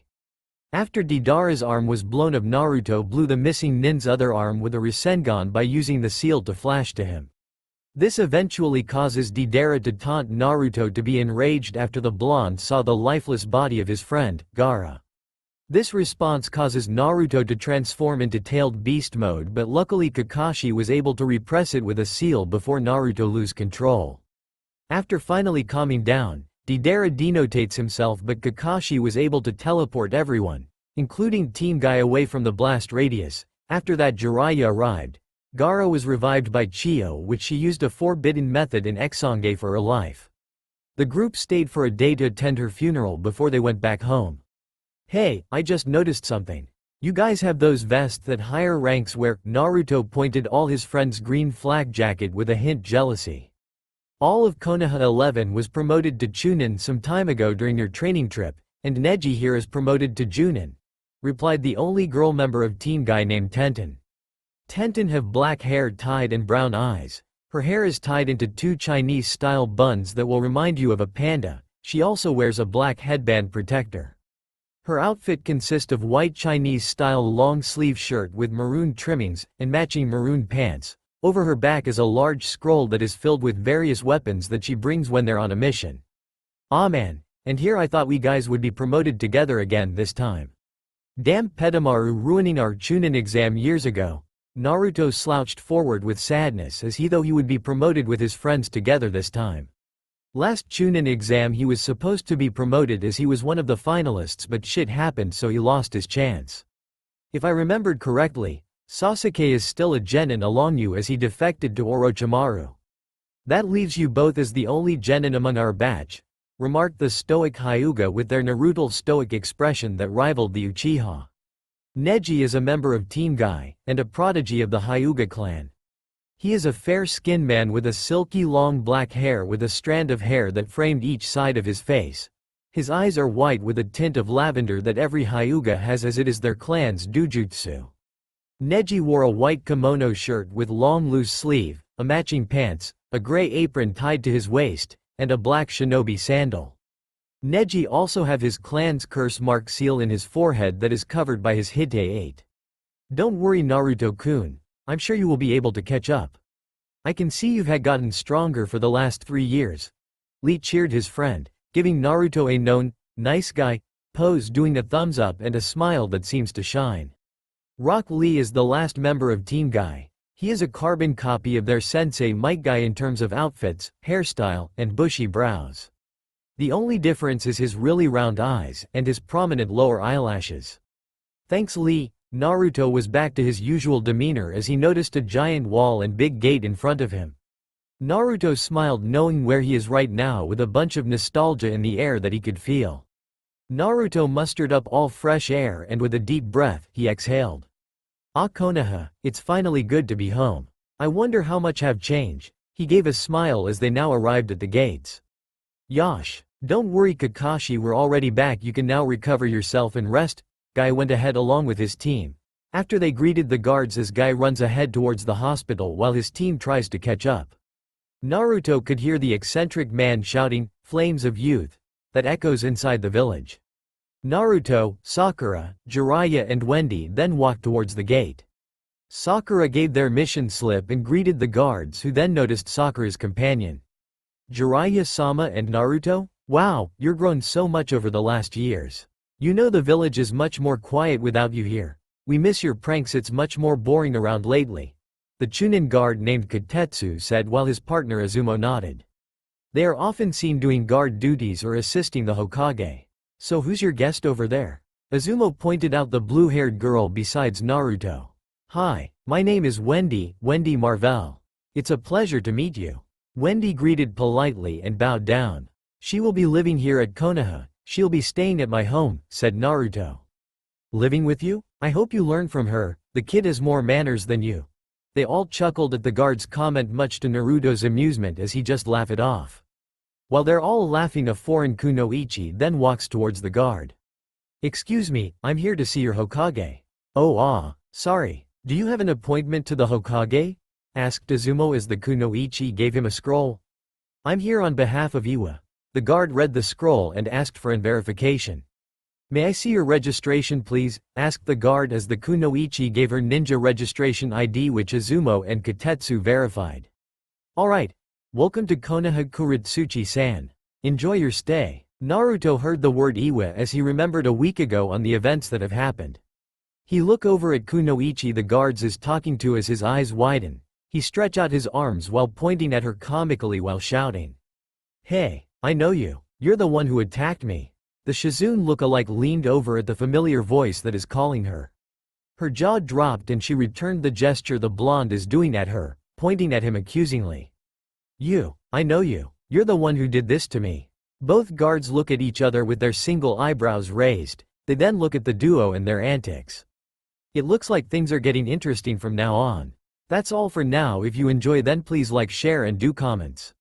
S1: After Deidara's arm was blown up, Naruto blew the missing nin's other arm with a Rasengan by using the seal to flash to him. This eventually causes Deidara to taunt Naruto to be enraged after the blonde saw the lifeless body of his friend, Gaara. This response causes Naruto to transform into tailed beast mode, but luckily Kakashi was able to repress it with a seal before Naruto lose control. After finally calming down, Deidara denotates himself, but Kakashi was able to teleport everyone, including Team Guy, away from the blast radius. After that, Jiraiya arrived. Gaara was revived by Chiyo, which she used a forbidden method in Exange for her life. The group stayed for a day to attend her funeral before they went back home. Hey, I just noticed something. You guys have those vests that higher ranks wear. Naruto pointed all his friend's green flak jacket with a hint jealousy. All of Konoha 11 was promoted to Chunin some time ago during your training trip, and Neji here is promoted to Junin, replied the only girl member of Team Guy named Tenten. Tenten have black hair tied and brown eyes. Her hair is tied into two Chinese-style buns that will remind you of a panda. She also wears a black headband protector. Her outfit consists of white Chinese-style long-sleeve shirt with maroon trimmings, and matching maroon pants. Over her back is a large scroll that is filled with various weapons that she brings when they're on a mission. Aw man, and here I thought we guys would be promoted together again this time. Damn Pedamaru ruining our Chunin exam years ago. Naruto slouched forward with sadness as he thought he would be promoted with his friends together this time. Last Chunin exam he was supposed to be promoted as he was one of the finalists, but shit happened so he lost his chance. If I remembered correctly, Sasuke is still a genin along you as he defected to Orochimaru. That leaves you both as the only genin among our batch, remarked the stoic Hyuga with their Naruto stoic expression that rivaled the Uchiha. Neji is a member of Team Guy, and a prodigy of the Hyuga clan. He is a fair-skinned man with a silky long black hair with a strand of hair that framed each side of his face. His eyes are white with a tint of lavender that every Hyuga has, as it is their clan's dujutsu. Neji wore a white kimono shirt with long loose sleeve, a matching pants, a gray apron tied to his waist, and a black shinobi sandal. Neji also have his clan's curse mark seal in his forehead that is covered by his Hite 8. Don't worry Naruto-kun, I'm sure you will be able to catch up. I can see you've had gotten stronger for the last 3 years. Lee cheered his friend, giving Naruto a known, nice guy, pose, doing a thumbs up and a smile that seems to shine. Rock Lee is the last member of Team Guy. He is a carbon copy of their sensei Might Guy in terms of outfits, hairstyle, and bushy brows. The only difference is his really round eyes and his prominent lower eyelashes. Thanks Lee, Naruto was back to his usual demeanor as he noticed a giant wall and big gate in front of him. Naruto smiled, knowing where he is right now, with a bunch of nostalgia in the air that he could feel. Naruto mustered up all fresh air and with a deep breath, he exhaled. Ah Konoha, it's finally good to be home. I wonder how much have changed. He gave a smile as they now arrived at the gates. Yosh, don't worry Kakashi, we're already back, you can now recover yourself and rest. Guy went ahead along with his team. After they greeted the guards as Guy runs ahead towards the hospital while his team tries to catch up. Naruto could hear the eccentric man shouting, "Flames of youth," that echoes inside the village. Naruto, Sakura, Jiraiya and Wendy then walked towards the gate. Sakura gave their mission slip and greeted the guards, who then noticed Sakura's companion. Jiraiya-sama and Naruto? Wow, you're grown so much over the last years. You know the village is much more quiet without you here. We miss your pranks, it's much more boring around lately. The Chunin guard named Katetsu said while his partner Azumo nodded. They are often seen doing guard duties or assisting the Hokage. So who's your guest over there? Azumo pointed out the blue-haired girl besides Naruto. Hi, my name is Wendy, Wendy Marvell. It's a pleasure to meet you. Wendy greeted politely and bowed down. She will be living here at Konoha. She'll be staying at my home, said Naruto. Living with you? I hope you learn from her, the kid has more manners than you. They all chuckled at the guard's comment, much to Naruto's amusement as he just laughed it off. While they're all laughing, a foreign kunoichi then walks towards the guard. Excuse me, I'm here to see your Hokage. Oh Sorry, do you have an appointment to the Hokage? Asked Izumo as the kunoichi gave him a scroll. I'm here on behalf of Iwa. The guard read the scroll and asked for an verification. May I see your registration please? Asked the guard as the kunoichi gave her ninja registration ID which Izumo and Kotetsu verified. Alright. Welcome to Konoha Kuritsuchi-san. Enjoy your stay. Naruto heard the word Iwa as he remembered a week ago on the events that have happened. He look over at kunoichi the guards is talking to as his eyes widen. He stretch out his arms while pointing at her comically while shouting. Hey, I know you. You're the one who attacked me. The Shizune look-alike leaned over at the familiar voice that is calling her. Her jaw dropped and she returned the gesture the blonde is doing at her, pointing at him accusingly. You, I know you. You're the one who did this to me. Both guards look at each other with their single eyebrows raised. They then look at the duo and their antics. It looks like things are getting interesting from now on. That's all for now. If you enjoy then please like, share and do comments.